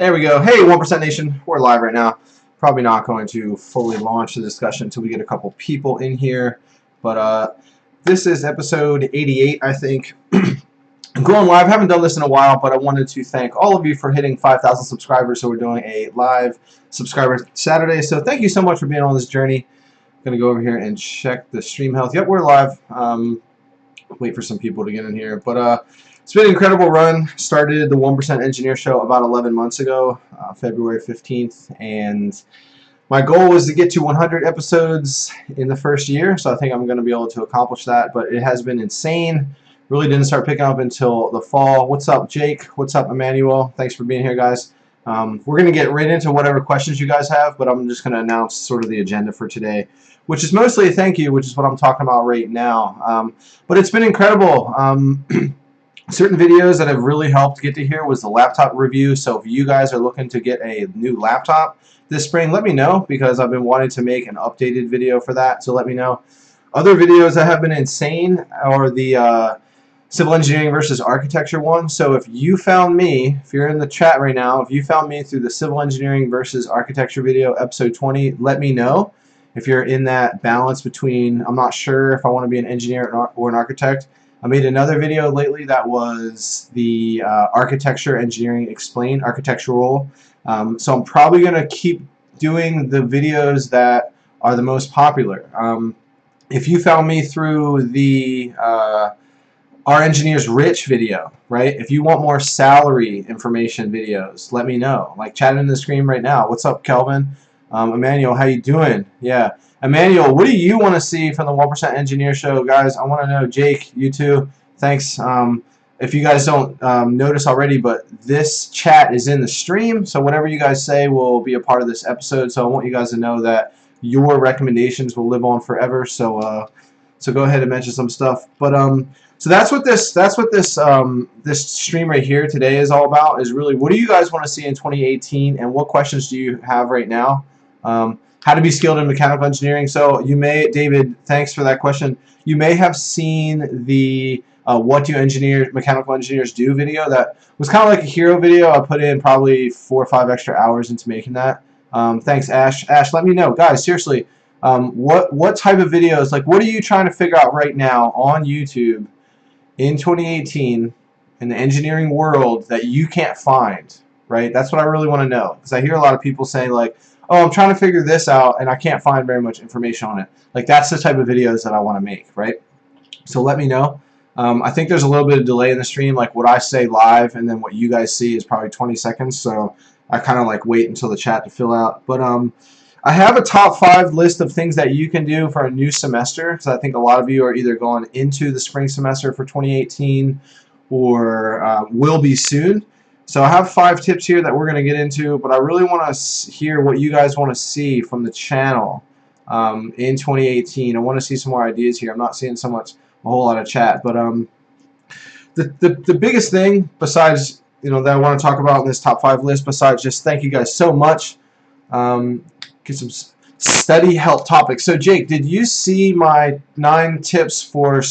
There we go. Hey, 1% Nation. We're live right now. Probably not going to fully launch the discussion until we get a couple people in here. But this is episode 88, I think. I'm going live. I haven't done this in a while, but I wanted to thank all of you for hitting 5,000 subscribers. So we're doing a live subscriber Saturday. So thank you so much for being on this journey. I'm going to go over here and check the stream health. Yep, we're live. Wait for some people to get in here. But it's been an incredible run. Started the 1% Engineer Show about 11 months ago, February 15th. And my goal was to get to 100 episodes in the first year. So I think I'm going to be able to accomplish that. But it has been insane. Really didn't start picking up until the fall. What's up, Jake? What's up, Emmanuel? Thanks for being here, guys. We're going to get right into whatever questions you guys have, but I'm just going to announce sort of the agenda for today, which is mostly a thank you, which is what I'm talking about right now. But it's been incredible. Certain videos that have really helped get to here was the laptop review. So if you guys are looking to get a new laptop this spring, let me know, because I've been wanting to make an updated video for that. So let me know. Other videos that have been insane are the civil engineering versus architecture one. So if you found me, if you're in the chat right now, if you found me through the civil engineering versus architecture video, episode 20, let me know. If you're in that balance between, I'm not sure if I want to be an engineer or an architect. I made another video lately that was the architecture engineering explained, architectural. So I'm probably going to keep doing the videos that are the most popular. If you found me through the Our Engineers Rich video, right? If you want more salary information videos, let me know. Like chat in the screen right now. What's up, Kelvin? Emmanuel, how you doing? Yeah. Emmanuel, what do you want to see from the 1% Engineer Show? Guys, I want to know. Jake, you too. Thanks. If you guys don't notice already, but this chat is in the stream, so whatever you guys say will be a part of this episode. So I want you guys to know that your recommendations will live on forever. So so go ahead and mention some stuff. But so that's what this this stream right here today is all about. Is really, what do you guys want to see in 2018, and what questions do you have right now? How to be skilled in mechanical engineering. So you may, David, thanks for that question. You may have seen the What Do Mechanical Engineers Do video. That was kind of like a hero video. I put in probably 4 or 5 extra hours into making that. Thanks, Ash. Ash, let me know. Guys, seriously, what type of videos, like what are you trying to figure out right now on YouTube in 2018 in the engineering world that you can't find, right? That's what I really want to know, because I hear a lot of people saying like, oh, I'm trying to figure this out and I can't find very much information on it. Like, that's the type of videos that I want to make, right? So let me know. I think there's a little bit of delay in the stream, like what I say live and then what you guys see is probably 20 seconds, so I kind of like wait until the chat to fill out. But I have a top 5 list of things that you can do for a new semester, because I think a lot of you are either going into the spring semester for 2018 or will be soon. So I have 5 tips here that we're going to get into, but I really want to hear what you guys want to see from the channel in 2018. I want to see some more ideas here. I'm not seeing a whole lot of chat, but the biggest thing besides, that I want to talk about in this top 5 list, besides just thank you guys so much, get some study help topics. So Jake, did you see my 9 tips for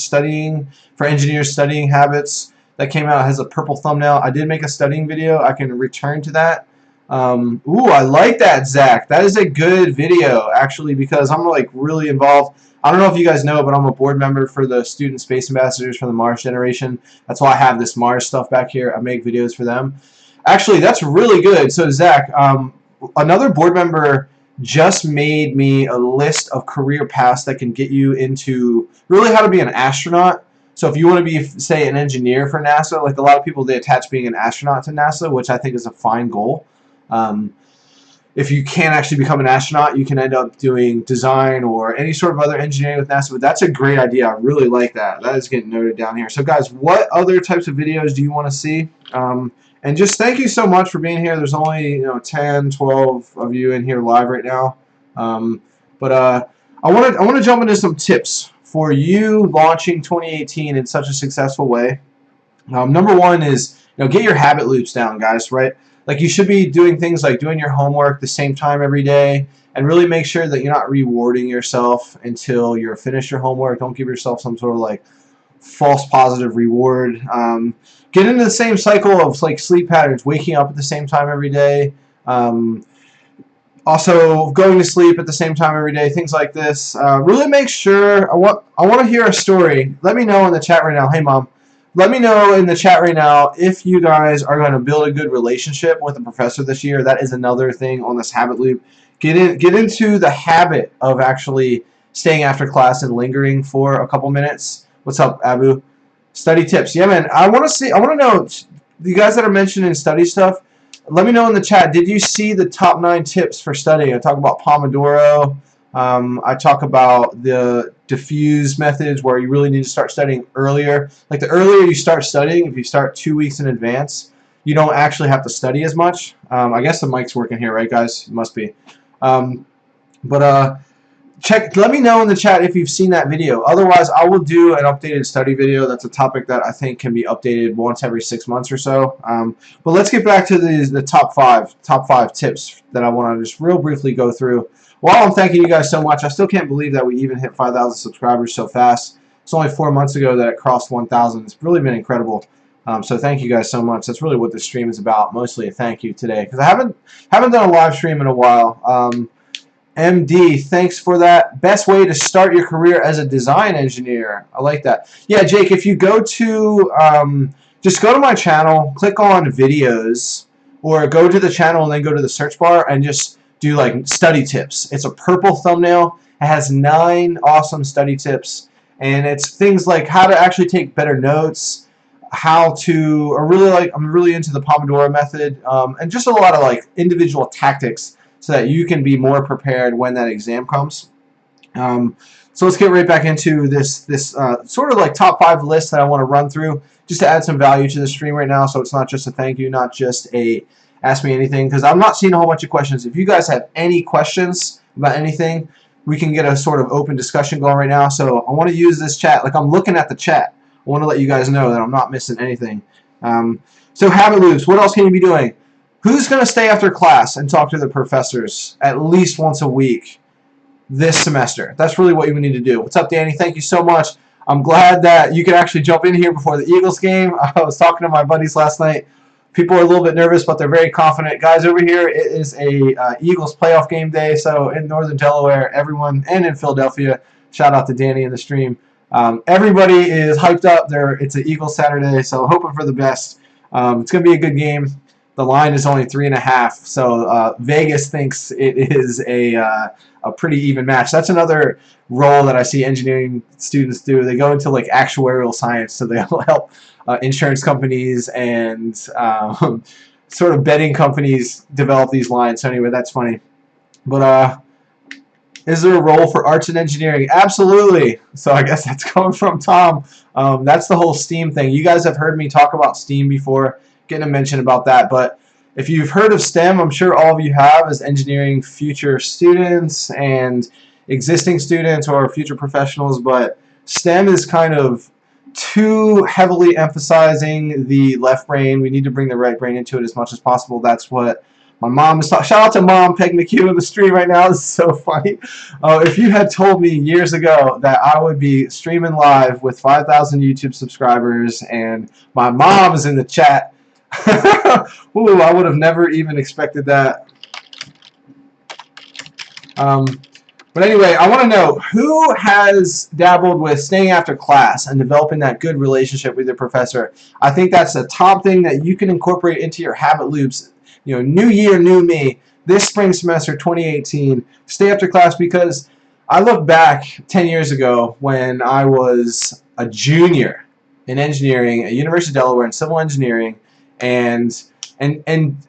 engineers studying habits? That came out, has a purple thumbnail. I did make a studying video. I can return to that. Ooh, I like that, Zach. That is a good video, actually, because I'm like really involved. I don't know if you guys know, but I'm a board member for the Student Space Ambassadors for the Mars generation. That's why I have this Mars stuff back here. I make videos for them. Actually, that's really good. So, Zach, another board member just made me a list of career paths that can get you into really how to be an astronaut. So if you want to be, say, an engineer for NASA, like a lot of people, they attach being an astronaut to NASA, which I think is a fine goal. If you can't actually become an astronaut, you can end up doing design or any sort of other engineering with NASA. But that's a great idea. I really like that. That is getting noted down here. So guys, what other types of videos do you want to see? And just thank you so much for being here. There's only 10, 12 of you in here live right now. But I want to jump into some tips for you launching 2018 in such a successful way. Number one is get your habit loops down, guys, right? Like, you should be doing things like doing your homework the same time every day, and really make sure that you're not rewarding yourself until you're finished your homework. Don't give yourself some sort of like false positive reward. Get into the same cycle of like sleep patterns, waking up at the same time every day. Also, going to sleep at the same time every day, things like this. Really make sure. I want to hear a story. Let me know in the chat right now. Hey, Mom. Let me know in the chat right now if you guys are going to build a good relationship with a professor this year. That is another thing on this habit loop. Get into the habit of actually staying after class and lingering for a couple minutes. What's up, Abu? Study tips. Yeah, man. I want to know, you guys that are mentioning study stuff, let me know in the chat, did you see the top 9 tips for studying? I talk about Pomodoro. I talk about the diffuse methods where you really need to start studying earlier. Like the earlier you start studying, if you start 2 weeks in advance, you don't actually have to study as much. I guess the mic's working here, right, guys? It must be. Let me know in the chat if you've seen that video. Otherwise, I will do an updated study video. That's a topic that I think can be updated once every 6 months or so. But let's get back to the top five tips that I want to just real briefly go through. While I'm thanking you guys so much, I still can't believe that we even hit 5,000 subscribers so fast. It's only 4 months ago that it crossed 1,000. It's really been incredible. So thank you guys so much. That's really what this stream is about. Mostly a thank you today, because I haven't done a live stream in a while. MD, thanks for that. Best way to start your career as a design engineer. I like that. Yeah, Jake, if you go to, just go to my channel, click on videos, or go to the channel and then go to the search bar and just do like study tips. It's a purple thumbnail. It has 9 awesome study tips, and it's things like how to actually take better notes, how to, I'm really into the Pomodoro method, and just a lot of like individual tactics so that you can be more prepared when that exam comes. So let's get right back into this sort of like top 5 list that I want to run through just to add some value to the stream right now, so it's not just a thank you, not just a ask me anything, because I'm not seeing a whole bunch of questions. If you guys have any questions about anything, we can get a sort of open discussion going right now. So I want to use this chat. Like, I'm looking at the chat. I want to let you guys know that I'm not missing anything. So habit loops, what else can you be doing? Who's going to stay after class and talk to the professors at least once a week this semester? That's really what you need to do. What's up, Danny? Thank you so much. I'm glad that you could actually jump in here before the Eagles game. I was talking to my buddies last night. People are a little bit nervous, but they're very confident. Guys, over here, it is a Eagles playoff game day. So in Northern Delaware, everyone, and in Philadelphia, shout out to Danny in the stream. Everybody is hyped up. It's an Eagles Saturday, so hoping for the best. It's going to be a good game. The line is only 3.5, so Vegas thinks it is a pretty even match. That's another role that I see engineering students do. They go into like actuarial science, so they'll help insurance companies and sort of betting companies develop these lines. So anyway, that's funny. But is there a role for arts and engineering? Absolutely. So I guess that's coming from Tom. That's the whole STEAM thing. You guys have heard me talk about STEAM before, getting a mention about that. But if you've heard of STEM, I'm sure all of you have, as engineering future students and existing students or future professionals. But STEM is kind of too heavily emphasizing the left brain. We need to bring the right brain into it as much as possible. That's what my mom is talking. Shout out to Mom, Peg McHugh in the stream right now. This is so funny. If you had told me years ago that I would be streaming live with 5,000 YouTube subscribers and my mom is in the chat, ooh, I would have never even expected that. But anyway, I want to know who has dabbled with staying after class and developing that good relationship with your professor. I think that's the top thing that you can incorporate into your habit loops. You know, new year, new me. This spring semester 2018, stay after class, because I look back 10 years ago when I was a junior in engineering at University of Delaware in civil engineering, and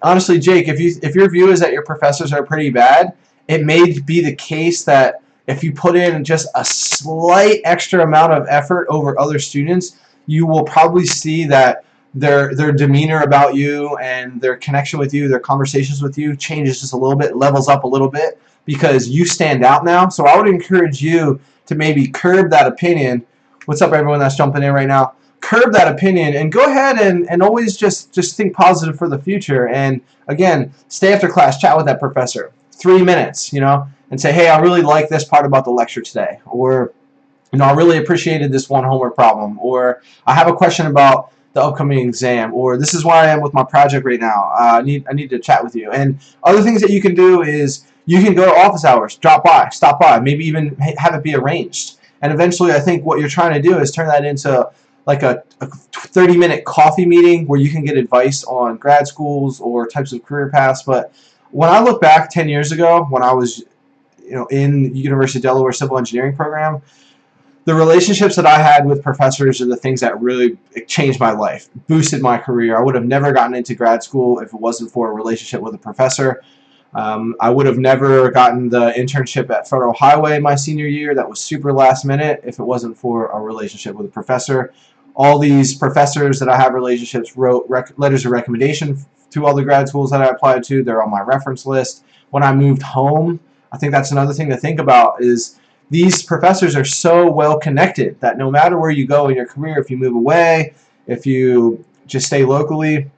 honestly, Jake, if your view is that your professors are pretty bad, it may be the case that if you put in just a slight extra amount of effort over other students, you will probably see that their demeanor about you and their connection with you, their conversations with you changes just a little bit, levels up a little bit, because you stand out now. So I would encourage you to maybe curb that opinion. What's up, everyone that's jumping in right now? Curb that opinion and go ahead and always just think positive for the future. And again, stay after class, chat with that professor. 3 minutes, you know, and say, hey, I really like this part about the lecture today. Or I really appreciated this one homework problem, or I have a question about the upcoming exam, or this is where I am with my project right now. I need to chat with you. And other things that you can do is you can go to office hours, drop by, stop by, maybe even have it be arranged. And eventually, I think what you're trying to do is turn that into like a 30-minute coffee meeting where you can get advice on grad schools or types of career paths. But when I look back 10 years ago, when I was in University of Delaware civil engineering program, the relationships that I had with professors are the things that really changed my life, boosted my career. I would have never gotten into grad school if it wasn't for a relationship with a professor. I would have never gotten the internship at Federal Highway my senior year. That was super last minute if it wasn't for a relationship with a professor. All these professors that I have relationships wrote letters of recommendation to all the grad schools that I applied to. They're on my reference list. When I moved home, I think that's another thing to think about is these professors are so well connected that no matter where you go in your career, if you move away, if you just stay locally,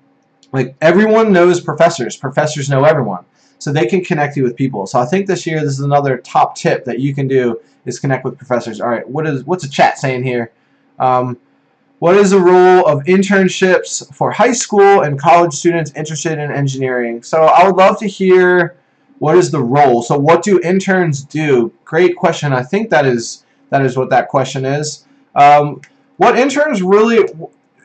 like everyone knows professors. Professors know everyone. So they can connect you with people. So I think this year this is another top tip that you can do is connect with professors. All right, what's the chat saying here? What is the role of internships for high school and college students interested in engineering? So I would love to hear what is the role. So what do interns do? Great question. I think that is what that question is. What interns really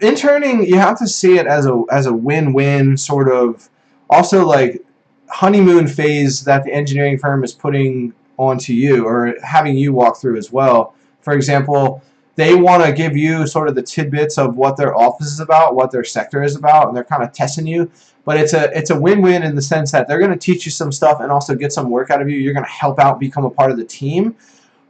interning, you have to see it as a win-win sort of, also like honeymoon phase that the engineering firm is putting onto you or having you walk through as well. For example, they want to give you sort of the tidbits of what their office is about, what their sector is about, and they're kind of testing you. But it's a win-win in the sense that they're going to teach you some stuff and also get some work out of you. You're going to help out, become a part of the team.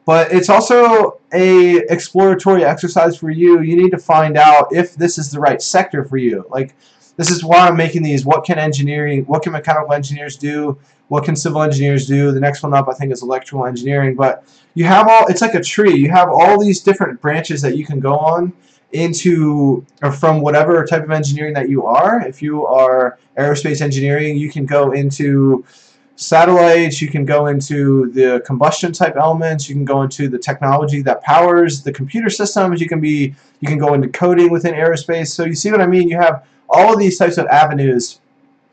But it's also a exploratory exercise for you. You need to find out if this is the right sector for you. Like, this is why I'm making these. What can mechanical engineers do? What can civil engineers do? The next one up, I think, is electrical engineering. But you have it's like a tree. You have all these different branches that you can go on into or from whatever type of engineering that you are. If you are aerospace engineering, you can go into satellites, you can go into the combustion type elements, you can go into the technology that powers the computer systems, you can go into coding within aerospace. So you see what I mean? You have all of these types of avenues,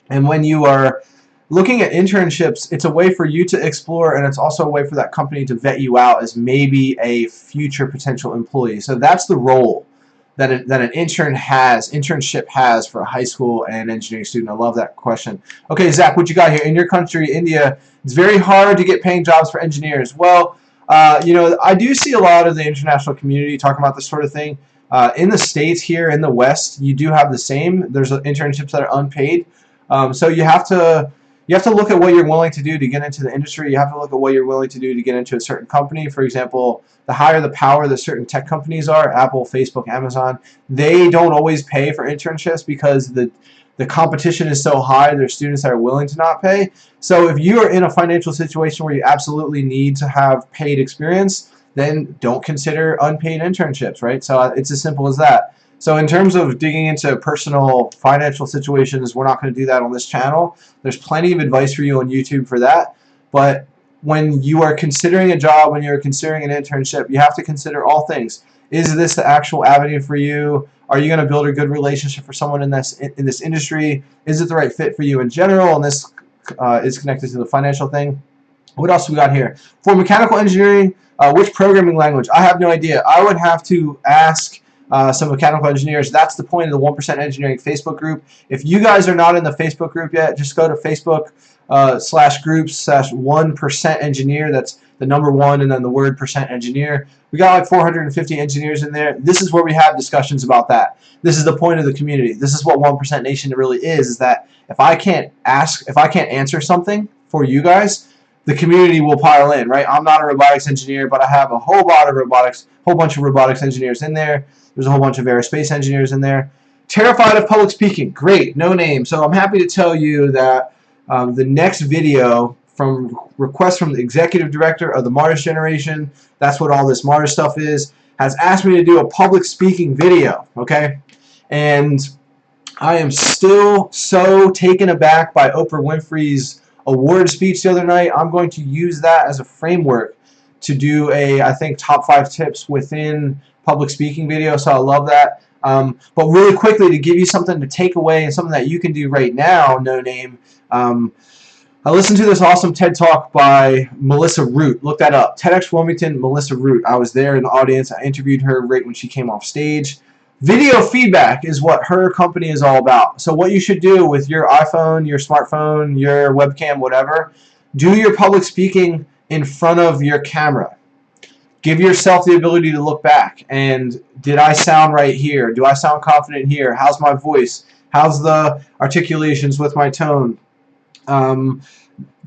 and when you are looking at internships, it's a way for you to explore, and it's also a way for that company to vet you out as maybe a future potential employee. So that's the role that an internship has for a high school and engineering student. I love that question. Okay, Zach, what you got here? In your country, India, it's very hard to get paying jobs for engineers. Well, I do see a lot of the international community talking about this sort of thing. In the States here, in the West, you do have the same. There's internships that are unpaid. So you have to look at what you're willing to do to get into the industry. You have to look at what you're willing to do to get into a certain company. For example, the higher the power that certain tech companies are, Apple, Facebook, Amazon, they don't always pay for internships because the competition is so high. There's students that are willing to not pay. So if you are in a financial situation where you absolutely need to have paid experience, then don't consider unpaid internships, right? So it's as simple as that. So in terms of digging into personal financial situations, we're not going to do that on this channel. There's plenty of advice for you on YouTube for that. But when you are considering a job, when you're considering an internship, you have to consider all things. Is this the actual avenue for you? Are you going to build a good relationship for someone in this industry? Is it the right fit for you in general? And this is connected to the financial thing. What else we got here? For mechanical engineering, which programming language? I have no idea. I would have to ask some mechanical engineers. That's the point of the 1% Engineering Facebook group. If you guys are not in the Facebook group yet, just go to Facebook /groups/1% engineer. That's the number 1 and then the word percent engineer. We got like 450 engineers in there. This is where we have discussions about that. This is the point of the community. This is what 1% Nation really is that if I can't answer something for you guys, the community will pile in, right? I'm not a robotics engineer, but I have a whole bunch of robotics engineers in there. There's a whole bunch of aerospace engineers in there. Terrified of public speaking. Great, no name. So I'm happy to tell you that the next video from request from the executive director of the Mars generation, that's what all this Mars stuff is, has asked me to do a public speaking video, okay? And I am still so taken aback by Oprah Winfrey's award speech the other night. I'm going to use that as a framework to do a, I think, top 5 tips within public speaking video, so I love that. But really quickly, to give you something to take away and something that you can do right now, no name, I listened to this awesome TED Talk by Melissa Root. Look that up. TEDx Wilmington, Melissa Root. I was there in the audience. I interviewed her right when she came off stage. Video feedback is what her company is all about. So what you should do with your iPhone, your smartphone, your webcam, whatever, do your public speaking in front of your camera. Give yourself the ability to look back and, did I sound right here? Do I sound confident here? How's my voice? How's the articulations with my tone?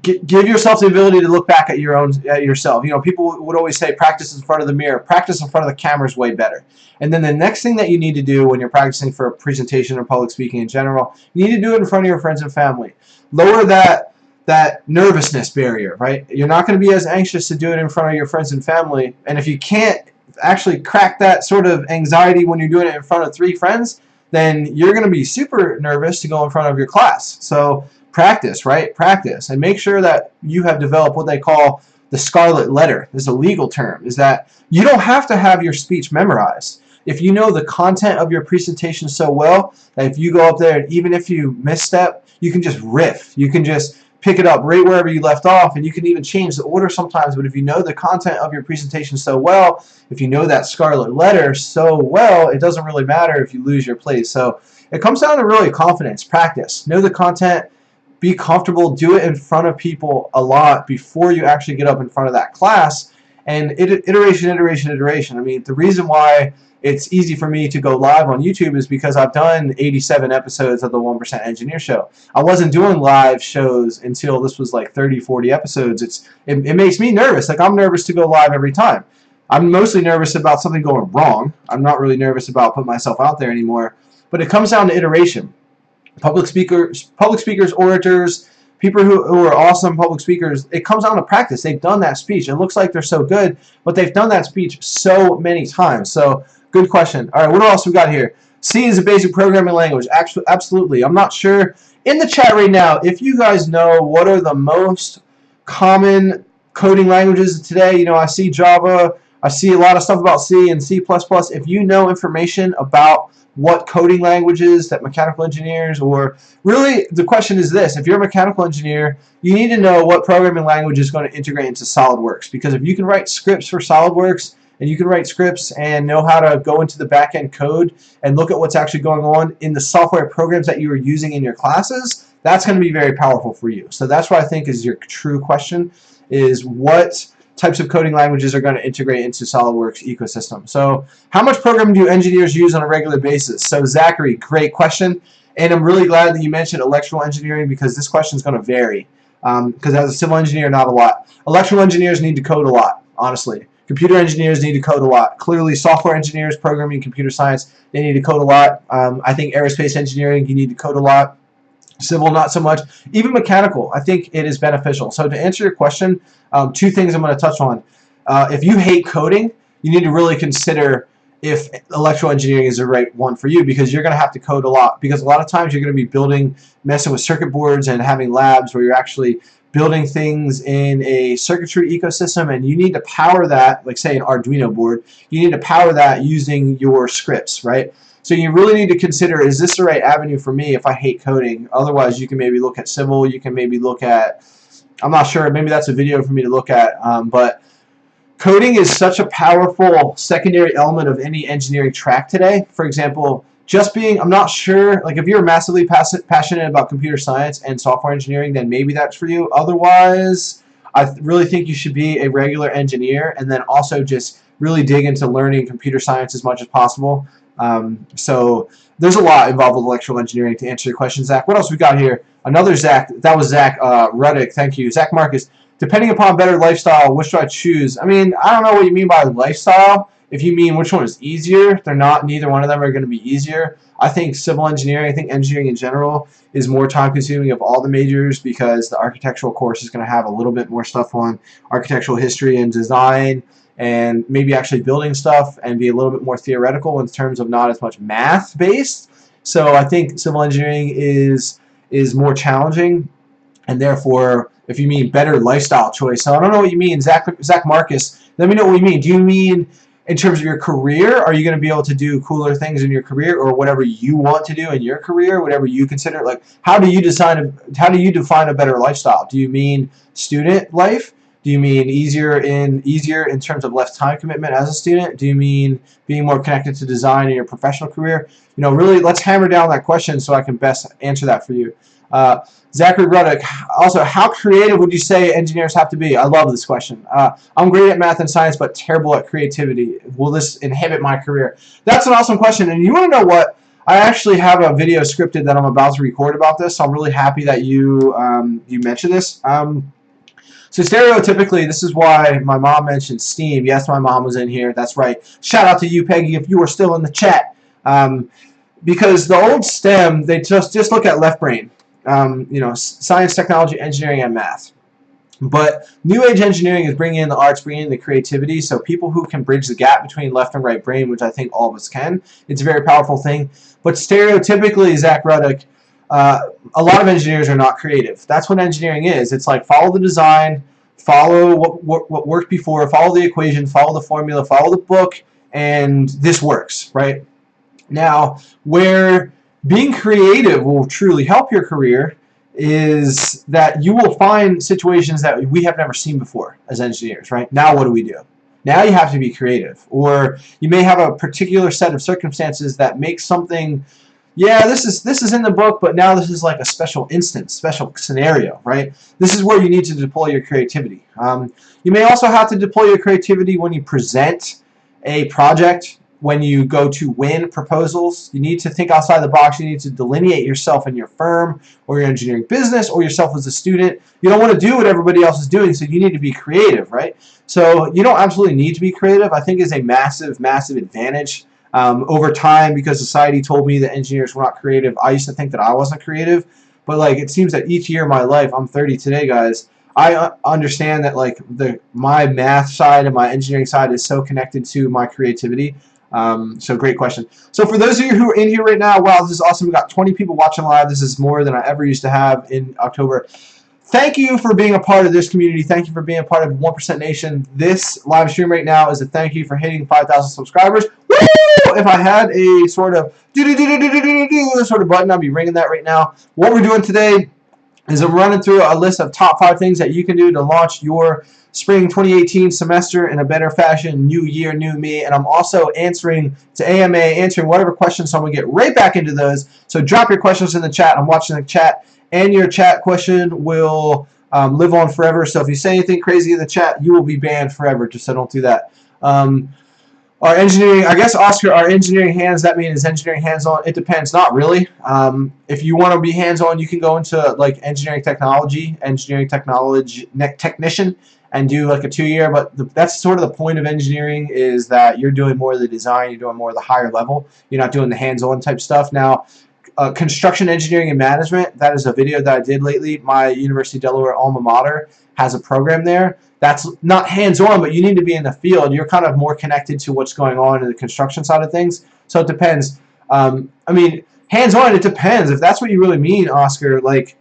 Give yourself the ability to look back at yourself. You know, people would always say practice in front of the mirror. Practice in front of the camera is way better. And then the next thing that you need to do when you're practicing for a presentation or public speaking in general, you need to do it in front of your friends and family. Lower that nervousness barrier, right? You're not going to be as anxious to do it in front of your friends and family. And if you can't actually crack that sort of anxiety when you're doing it in front of 3 friends, then you're going to be super nervous to go in front of your class. So practice, right? Practice. And make sure that you have developed what they call the scarlet letter. This is a legal term, is that you don't have to have your speech memorized. If you know the content of your presentation so well that if you go up there and even if you misstep, you can just riff. You can just pick it up right wherever you left off, and you can even change the order sometimes. But if you know the content of your presentation so well, if you know that scarlet letter so well, it doesn't really matter if you lose your place. So it comes down to really confidence, practice. Know the content, be comfortable, do it in front of people a lot before you actually get up in front of that class. And iteration, iteration, iteration. I mean, the reason why it's easy for me to go live on YouTube is because I've done 87 episodes of the 1% Engineer Show. I wasn't doing live shows until this was like 30, 40 episodes. It makes me nervous. Like, I'm nervous to go live every time. I'm mostly nervous about something going wrong. I'm not really nervous about putting myself out there anymore. But it comes down to iteration. Public speakers, orators, people who are awesome public speakers, it comes down to practice. They've done that speech. It looks like they're so good, but they've done that speech so many times. So, good question. All right, what else we got here? C is a basic programming language. Actually, absolutely. I'm not sure. In the chat right now, if you guys know what are the most common coding languages today, you know, I see Java, I see a lot of stuff about C and C++. If you know information about what coding languages that mechanical engineers, or really the question is this: if you're a mechanical engineer, you need to know what programming language is going to integrate into Solidworks, because if you can write scripts for Solidworks and you can write scripts and know how to go into the back-end code and look at what's actually going on in the software programs that you are using in your classes, that's going to be very powerful for you. So that's what I think is your true question, is what types of coding languages are going to integrate into SolidWorks ecosystem. So how much programming do engineers use on a regular basis? So Zachary, great question. And I'm really glad that you mentioned electrical engineering, because this question is going to vary. Because as a civil engineer, not a lot. Electrical engineers need to code a lot, honestly. Computer engineers need to code a lot. Clearly, software engineers, programming, computer science, they need to code a lot. I think aerospace engineering, you need to code a lot. Civil, not so much. Even mechanical, I think it is beneficial. So to answer your question, 2 things I'm going to touch on. If you hate coding, you need to really consider if electrical engineering is the right one for you, because you're going to have to code a lot. Because a lot of times you're going to be messing with circuit boards and having labs where you're actually building things in a circuitry ecosystem, and you need to power that, like say an Arduino board, you need to power that using your scripts, right? So you really need to consider, is this the right avenue for me if I hate coding? Otherwise, you can maybe look at civil, you can maybe look at, I'm not sure, maybe that's a video for me to look at, but coding is such a powerful secondary element of any engineering track today. For example, just being, I'm not sure, like if you're massively passionate about computer science and software engineering, then maybe that's for you. Otherwise, I really think you should be a regular engineer and then also just really dig into learning computer science as much as possible. So there's a lot involved with electrical engineering to answer your question, Zach. What else we got here? Another Zach. That was Zach Ruddick. Thank you. Zach Marcus. Depending upon better lifestyle, which do I choose? I mean, I don't know what you mean by lifestyle. If you mean which one is easier, they're not. Neither one of them are going to be easier. I think civil engineering, I think engineering in general is more time-consuming of all the majors, because the architectural course is going to have a little bit more stuff on architectural history and design, and maybe actually building stuff, and be a little bit more theoretical in terms of not as much math-based. So I think civil engineering is more challenging, and therefore if you mean better lifestyle choice. So I don't know what you mean, Zach Marcus. Let me know what you mean. Do you mean in terms of your career? Are you going to be able to do cooler things in your career, or whatever you want to do in your career, whatever you consider? Like, how do you define a better lifestyle? Do you mean student life? Do you mean easier in terms of less time commitment as a student? Do you mean being more connected to design in your professional career? Really, let's hammer down that question so I can best answer that for you. Zachary Ruddock, also, how creative would you say engineers have to be? I love this question. I'm great at math and science, but terrible at creativity. Will this inhibit my career? That's an awesome question. And you want to know what? I actually have a video scripted that I'm about to record about this, so I'm really happy that you mentioned this. So stereotypically, this is why my mom mentioned STEAM. Yes, my mom was in here. That's right. Shout out to you, Peggy, if you are still in the chat. Because the old STEM, they just look at left brain. Science, technology, engineering, and math. But new age engineering is bringing in the arts, bringing in the creativity, so people who can bridge the gap between left and right brain, which I think all of us can, it's a very powerful thing. But stereotypically, Zach Ruddock, a lot of engineers are not creative. That's what engineering is. It's like follow the design, follow what worked before, follow the equation, follow the formula, follow the book, and this works, right? Now, where being creative will truly help your career is that you will find situations that we have never seen before as engineers, right? Now what do we do? Now you have to be creative. Or you may have a particular set of circumstances that make something, yeah, this is in the book, but now this is like a special instance, special scenario, right? This is where you need to deploy your creativity. You may also have to deploy your creativity when you present a project. When you go to win proposals, you need to think outside the box. You need to delineate yourself in your firm or your engineering business or yourself as a student. You don't want to do what everybody else is doing, so you need to be creative, right? So you don't absolutely need to be creative. I think is a massive, massive advantage over time, because society told me that engineers were not creative. I used to think that I wasn't creative, but like it seems that each year of my life, I'm 30 today, guys, I understand that like my math side and my engineering side is so connected to my creativity. So great question. So for those of you who are in here right now, wow, this is awesome. We got 20 people watching live. This is more than I ever used to have in October. Thank you for being a part of this community. Thank you for being a part of 1% Nation. This live stream right now is a thank you for hitting 5,000 subscribers. Woo! If I had a sort of sort of button, I'd be ringing that right now. What we're doing today is I'm running through a list of top 5 things that you can do to launch your spring 2018 semester in a better fashion. New year, new me. And I'm also answering to AMA, answering whatever questions, so I'm going to get right back into those. So drop your questions in the chat. I'm watching the chat, and your chat question will live on forever. So if you say anything crazy in the chat, you will be banned forever, just so don't do that. Our engineering, I guess, Oscar, our engineering hands, that means engineering hands-on? It depends. Not really. If you want to be hands-on, you can go into like engineering technology technician, and do like a 2-year, but that's sort of the point of engineering, is that you're doing more of the design, you're doing more of the higher level, you're not doing the hands-on type stuff. Now, construction engineering and management, that is a video that I did lately. My University of Delaware alma mater has a program there. That's not hands-on, but you need to be in the field. You're kind of more connected to what's going on in the construction side of things. So it depends. I mean, hands-on, it depends. If that's what you really mean, Oscar, like,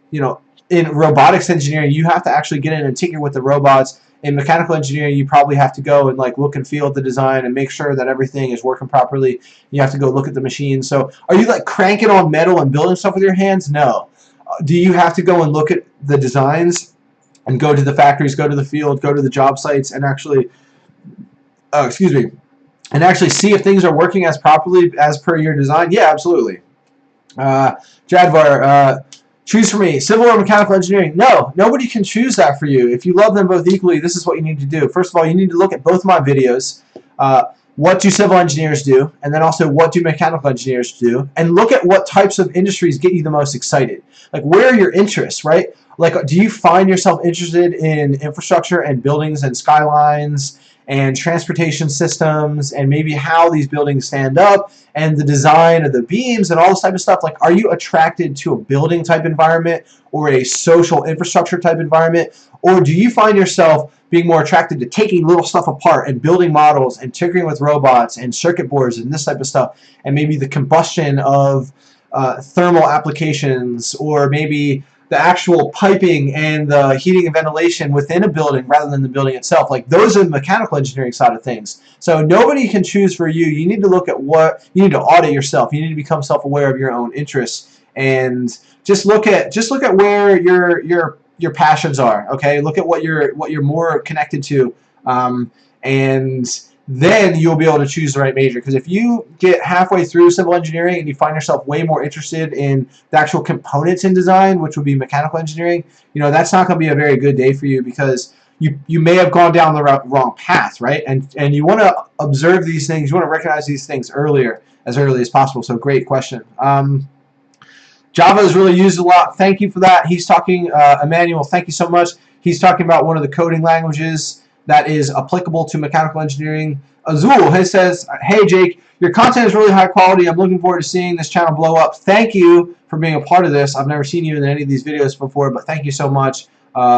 in robotics engineering, you have to actually get in and tinker with the robots. In mechanical engineering, you probably have to go and like look and feel at the design and make sure that everything is working properly. You have to go look at the machine. So are you like cranking on metal and building stuff with your hands? No. Do you have to go and look at the designs and go to the factories, go to the field, go to the job sites, and actually, and actually see if things are working as properly as per your design? Yeah, absolutely. Jadvar, choose for me, civil or mechanical engineering? No, nobody can choose that for you. If you love them both equally, this is what you need to do. First of all, you need to look at both my videos. What do civil engineers do? And then also, what do mechanical engineers do? And look at what types of industries get you the most excited. Like, where are your interests, right? Like, do you find yourself interested in infrastructure and buildings and skylines and transportation systems, and maybe how these buildings stand up and the design of the beams and all this type of stuff? Like, are you attracted to a building type environment or a social infrastructure type environment? Or do you find yourself being more attracted to taking little stuff apart and building models and tinkering with robots and circuit boards and this type of stuff, and maybe the combustion of thermal applications, or maybe the actual piping and the heating and ventilation within a building rather than the building itself. Like those are the mechanical engineering side of things. So nobody can choose for you. You need to look at what you need to audit yourself. You need to become self-aware of your own interests and just look at where your passions are. Okay, look at what you're more connected to, and then you'll be able to choose the right major. Because if you get halfway through civil engineering and you find yourself way more interested in the actual components in design, which would be mechanical engineering, that's not going to be a very good day for you, because you may have gone down the wrong path, right? And you want to observe these things, you want to recognize these things as early as possible. So great question. Java is really used a lot. Thank you for that. He's talking, Emmanuel, thank you so much. He's talking about one of the coding languages that is applicable to mechanical engineering. Azul, he says, hey Jake, your content is really high quality. I'm looking forward to seeing this channel blow up. Thank you for being a part of this. I've never seen you in any of these videos before, but thank you so much.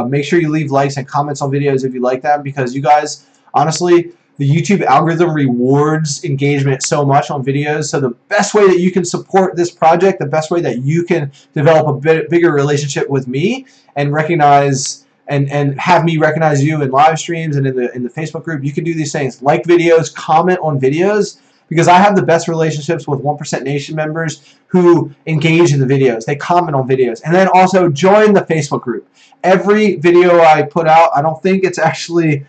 Make sure you leave likes and comments on videos if you like them, because you guys, honestly, the YouTube algorithm rewards engagement so much on videos. So the best way that you can support this project, the best way that you can develop a bigger relationship with me and recognize and have me recognize you in live streams and in the Facebook group, you can do these things. Like videos, comment on videos, because I have the best relationships with 1% Nation members who engage in the videos. They comment on videos. And then also join the Facebook group. Every video I put out, I don't think it's actually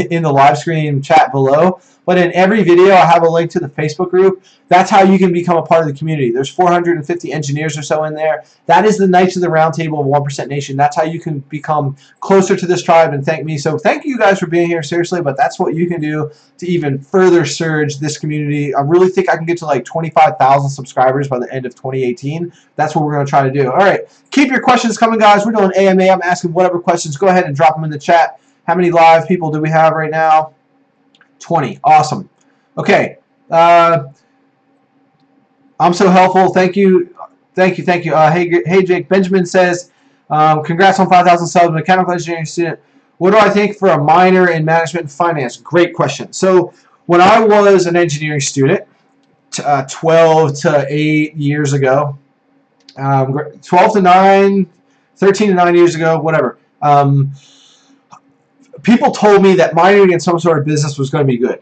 in the live stream chat below, but in every video I have a link to the Facebook group. That's how you can become a part of the community. There's 450 engineers or so in there. That is the Knights of the Round Table of 1% Nation. That's how you can become closer to this tribe and thank me. So thank you guys for being here, seriously, but that's what you can do to even further surge this community. I really think I can get to like 25,000 subscribers by the end of 2018. That's what we're going to try to do. All right, keep your questions coming, guys. We're doing AMA. I'm asking whatever questions. Go ahead and drop them in the chat. How many live people do we have right now? 20. Awesome. Okay. I'm so helpful. Thank you. Thank you. Thank you. Hey, Jake. Benjamin says, congrats on 5,000 subs. Mechanical engineering student. What do I think for a minor in management and finance? Great question. So when I was an engineering student, 12 to 8 years ago, 12 to 9, 13 to 9 years ago, whatever, people told me that minoring in some sort of business was going to be good.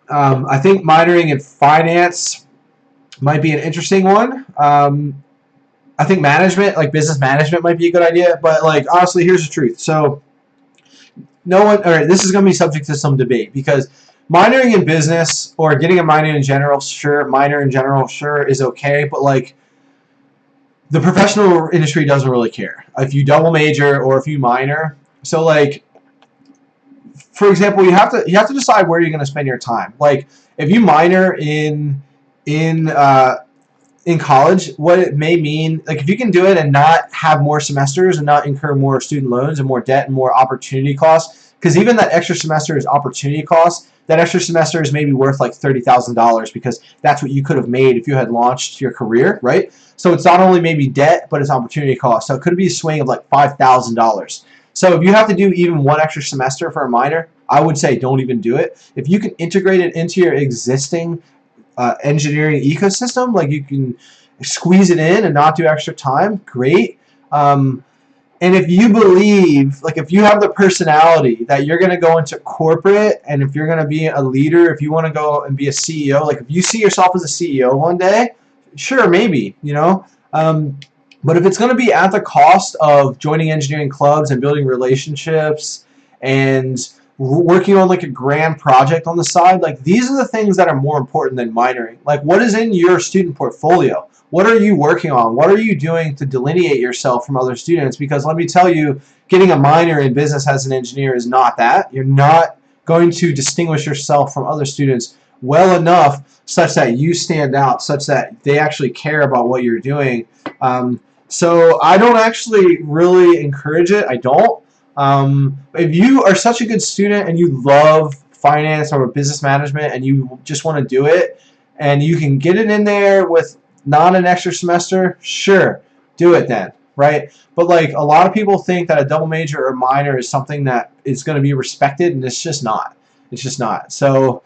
I think minoring in finance might be an interesting one. I think management, like business management, might be a good idea. But like honestly, here's the truth. So no one, or this is going to be subject to some debate, because minoring in business or getting a minor in general, sure, minor in general, sure, is okay. But like the professional industry doesn't really care if you double major or if you minor. So like, for example, you have to decide where you're going to spend your time. Like if you minor in college, what it may mean, like if you can do it and not have more semesters and not incur more student loans and more debt and more opportunity costs, because even that extra semester is opportunity costs. That extra semester is maybe worth like $30,000, because that's what you could have made if you had launched your career, right? So it's not only maybe debt, but it's opportunity cost. So it could be a swing of like $5,000. So if you have to do even one extra semester for a minor, I would say don't even do it. If you can integrate it into your existing engineering ecosystem, like you can squeeze it in and not do extra time, great. And if you believe, like if you have the personality that you're going to go into corporate, and if you're going to be a leader, if you want to go and be a CEO, like if you see yourself as a CEO one day, sure, maybe, you know. But if it's going to be at the cost of joining engineering clubs and building relationships and working on like a grand project on the side, like these are the things that are more important than minoring. Like what is in your student portfolio? What are you working on? What are you doing to delineate yourself from other students? Because let me tell you, getting a minor in business as an engineer is not that. You're not going to distinguish yourself from other students well enough such that you stand out, such that they actually care about what you're doing. So I don't actually really encourage it. I don't. If you are such a good student and you love finance or business management and you just want to do it and you can get it in there with not an extra semester, sure, do it then, right? But like a lot of people think that a double major or minor is something that is going to be respected, and it's just not. It's just not. So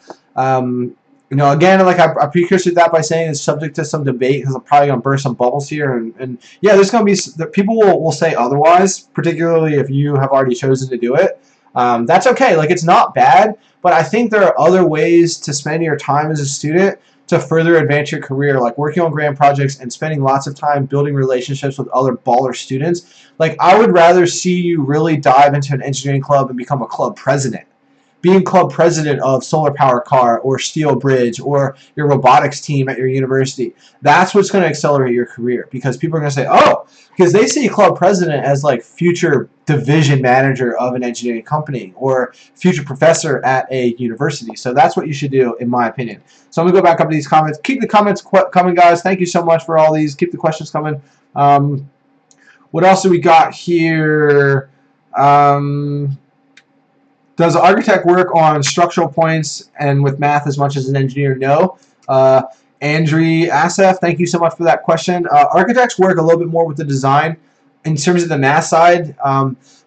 Again, like I precursored that by saying it's subject to some debate because I'm probably going to burst some bubbles here. And yeah, there's going to be people will say otherwise, particularly if you have already chosen to do it. That's okay. Like, it's not bad, but I think there are other ways to spend your time as a student to further advance your career, like working on grant projects and spending lots of time building relationships with other baller students. Like, I would rather see you really dive into an engineering club and become a club president. Being club president of Solar Power Car or Steel Bridge or your robotics team at your university, that's what's going to accelerate your career, because people are going to say, oh, because they see club president as like future division manager of an engineering company or future professor at a university. So that's what you should do, in my opinion. So I'm going to go back up to these comments. Keep the comments coming, guys. Thank you so much for all these. Keep the questions coming. What else do we got here? Does an architect work on structural points and with math as much as an engineer? No. Andri Asaf, thank you so much for that question. Architects work a little bit more with the design in terms of the math side.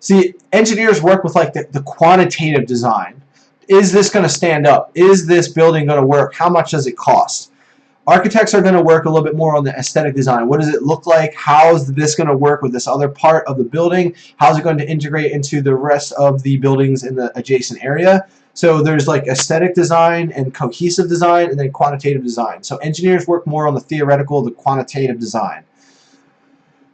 See, engineers work with like the quantitative design. Is this going to stand up? Is this building going to work? How much does it cost? Architects are going to work a little bit more on the aesthetic design. What does it look like? How's this going to work with this other part of the building? How's it going to integrate into the rest of the buildings in the adjacent area? So there's like aesthetic design and cohesive design and then quantitative design. So engineers work more on the theoretical, the quantitative design.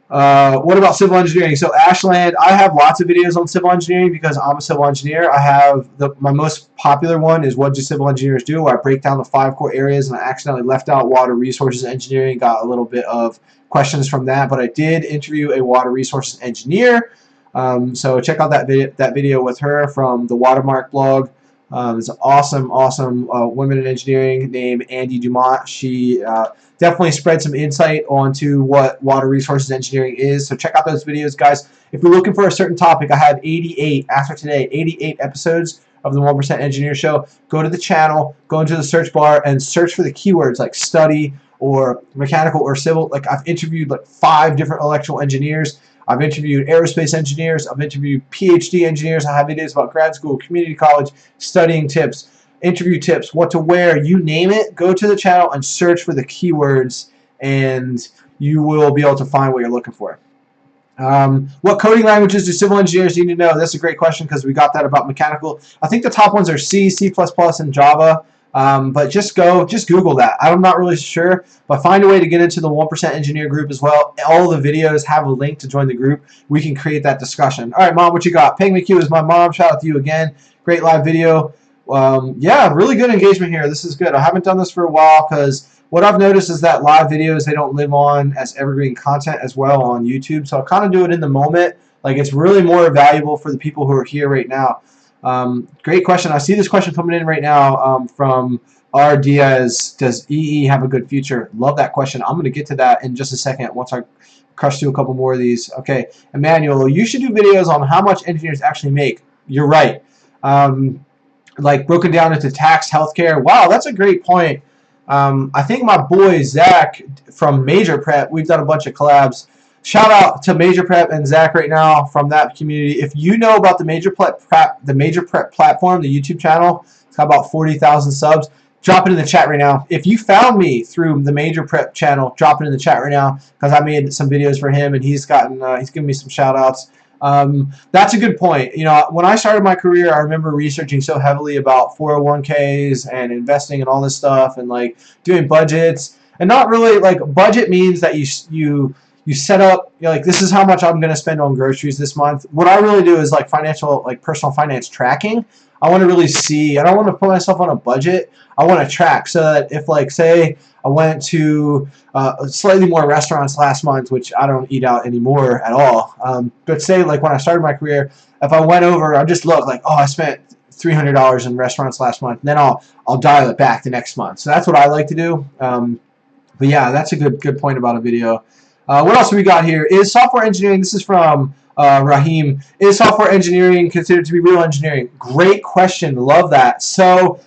What about civil engineering? So Ashland, I have lots of videos on civil engineering because I'm a civil engineer. I have my most popular one is What Do Civil Engineers Do, where I break down the 5 core areas, and I accidentally left out water resources engineering. Got a little bit of questions from that, but I did interview a water resources engineer. So check out that video with her from the Watermark blog. It's an awesome women in engineering named Andy Dumont. She definitely spread some insight onto what water resources engineering is. So check out those videos, guys. If you're looking for a certain topic, I have 88, after today, 88 episodes of the 1% Engineer Show. Go to the channel, go into the search bar, and search for the keywords like study or mechanical or civil. Like, I've interviewed like 5 different electrical engineers. I've interviewed aerospace engineers. I've interviewed PhD engineers. I have videos about grad school, community college, studying tips, interview tips, what to wear, you name it. Go to the channel and search for the keywords, and you will be able to find what you're looking for. What coding languages do civil engineers need to know? That's a great question because we got that about mechanical. I think the top ones are C, C++, and Java. But just Google that. I'm not really sure, but find a way to get into the 1% Engineer group as well. All the videos have a link to join the group. We can create that discussion. All right, Mom, what you got? Peng McHugh is my mom. Shout out to you again. Great live video. Yeah, really good engagement here. This is good. I haven't done this for a while because what I've noticed is that live videos, they don't live on as evergreen content as well on YouTube. So I kind of do it in the moment. Like, it's really more valuable for the people who are here right now. Great question. I see this question coming in right now from R. Diaz. Does EE have a good future? Love that question. I'm going to get to that in just a second once I crush through a couple more of these. Okay, Emmanuel, you should do videos on how much engineers actually make. You're right. Like broken down into tax, healthcare. Wow, that's a great point. I think my boy Zach from Major Prep, we've done a bunch of collabs. Shout out to Major Prep and Zach right now from that community. If you know about the Major Prep platform, the YouTube channel, it's got about 40,000 subs. Drop it in the chat right now. If you found me through the Major Prep channel, drop it in the chat right now because I made some videos for him and he's given me some shout outs. That's a good point. You know, when I started my career, I remember researching so heavily about 401ks and investing and all this stuff and like doing budgets, and not really like budget means that you set up, you know, like, this is how much I'm going to spend on groceries this month. What I really do is like personal finance tracking. I want to really see, I don't want to put myself on a budget. I want to track so that if, like, say I went to slightly more restaurants last month, which I don't eat out anymore at all. But say like when I started my career, if I went over, I just look like, oh, I spent $300 in restaurants last month. And then I'll dial it back the next month. So that's what I like to do. But yeah, that's a good point about a video. What else have we got here? Is software engineering, this is from Raheem, is software engineering considered to be real engineering? Great question. Love that. So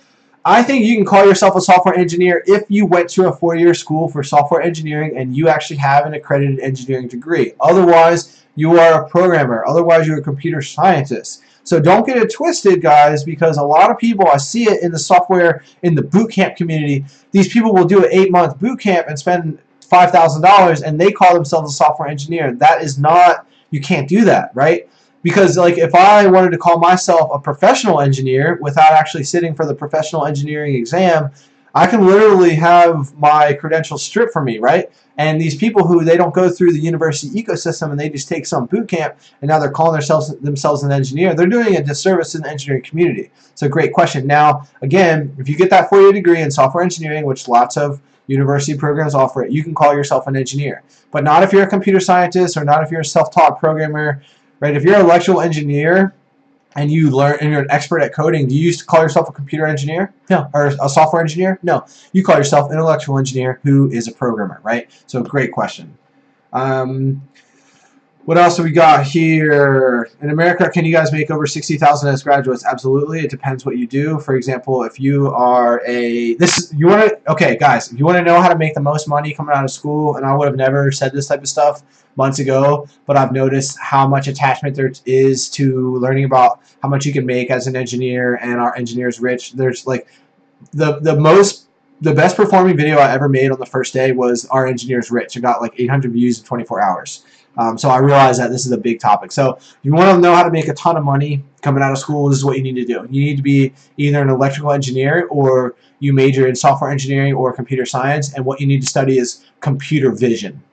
I think you can call yourself a software engineer if you went to a 4-year school for software engineering and you actually have an accredited engineering degree. Otherwise, you are a programmer. Otherwise, you're a computer scientist. So don't get it twisted, guys, because a lot of people, I see it in the software, in the boot camp community, these people will do an 8-month boot camp and spend $5,000 and they call themselves a software engineer. That is not, you can't do that, right? Because like if I wanted to call myself a professional engineer without actually sitting for the professional engineering exam, I can literally have my credentials stripped from me, right? And these people who they don't go through the university ecosystem and they just take some boot camp and now they're calling themselves an engineer, they're doing a disservice to the engineering community. It's a great question. Now, again, if you get that 4-year degree in software engineering, which lots of university programs offer it, you can call yourself an engineer. But not if you're a computer scientist or not if you're a self-taught programmer, right? If you're an electrical engineer and you learn and you're an expert at coding, do you used to call yourself a computer engineer? No. Or a software engineer? No. You call yourself an electrical engineer who is a programmer, right? So great question. What else do we got here? In America, can you guys make over $60,000 as graduates? Absolutely. It depends what you do. For example, if you are okay, guys, if you want to know how to make the most money coming out of school, and I would have never said this type of stuff months ago, but I've noticed how much attachment there is to learning about how much you can make as an engineer and our engineers rich. There's like the best performing video I ever made on the first day was Our Engineers Rich. It got like 800 views in 24 hours. So I realize that this is a big topic. So if you want to know how to make a ton of money coming out of school, this is what you need to do. You need to be either an electrical engineer or you major in software engineering or computer science, and what you need to study is computer vision.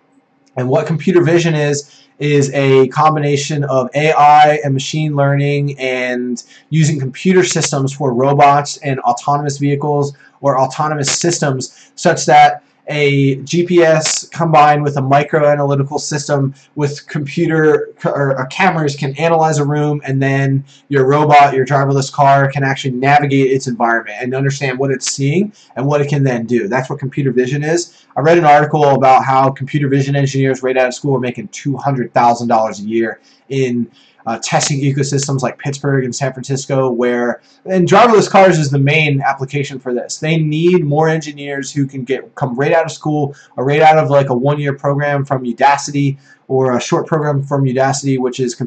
And what computer vision is a combination of AI and machine learning and using computer systems for robots and autonomous vehicles or autonomous systems, such that a GPS combined with a microanalytical system with computer or cameras can analyze a room, and then your robot, your driverless car, can actually navigate its environment and understand what it's seeing and what it can then do. That's what computer vision is. I read an article about how computer vision engineers right out of school are making $200,000 a year in testing ecosystems like Pittsburgh and San Francisco, and driverless cars is the main application for this. They need more engineers who can come right out of school or right out of like a 1-year program from Udacity or a short program from Udacity, which is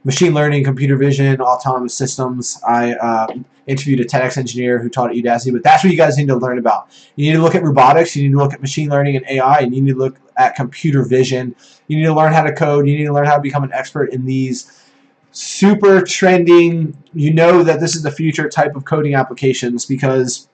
machine learning, computer vision, autonomous systems. I interviewed a TEDx engineer who taught at Udacity, but that's what you guys need to learn about. You need to look at robotics, you need to look at machine learning and AI, and you need to look at computer vision. You need to learn how to code, you need to learn how to become an expert in these super trending, you know that this is the future type of coding applications, because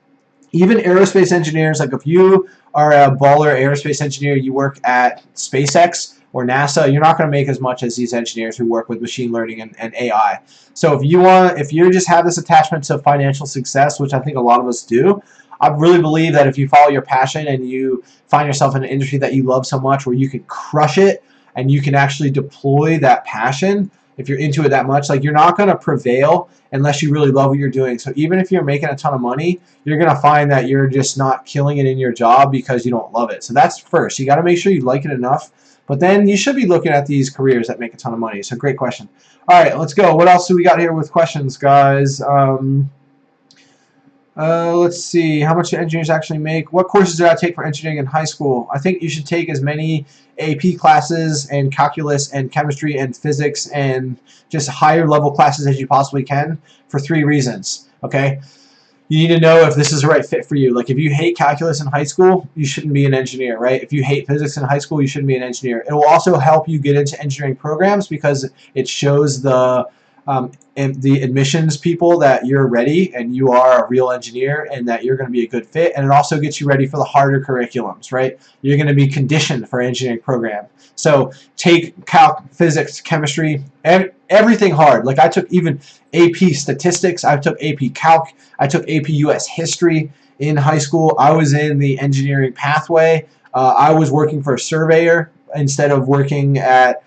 even aerospace engineers, like if you are a baller aerospace engineer, you work at SpaceX or NASA, you're not going to make as much as these engineers who work with machine learning and AI. So if you just have this attachment to financial success, which I think a lot of us do, I really believe that if you follow your passion and you find yourself in an industry that you love so much where you can crush it and you can actually deploy that passion, if you're into it that much, like you're not going to prevail unless you really love what you're doing. So even if you're making a ton of money, you're going to find that you're just not killing it in your job because you don't love it. So that's first. You got to make sure you like it enough, but then you should be looking at these careers that make a ton of money. So great question. All right, let's go. What else do we got here with questions, guys? Let's see. How much do engineers actually make? What courses did I take for engineering in high school? I think you should take as many AP classes and calculus and chemistry and physics and just higher level classes as you possibly can for 3 reasons. Okay? You need to know if this is the right fit for you. Like if you hate calculus in high school, you shouldn't be an engineer, right? If you hate physics in high school, you shouldn't be an engineer. It will also help you get into engineering programs because it shows the admissions people that you're ready and you are a real engineer and that you're going to be a good fit, and it also gets you ready for the harder curriculums, right? You're going to be conditioned for an engineering program. So take calc, physics, chemistry, everything hard. Like I took even AP statistics, I took AP calc, I took AP US history in high school. I was in the engineering pathway. I was working for a surveyor instead of working at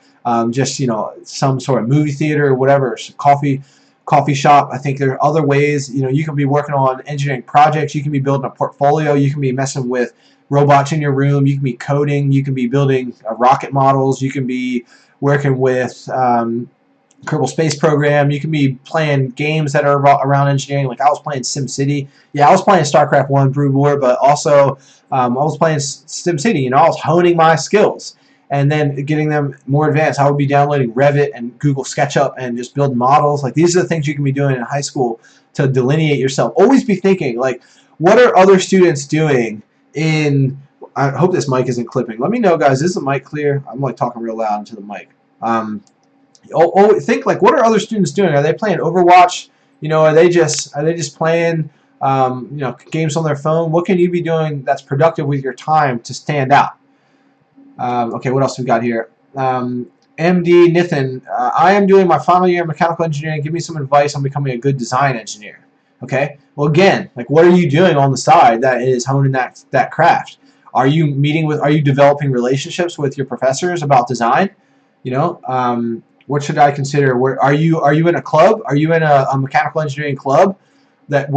just, you know, some sort of movie theater or whatever, coffee shop. I think there are other ways. You know, you can be working on engineering projects. You can be building a portfolio. You can be messing with robots in your room. You can be coding. You can be building rocket models. You can be working with Kerbal Space Program. You can be playing games that are around engineering. Like I was playing SimCity. Yeah, I was playing StarCraft 1 Brood War, but also I was playing SimCity. You know, I was honing my skills. and then getting them more advanced. I would be downloading Revit and Google SketchUp and just build models. Like, these are the things you can be doing in high school to delineate yourself. Always be thinking, like, what are other students doing in... I hope this mic isn't clipping. Let me know, guys. Is the mic clear? I'm like talking real loud into the mic. Think, like, what are other students doing? Are they playing Overwatch? You know, are they just playing you know, games on their phone? What can you be doing that's productive with your time to stand out? Okay, what else we got here? MD Nithin, I am doing my final year in mechanical engineering. Give me some advice on becoming a good design engineer. Okay, well, again, like, what are you doing on the side that is honing that craft? Are you developing relationships with your professors about design? You know, what should I consider? Where are you in a club? Are you in a mechanical engineering club that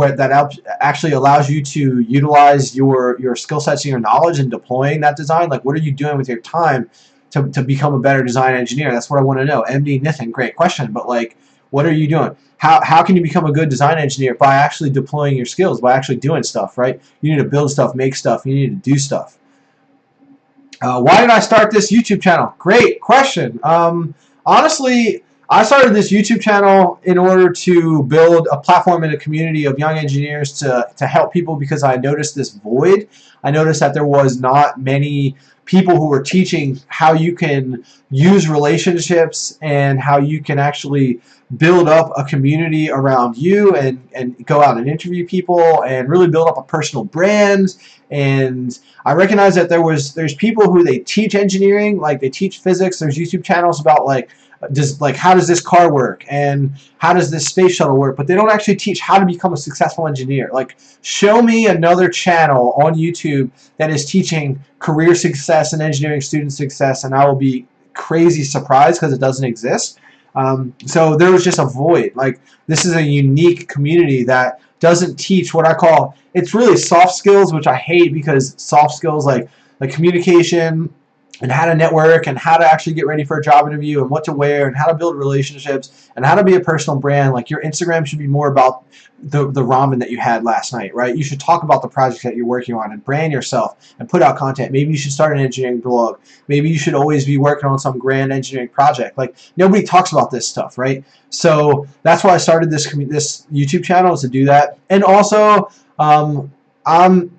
actually allows you to utilize your skill sets and your knowledge in deploying that design? Like, what are you doing with your time to become a better design engineer? That's what I want to know. MD Nithin, great question, but, like, what are you doing? How can you become a good design engineer? By actually deploying your skills, by actually doing stuff, right? You need to build stuff, make stuff, you need to do stuff. Why did I start this YouTube channel? Great question. Honestly, I started this YouTube channel in order to build a platform and a community of young engineers to help people, because I noticed this void. I noticed that there was not many people who were teaching how you can use relationships and how you can actually build up a community around you and go out and interview people and really build up a personal brand. And I recognize that there's people who they teach engineering, like they teach physics. There's YouTube channels about how does this car work and how does this space shuttle work, but they don't actually teach how to become a successful engineer. Like, show me another channel on YouTube that is teaching career success and engineering student success, and I will be crazy surprised, because it doesn't exist. So there was just a void. Like, this is a unique community that doesn't teach what I call, it's really soft skills, which I hate, because soft skills like communication and how to network and how to actually get ready for a job interview and what to wear and how to build relationships and how to be a personal brand. Like, your Instagram should be more about the ramen that you had last night, right? You should talk about the projects that you're working on and brand yourself and put out content. Maybe you should start an engineering blog. Maybe you should always be working on some grand engineering project. Like, nobody talks about this stuff, right? So that's why I started this YouTube channel, is to do that. And also, I'm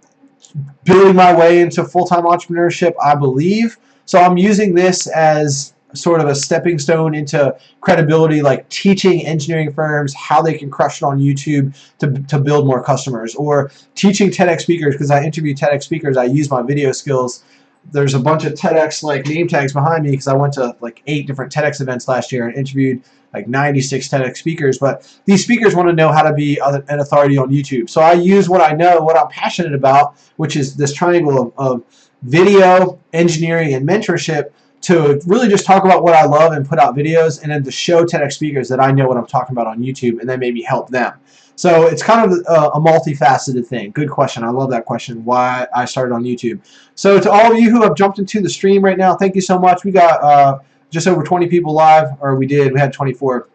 building my way into full-time entrepreneurship, I believe. So I'm using this as sort of a stepping stone into credibility, like teaching engineering firms how they can crush it on YouTube to build more customers, or teaching TEDx speakers, because I interview TEDx speakers. I use my video skills. There's a bunch of TEDx like name tags behind me, because I went to like 8 different TEDx events last year and interviewed like 96 TEDx speakers. But these speakers want to know how to be an authority on YouTube. So I use what I know, what I'm passionate about, which is this triangle of video, engineering, and mentorship, to really just talk about what I love and put out videos, and then to show TEDx speakers that I know what I'm talking about on YouTube, and then maybe help them. So it's kind of a multifaceted thing. Good question. I love that question, why I started on YouTube. So to all of you who have jumped into the stream right now, thank you so much. We got just over 20 people live, or we had 24.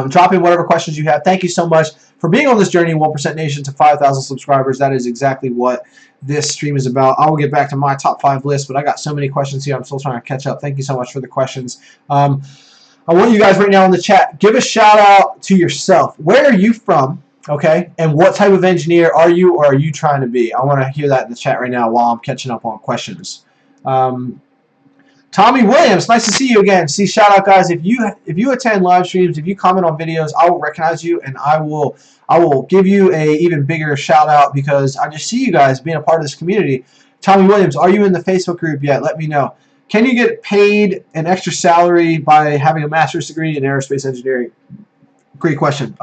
Drop in whatever questions you have. Thank you so much for being on this journey, 1% Nation, to 5,000 subscribers. That is exactly what this stream is about. I will get back to my top 5 list, but I got so many questions here. I'm still trying to catch up. Thank you so much for the questions. I want you guys right now in the chat, give a shout out to yourself. Where are you from? Okay, and what type of engineer are you, or are you trying to be? I want to hear that in the chat right now while I'm catching up on questions. Tommy Williams, nice to see you again. See, shout out, guys. If you attend live streams, if you comment on videos, I will recognize you, and I will give you a even bigger shout out, because I just see you guys being a part of this community. Tommy Williams, are you in the Facebook group yet? Let me know. Can you get paid an extra salary by having a master's degree in aerospace engineering? Great question.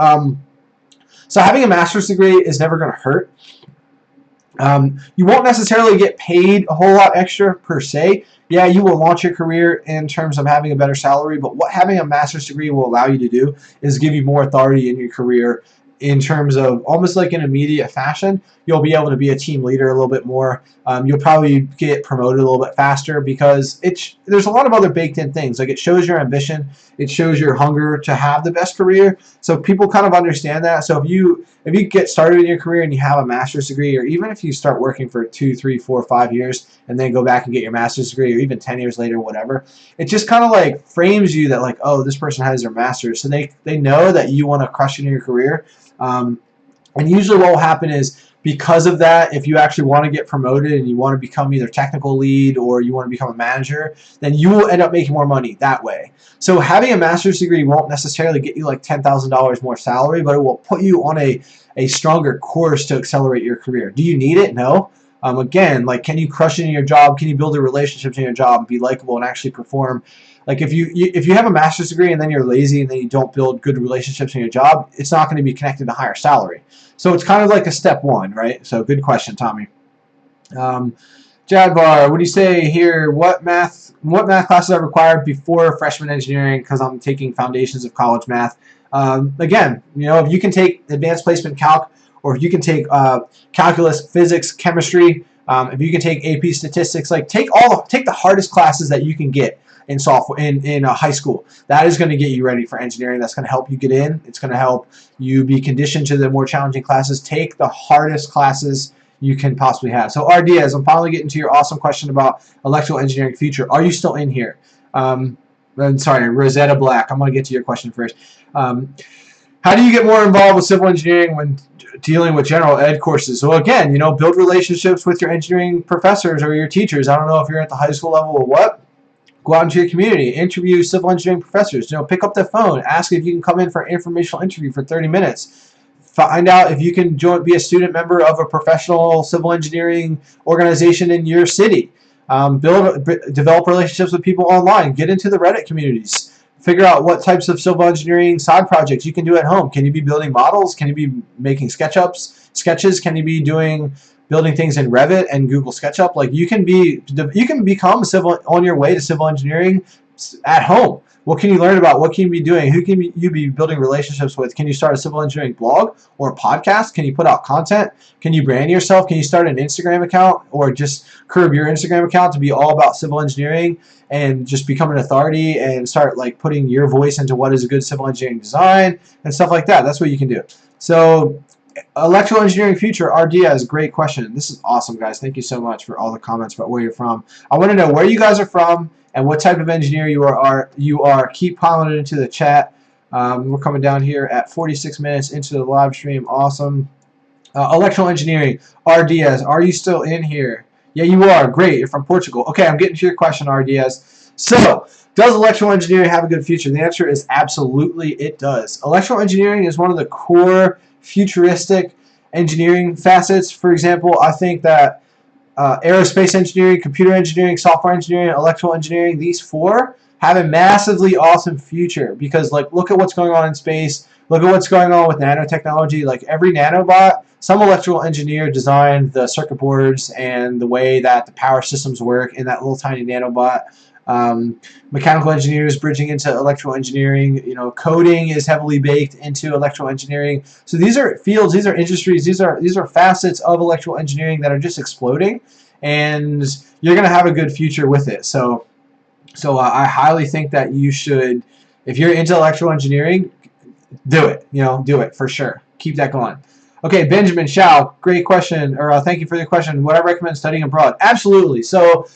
So having a master's degree is never going to hurt. You won't necessarily get paid a whole lot extra per se. Yeah, you will launch your career in terms of having a better salary, but what having a master's degree will allow you to do is give you more authority in your career in terms of almost like an immediate fashion. You'll be able to be a team leader a little bit more. You'll probably get promoted a little bit faster because there's a lot of other baked in things. Like it shows your ambition, it shows your hunger to have the best career. So people kind of understand that. So if you get started in your career and you have a master's degree, or even if you start working for 2, 3, 4, 5 years and then go back and get your master's degree, or even 10 years later, whatever, it just kind of like frames you that like, oh, this person has their master's. So they know that you want to crush it in your career. And usually what will happen is, because of that, if you actually want to get promoted and you want to become either technical lead or you want to become a manager, then you will end up making more money that way. So having a master's degree won't necessarily get you like $10,000 more salary, but it will put you on a stronger course to accelerate your career. Do you need it? No. Again, like, can you crush it in your job? Can you build the relationships in your job and be likable and actually perform? Like if you have a master's degree and then you're lazy and then you don't build good relationships in your job, it's not going to be connected to higher salary. So it's kind of like a step one, right? So good question, Tommy. Jadbar, what do you say here? What math classes are required before freshman engineering? Because I'm taking foundations of college math. Again, if you can take advanced placement calc, or if you can take calculus, physics, chemistry, if you can take AP statistics, like take the hardest classes that you can get in software in high school. That is going to get you ready for engineering. That's going to help you get in. It's going to help you be conditioned to the more challenging classes. Take the hardest classes you can possibly have. So RDS, I'm finally getting to your awesome question about electrical engineering future. Are you still in here? I'm sorry, Rosetta Black. I'm going to get to your question first. How do you get more involved with civil engineering when dealing with general ed courses? So again, build relationships with your engineering professors or your teachers. I don't know if you're at the high school level or what. Go out into your community, interview civil engineering professors. Pick up the phone, ask if you can come in for an informational interview for 30 minutes. Find out if you can be a student member of a professional civil engineering organization in your city. Develop relationships with people online. Get into the Reddit communities. Figure out what types of civil engineering side projects you can do at home. Can you be building models? Can you be making sketches? Can you be building things in Revit and Google SketchUp? Like you can become on your way to civil engineering at home. What can you learn about? What can you be doing? Who can you be building relationships with? Can you start a civil engineering blog or a podcast? Can you put out content? Can you brand yourself? Can you start an Instagram account, or just curb your Instagram account to be all about civil engineering and just become an authority and start like putting your voice into what is a good civil engineering design and stuff like that? That's what you can do. So electrical engineering future, RDS, great question. This is awesome, guys. Thank you so much for all the comments about where you're from. I want to know where you guys are from and what type of engineer you are. Keep piling it into the chat. We're coming down here at 46 minutes into the live stream. Awesome. Electrical engineering, RDS, are you still in here? Yeah, you are. Great. You're from Portugal. Okay, I'm getting to your question, RDS. So, does electrical engineering have a good future? The answer is absolutely it does. Electrical engineering is one of the core futuristic engineering facets. For example, I think that aerospace engineering, computer engineering, software engineering, electrical engineering, these four have a massively awesome future, because like look at what's going on in space, look at what's going on with nanotechnology. Like every nanobot, some electrical engineer designed the circuit boards and the way that the power systems work in that little tiny nanobot. Mechanical engineers bridging into electrical engineering. Coding is heavily baked into electrical engineering. So these are fields, these are industries, these are facets of electrical engineering that are just exploding, and you're going to have a good future with it. So I highly think that you should, if you're into electrical engineering, do it. Do it for sure. Keep that going. Okay, Benjamin Shao, great question, or thank you for the question. Would I recommend studying abroad? Absolutely. So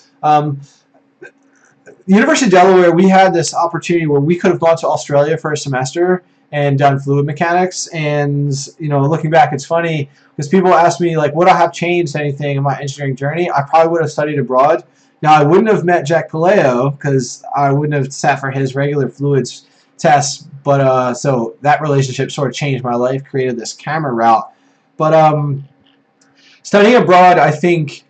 University of Delaware, we had this opportunity where we could have gone to Australia for a semester and done fluid mechanics. And looking back, it's funny because people ask me like, would I have changed anything in my engineering journey? I probably would have studied abroad. Now I wouldn't have met Jack Paleo because I wouldn't have sat for his regular fluids tests. But so that relationship sort of changed my life, created this camera route. But studying abroad, I think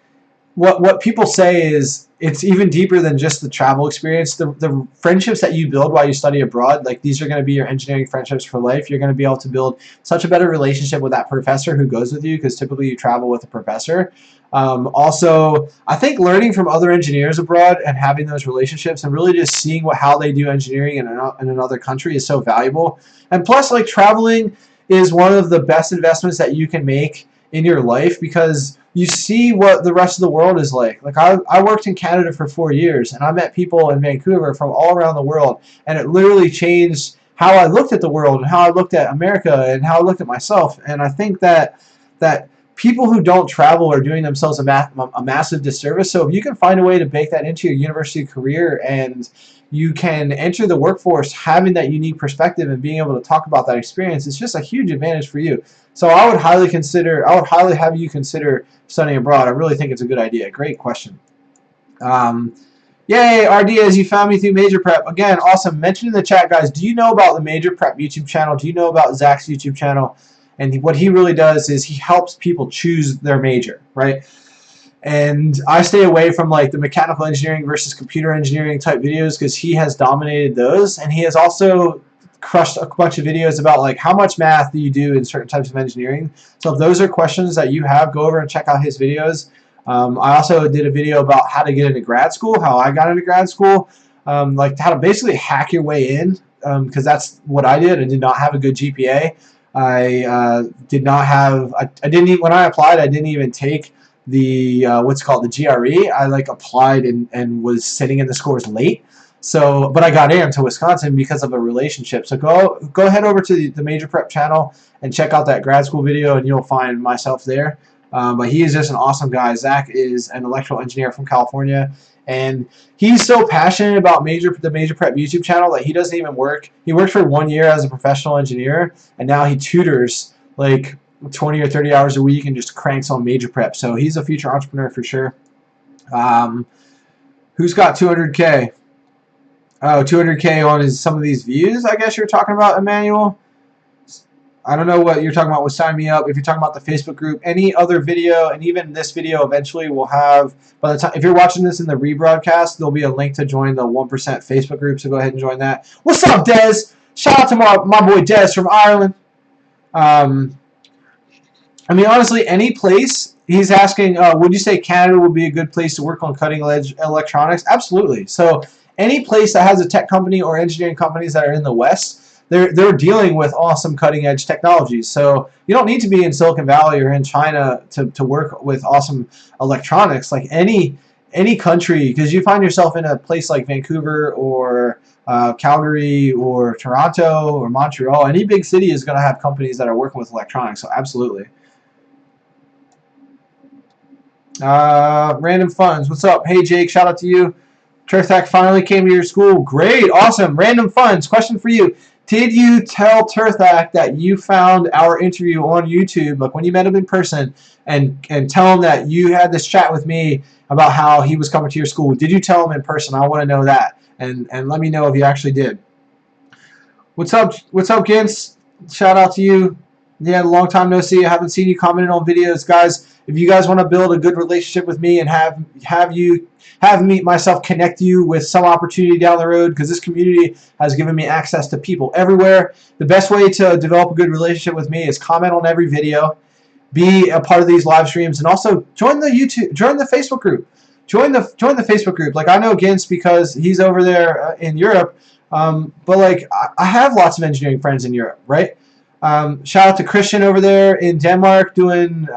what people say is it's even deeper than just the travel experience. The friendships that you build while you study abroad, like these are going to be your engineering friendships for life. You're going to be able to build such a better relationship with that professor who goes with you, because typically you travel with a professor. Also, I think learning from other engineers abroad and having those relationships and really just seeing how they do engineering in another country is so valuable. And plus, like traveling is one of the best investments that you can make in your life, because you see what the rest of the world is like. Like I worked in Canada for 4 years, and I met people in Vancouver from all around the world, and it literally changed how I looked at the world and how I looked at America and how I looked at myself. And I think that people who don't travel are doing themselves a massive disservice. So if you can find a way to bake that into your university career, and you can enter the workforce having that unique perspective and being able to talk about that experience, it's just a huge advantage for you. So I would highly have you consider studying abroad. I really think it's a good idea. Great question. Yay, RDS, you found me through Major Prep. Again, awesome. Mention in the chat, guys, do you know about the Major Prep YouTube channel? Do you know about Zach's YouTube channel? And what he really does is he helps people choose their major, right? And I stay away from like the mechanical engineering versus computer engineering type videos, because he has dominated those, and he has also crushed a bunch of videos about like how much math do you do in certain types of engineering. So if those are questions that you have, go over and check out his videos. I also did a video about how to get into grad school, how I got into grad school, like how to basically hack your way in, because that's what I did. I did not have a good GPA. I did not have. I didn't even, when I applied, I didn't even take the what's called the GRE. I like applied and was sitting in the scores late. So, but I got into Wisconsin because of a relationship. So go head over to the Major Prep channel and check out that grad school video, and you'll find myself there. But he is just an awesome guy. Zach is an electrical engineer from California, and he's so passionate about the Major Prep YouTube channel that he doesn't even work. He worked for 1 year as a professional engineer, and now he tutors like 20 or 30 hours a week and just cranks on Major Prep. So he's a future entrepreneur for sure. Who's got 200K? Oh, 200K on some of these views, I guess you're talking about, Emmanuel. I don't know what you're talking about with Sign Me Up. If you're talking about the Facebook group, any other video, and even this video eventually will have, by the time, if you're watching this in the rebroadcast, there'll be a link to join the 1% Facebook group, so go ahead and join that. What's up, Des? Shout out to my boy Des from Ireland. I mean, honestly, any place. He's asking, would you say Canada would be a good place to work on cutting-edge electronics? Absolutely. So any place that has a tech company or engineering companies that are in the West, they're dealing with awesome cutting-edge technologies. So you don't need to be in Silicon Valley or in China to work with awesome electronics. Like any country, because you find yourself in a place like Vancouver or Calgary or Toronto or Montreal, any big city is going to have companies that are working with electronics. So absolutely. Random Funds, what's up? Hey Jake, shout out to you. Turthack finally came to your school. Great, awesome. Random Funds, question for you. Did you tell Turthack that you found our interview on YouTube, like when you met him in person, and tell him that you had this chat with me about how he was coming to your school? Did you tell him in person? I want to know that, and let me know if you actually did. What's up, Gintz? Shout out to you. Yeah, long time no see. I haven't seen you commenting on videos, guys. If you guys want to build a good relationship with me and have me myself connect you with some opportunity down the road, because this community has given me access to people everywhere. The best way to develop a good relationship with me is comment on every video, be a part of these live streams, and also join the Facebook group. Join the Facebook group. Like, I know Gintz because he's over there in Europe, but like I have lots of engineering friends in Europe, right? Shout out to Christian over there in Denmark doing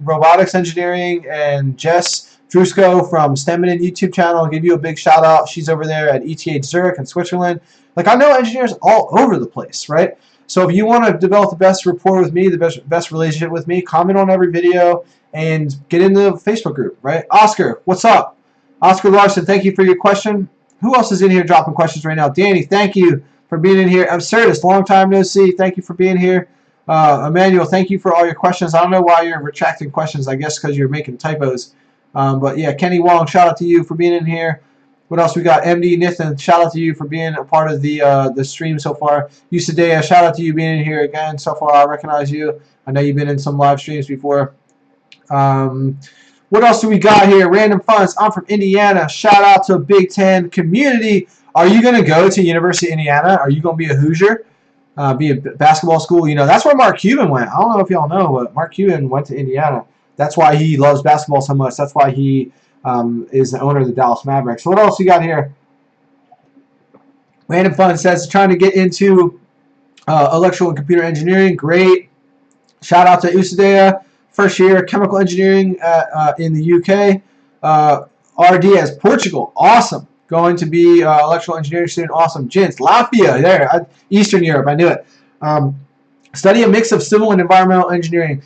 robotics engineering, and Jess Drusko from Stemmen YouTube channel. I'll give you a big shout out. She's over there at ETH Zurich in Switzerland. Like, I know engineers all over the place, right? So if you want to develop the best rapport with me, the best relationship with me, comment on every video and get in the Facebook group, right? Oscar, what's up? Oscar Larson, thank you for your question. Who else is in here dropping questions right now? Danny, thank you for being in here. Absurdist, long time no see. Thank you for being here. Emmanuel, thank you for all your questions. I don't know why you're retracting questions. I guess because you're making typos. But yeah, Kenny Wong, shout out to you for being in here. What else we got? MD Nithan, shout out to you for being a part of the stream so far. Usadea, shout out to you being in here again so far. I recognize you. I know you've been in some live streams before. What else do we got here? Random Funds. I'm from Indiana. Shout out to Big Ten community. Are you going to go to University of Indiana? Are you going to be a Hoosier? Be a basketball school? You know, that's where Mark Cuban went. I don't know if y'all know, but Mark Cuban went to Indiana. That's why he loves basketball so much. That's why he is the owner of the Dallas Mavericks. What else we got here? Random Fun says trying to get into Electrical and computer engineering, great. Shout out to Usadea, first year chemical engineering in the UK. RD as Portugal, awesome. Going to be electrical engineering student, awesome. Jins, Latvia, there, Eastern Europe, I knew it. Study a mix of civil and environmental engineering.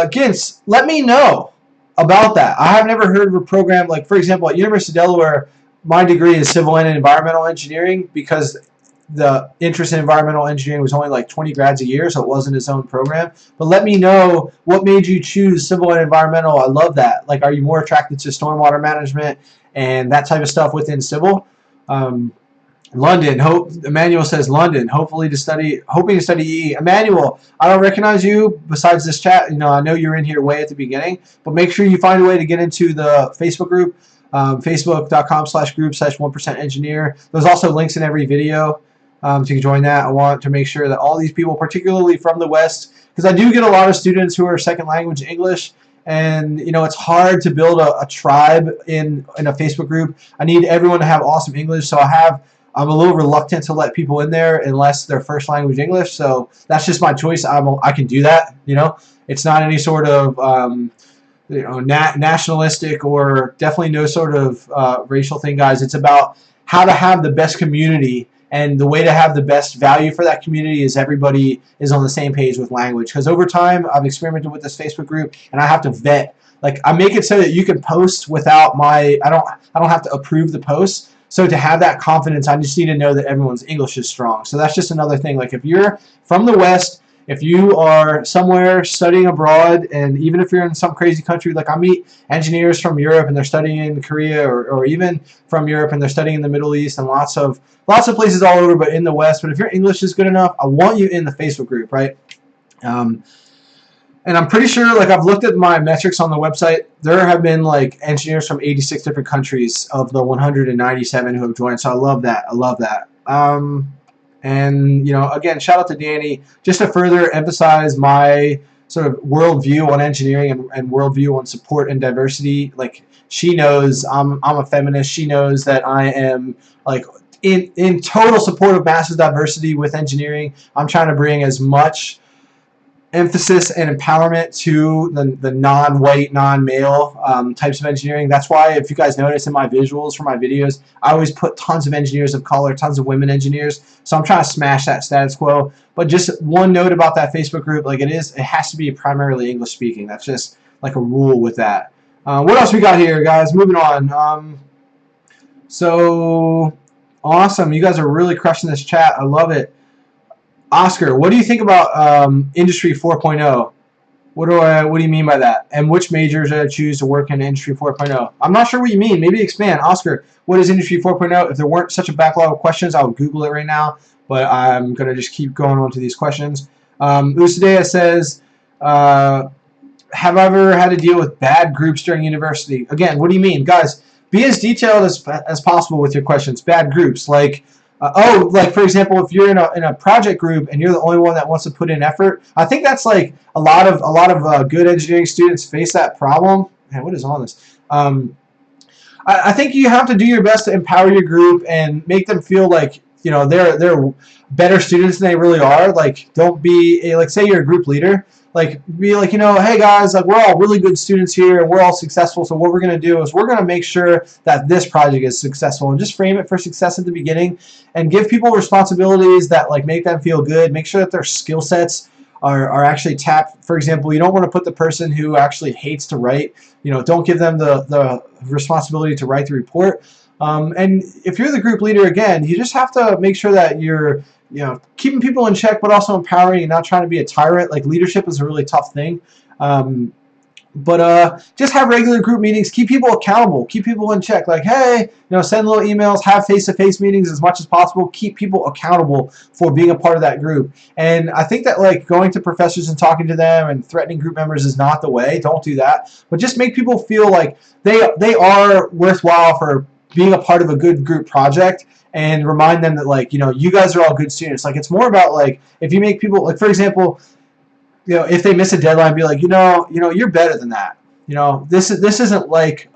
Gins, let me know about that. I have never heard of a program like, for example, at University of Delaware, my degree is civil and environmental engineering because the interest in environmental engineering was only like 20 grads a year, so it wasn't its own program. But let me know what made you choose civil and environmental. I love that. Like, are you more attracted to stormwater management and that type of stuff within civil? London, Emmanuel says London, hoping to study EE. Emmanuel, I don't recognize you besides this chat. I know you're in here way at the beginning, but make sure you find a way to get into the Facebook group, facebook.com/group/1%engineer. There's also links in every video to join that. I want to make sure that all these people, particularly from the West, because I do get a lot of students who are second language English, and it's hard to build a tribe in a Facebook group. I need everyone to have awesome English, so I'm a little reluctant to let people in there unless they're first language English. So that's just my choice. I can do that. It's not any sort of nationalistic or definitely no sort of racial thing, guys. It's about how to have the best community, and the way to have the best value for that community is everybody is on the same page with language. Because over time, I've experimented with this Facebook group, and I have to vet. Like, I make it so that you can post without I don't have to approve the post. So to have that confidence, I just need to know that everyone's English is strong. So that's just another thing. Like, if you're from the West, if you are somewhere studying abroad, and even if you're in some crazy country, like I meet engineers from Europe and they're studying in Korea, or even from Europe and they're studying in the Middle East, and lots of places all over, but in the West. But if your English is good enough, I want you in the Facebook group, right? And I'm pretty sure, like, I've looked at my metrics on the website. There have been like engineers from 86 different countries of the 197 who have joined. So I love that. And again, shout out to Danny, just to further emphasize my sort of worldview on engineering and worldview on support and diversity. Like, she knows I'm a feminist. She knows that I am like in total support of massive diversity with engineering. I'm trying to bring as much emphasis and empowerment to the non-white, non-male types of engineering. That's why, if you guys notice in my visuals for my videos, I always put tons of engineers of color, tons of women engineers. So I'm trying to smash that status quo. But just one note about that Facebook group, like, it has to be primarily English speaking. That's just like a rule with that. What else we got here, guys? Moving on. So awesome. You guys are really crushing this chat. I love it. Oscar, what do you think about Industry 4.0? What do you mean by that? And which majors should I choose to work in Industry 4.0? I'm not sure what you mean. Maybe expand. Oscar, what is Industry 4.0? If there weren't such a backlog of questions, I would Google it right now. But I'm going to just keep going on to these questions. Usadea says, have I ever had to deal with bad groups during university? Again, what do you mean? Guys, be as detailed as possible with your questions. Bad groups, like... like, for example, if you're in a project group and you're the only one that wants to put in effort, I think that's like a lot of good engineering students face that problem. Man, what is on this? I think you have to do your best to empower your group and make them feel like they're better students than they really are. Like, don't be like, say you're a group leader. Like, be like, hey guys, like, we're all really good students here and we're all successful. So what we're going to do is we're going to make sure that this project is successful, and just frame it for success at the beginning, and give people responsibilities that like make them feel good. Make sure that their skill sets are actually tapped. For example, you don't want to put the person who actually hates to write, don't give them the responsibility to write the report. And if you're the group leader, again, you just have to make sure that you're keeping people in check, but also empowering and not trying to be a tyrant. Like, leadership is a really tough thing. But just have regular group meetings. Keep people accountable. Keep people in check. Like, hey, send little emails. Have face-to-face meetings as much as possible. Keep people accountable for being a part of that group. And I think that, like, going to professors and talking to them and threatening group members is not the way. Don't do that. But just make people feel like they are worthwhile for being a part of a good group project. And remind them that, like, you guys are all good students. Like, it's more about, like, if you make people, like, for example, if they miss a deadline, be like, you're better than that. This isn't like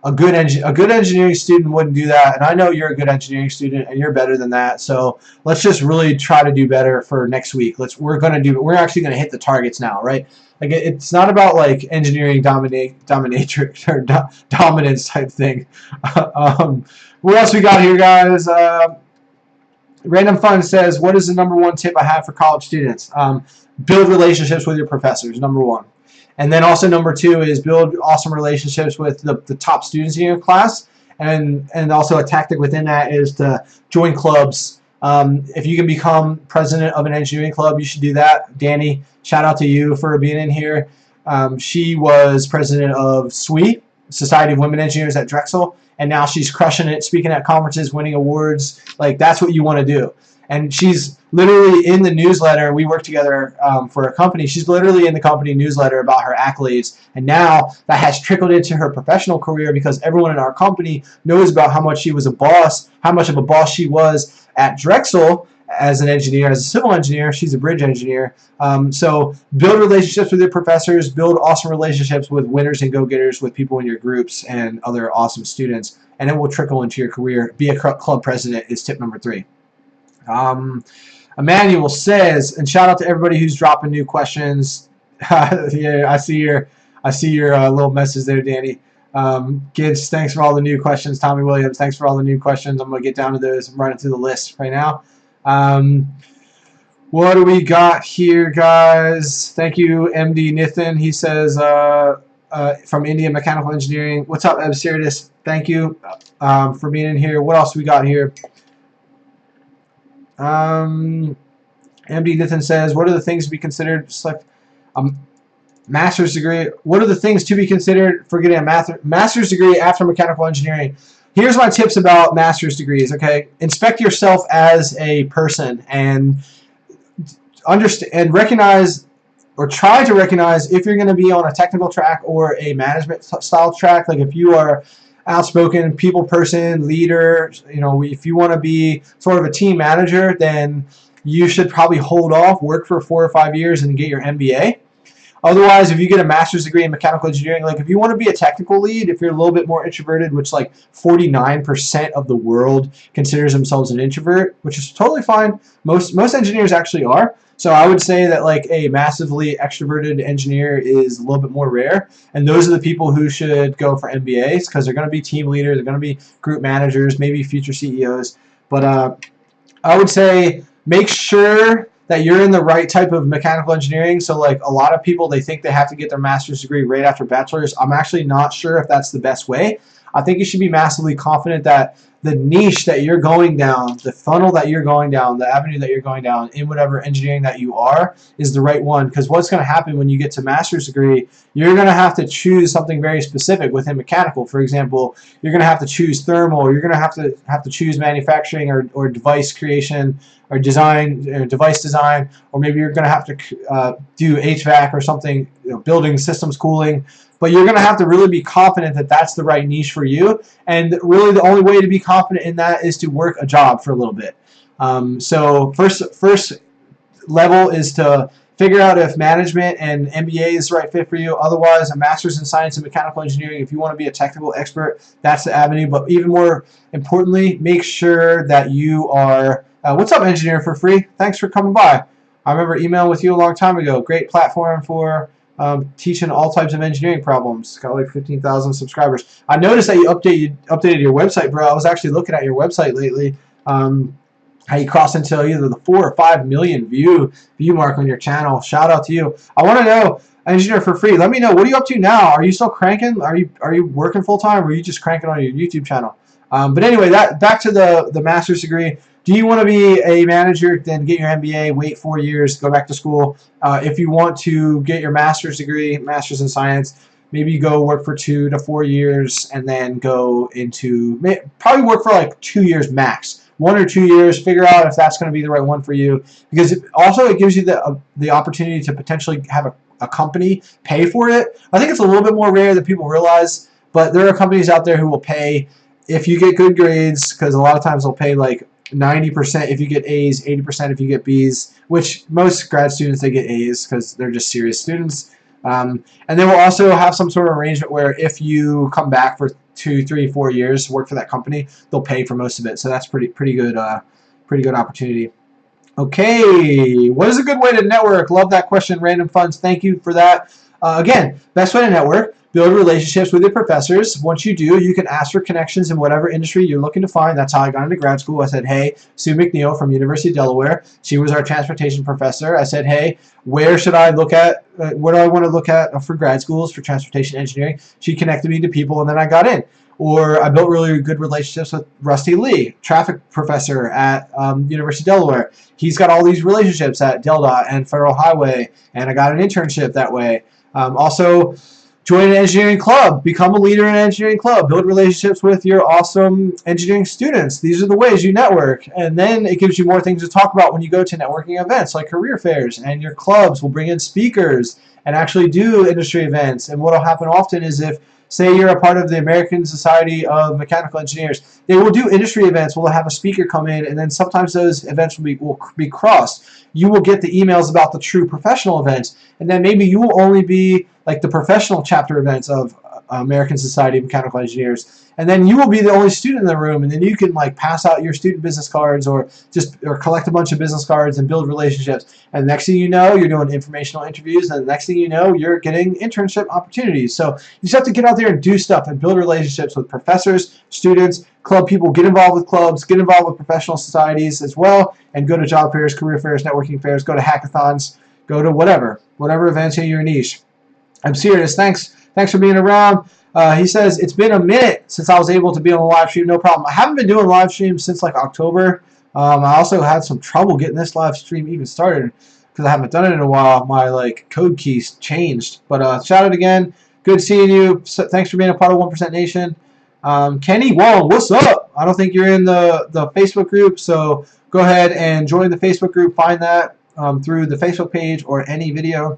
a good engineering student wouldn't do that, and I know you're a good engineering student and you're better than that. So let's just really try to do better for next week. We're actually gonna hit the targets now, right? Like it's not about like engineering dominatrix or dominance type thing. What else we got here, guys? Random Fun says, what is the #1 tip I have for college students? Build relationships with your professors, #1. And then also #2 is build awesome relationships with the top students in your class. And also a tactic within that is to join clubs. If you can become president of an engineering club, you should do that. Danny, shout out to you for being in here. She was president of SWE, Society of Women Engineers at Drexel, and now she's crushing it, speaking at conferences, winning awards. Like, that's what you want to do. And she's literally in the newsletter. We work together for a company. She's literally in the company newsletter about her accolades. And now that has trickled into her professional career because everyone in our company knows about how much she was a boss, how much of a boss she was at Drexel as an engineer, as a civil engineer. She's a bridge engineer. So build relationships with your professors, build awesome relationships with winners and go-getters, with people in your groups and other awesome students, and it will trickle into your career. Be a club president is tip #3. Emmanuel says, and shout out to everybody who's dropping new questions. Yeah, I see your little message there, Danny. Kids, thanks for all the new questions. Tommy Williams, thanks for all the new questions. I'm gonna get down to those. I'm running through the list right now. What do we got here, guys? Thank you, MD Nithin. He says from India Mechanical Engineering. What's up, Absurdus? Thank you for being in here. What else we got here? MD Nithin says, what are the things to be considered to select a master's degree? What are the things to be considered for getting a master's degree after mechanical engineering? Here's my tips about master's degrees, okay? Inspect yourself as a person and understand and recognize, or try to recognize, if you're going to be on a technical track or a management style track. Like if you are outspoken, people person, leader, you know, if you want to be sort of a team manager, then you should probably hold off, work for 4 or 5 years and get your MBA. Otherwise, if you get a master's degree in mechanical engineering, like if you want to be a technical lead, if you're a little bit more introverted, which like 49% of the world considers themselves an introvert, which is totally fine. Most engineers actually are. So I would say that like a massively extroverted engineer is a little bit more rare. And those are the people who should go for MBAs, because they're going to be team leaders, they're going to be group managers, maybe future CEOs. But I would say make sure that you're in the right type of mechanical engineering. So like a lot of people, they think they have to get their master's degree right after bachelor's. I'm actually not sure if that's the best way. I think you should be massively confident that the niche that you're going down, the funnel that you're going down, the avenue that you're going down in whatever engineering that you are is the right one. Because what's going to happen when you get to master's degree, you're going to have to choose something very specific within mechanical. For example, you're going to have to choose thermal, you're going to have to choose manufacturing or device creation or design, device design, or maybe you're going to have to do HVAC or something, you know, building systems cooling. But you're going to have to really be confident that that's the right niche for you. And really the only way to be confident in that is to work a job for a little bit. So first level is to figure out if management and MBA is the right fit for you. Otherwise, a master's in science and mechanical engineering, if you want to be a technical expert, that's the avenue. But even more importantly, make sure that you are, what's up, Engineer for Free? Thanks for coming by. I remember emailing with you a long time ago. Great platform for teaching all types of engineering problems. Got like 15,000 subscribers. I noticed that you updated your website, bro. I was actually looking at your website lately. How you crossed into either the 4 or 5 million view mark on your channel. Shout out to you. I want to know, Engineer for Free, let me know, what are you up to now? Are you still cranking? Are you working full time, or are you just cranking on your YouTube channel? But anyway, back to the master's degree. Do you want to be a manager, then get your MBA, wait 4 years, go back to school? If you want to get your master's degree, master's in science, maybe you go work for 2 to 4 years and then go into, probably work for like 2 years max. 1 or 2 years, figure out if that's going to be the right one for you. Because it gives you the opportunity to potentially have a company pay for it. I think it's a little bit more rare than people realize, but there are companies out there who will pay if you get good grades, because a lot of times they'll pay like 90% if you get A's, 80% if you get B's, which most grad students, they get A's because they're just serious students. And they will also have some sort of arrangement where if you come back for 2, 3, 4 years, work for that company, they'll pay for most of it. So that's pretty good opportunity. Okay, what is a good way to network? Love that question, Random Funds. Thank you for that. Again, best way to network, build relationships with your professors. Once you do, you can ask for connections in whatever industry you're looking to find. That's how I got into grad school. I said, hey, Sue McNeil from University of Delaware. She was our transportation professor. I said, hey, where should I look at? What do I want to look at for grad schools for transportation engineering? She connected me to people, and then I got in. Or I built really good relationships with Rusty Lee, traffic professor at University of Delaware. He's got all these relationships at DelDOT and Federal Highway, and I got an internship that way. Also, join an engineering club. Become a leader in an engineering club. Build relationships with your awesome engineering students. These are the ways you network. And then it gives you more things to talk about when you go to networking events like career fairs. And your clubs will bring in speakers and actually do industry events. And what will happen often is if, say you're a part of the American Society of Mechanical Engineers, they will do industry events. We'll have a speaker come in, and then sometimes those events will be crossed. You will get the emails about the true professional events, and then maybe you will only be like the professional chapter events of American Society of Mechanical Engineers, and then you will be the only student in the room, and then you can like pass out your student business cards or collect a bunch of business cards and build relationships. And next thing you know, you're doing informational interviews, and the next thing you know, you're getting internship opportunities. So you just have to get out there and do stuff and build relationships with professors, students, club people. Get involved with clubs, get involved with professional societies as well, and go to job fairs, career fairs, networking fairs, go to hackathons, go to whatever events in your niche. I'm serious. Thanks for being around. He says, it's been a minute since I was able to be on a live stream. No problem. I haven't been doing live streams since like October. I also had some trouble getting this live stream even started because I haven't done it in a while. My like code keys changed. But shout out again. Good seeing you. So, thanks for being a part of 1% Nation. Kenny Wong, what's up? I don't think you're in the Facebook group, so go ahead and join the Facebook group. Find that through the Facebook page or any video.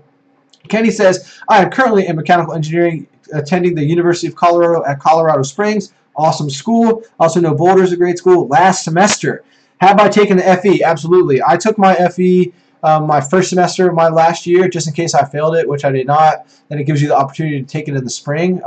Kenny says, I am currently in mechanical engineering, attending the University of Colorado at Colorado Springs. Awesome school. Also know Boulder is a great school. Last semester. Have I taken the FE? Absolutely. I took my FE my first semester of my last year, just in case I failed it, which I did not. Then it gives you the opportunity to take it in the spring.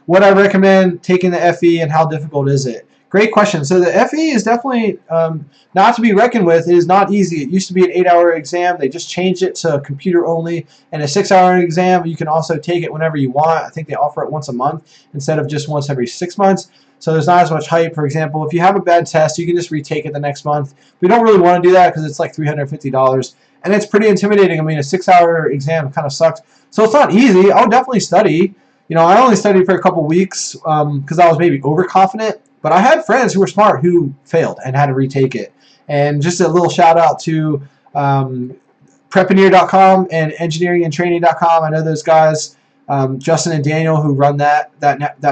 What I recommend taking the FE, and how difficult is it? Great question. So the FE is definitely not to be reckoned with. It is not easy. It used to be an 8-hour exam. They just changed it to computer only. And a 6-hour exam, you can also take it whenever you want. I think they offer it once a month instead of just once every 6 months. So there's not as much hype. For example, if you have a bad test, you can just retake it the next month. We don't really want to do that because it's like $350. And it's pretty intimidating. I mean, a 6-hour exam kind of sucks. So it's not easy. I'll definitely study. You know, I only studied for a couple weeks because I was maybe overconfident. But I had friends who were smart who failed and had to retake it. And just a little shout out to Prepineer.com and engineeringandtraining.com. I know those guys, Justin and Daniel, who run that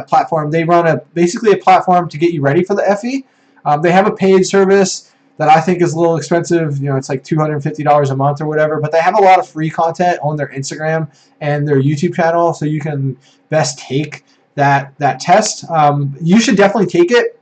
platform. They run basically a platform to get you ready for the FE. They have a paid service that I think is a little expensive. You know, it's like $250 a month or whatever. But they have a lot of free content on their Instagram and their YouTube channel, so you can best take that test. You should definitely take it,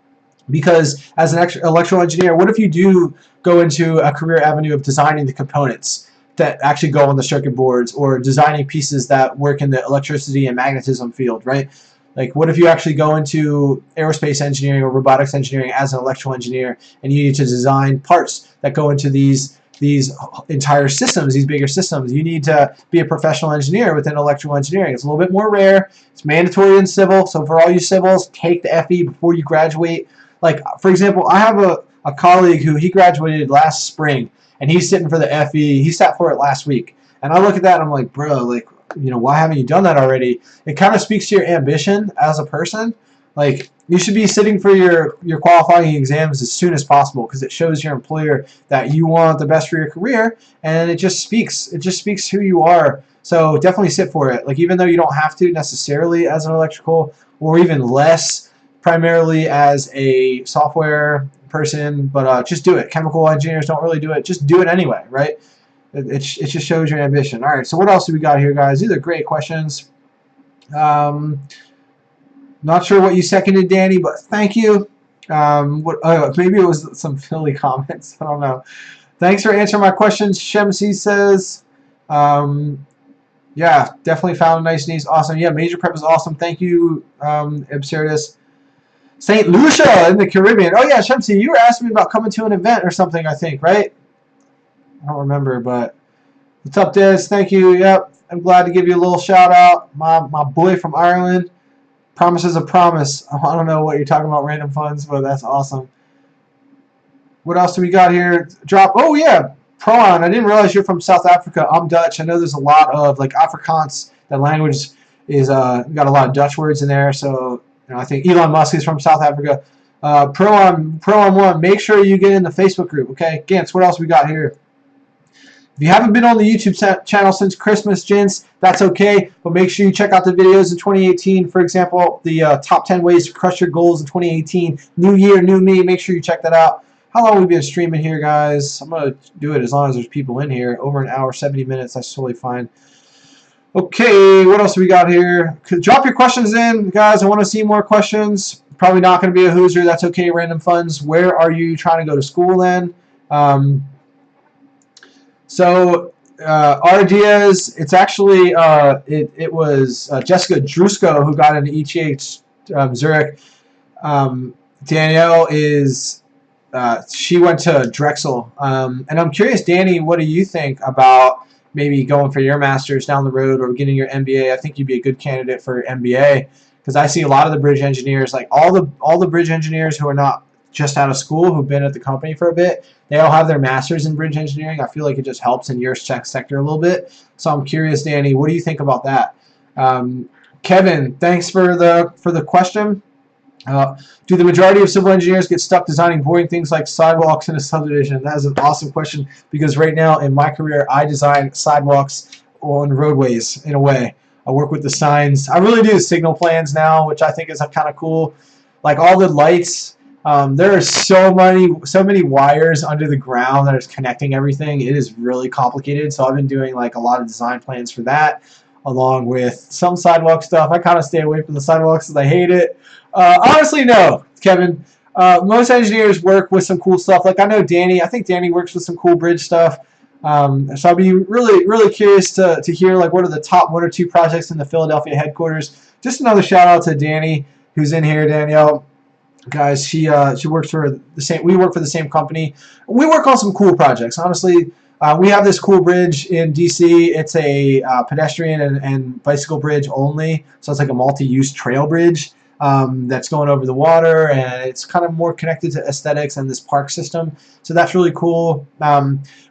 because as an electrical engineer, what if you do go into a career avenue of designing the components that actually go on the circuit boards, or designing pieces that work in the electricity and magnetism field, right? Like, what if you actually go into aerospace engineering or robotics engineering as an electrical engineer, and you need to design parts that go into these entire systems, these bigger systems? You need to be a professional engineer within electrical engineering. It's a little bit more rare. It's mandatory in civil. So for all you civils, take the FE before you graduate. Like, for example, I have a colleague who he graduated last spring, and he's sitting for the FE. He sat for it last week. And I look at that and I'm like, bro, like, you know, why haven't you done that already? It kind of speaks to your ambition as a person. Like, you should be sitting for your qualifying exams as soon as possible, because it shows your employer that you want the best for your career, and it just speaks who you are. So definitely sit for it. Like, even though you don't have to necessarily as an electrical, or even less primarily as a software person, but just do it. Chemical engineers don't really do it. Just do it anyway, right? It just shows your ambition. All right, so what else do we got here, guys? These are great questions. Not sure what you seconded, Danny, but thank you. Maybe it was some Philly comments. I don't know. Thanks for answering my questions, Shemsi says. Yeah, definitely found a nice niece. Awesome. Yeah, major prep is awesome. Thank you, Absurdus. St. Lucia in the Caribbean. Oh yeah, Shamsi, you were asking me about coming to an event or something, I think, right? I don't remember, but what's up, Diz? Thank you. Yep, I'm glad to give you a little shout out. My boy from Ireland. Promise is a promise. I don't know what you're talking about, random funds, but that's awesome. What else do we got here? Drop. Oh yeah, Prawn. I didn't realize you're from South Africa. I'm Dutch. I know there's a lot of like Afrikaans. That language is got a lot of Dutch words in there. So I think Elon Musk is from South Africa. Pro on one. Make sure you get in the Facebook group. Okay, Gantz. What else we got here? If you haven't been on the YouTube channel since Christmas, gents, that's okay. But make sure you check out the videos in 2018. For example, the top 10 ways to crush your goals in 2018. New year, new me. Make sure you check that out. How long have we been streaming here, guys? I'm going to do it as long as there's people in here. Over an hour, 70 minutes. That's totally fine. Okay, what else do we got here? Drop your questions in, guys. I want to see more questions. Probably not going to be a Hoosier. That's okay, random funds. Where are you trying to go to school then? So our Diaz, it's actually it was Jessica Drusko who got into ETH Zurich. Danielle is she went to Drexel, and I'm curious, Danny, what do you think about maybe going for your master's down the road or getting your MBA? I think you'd be a good candidate for MBA because I see a lot of the bridge engineers, like all the bridge engineers who are not just out of school, who've been at the company for a bit, they all have their masters in bridge engineering. I feel like it just helps in your sector a little bit. So I'm curious, Danny, what do you think about that? Kevin, thanks for the question. Do the majority of civil engineers get stuck designing boring things like sidewalks in a subdivision? That is an awesome question because right now in my career, I design sidewalks on roadways in a way. I work with the signs. I really do signal plans now, which I think is kind of cool. Like all the lights. There are so many wires under the ground that is connecting everything. It is really complicated. So I've been doing like a lot of design plans for that, along with some sidewalk stuff. I kind of stay away from the sidewalks because I hate it. Honestly, no, Kevin. Most engineers work with some cool stuff. Like I know Danny. I think Danny works with some cool bridge stuff. So I'd be really curious to hear like what are the top 1 or 2 projects in the Philadelphia headquarters. Just another shout out to Danny who's in here, Danielle. Guys, she works for the same. We work for the same company. We work on some cool projects. Honestly, we have this cool bridge in DC. It's a pedestrian and bicycle bridge only. So it's like a multi-use trail bridge that's going over the water, and it's kind of more connected to aesthetics and this park system. So that's really cool.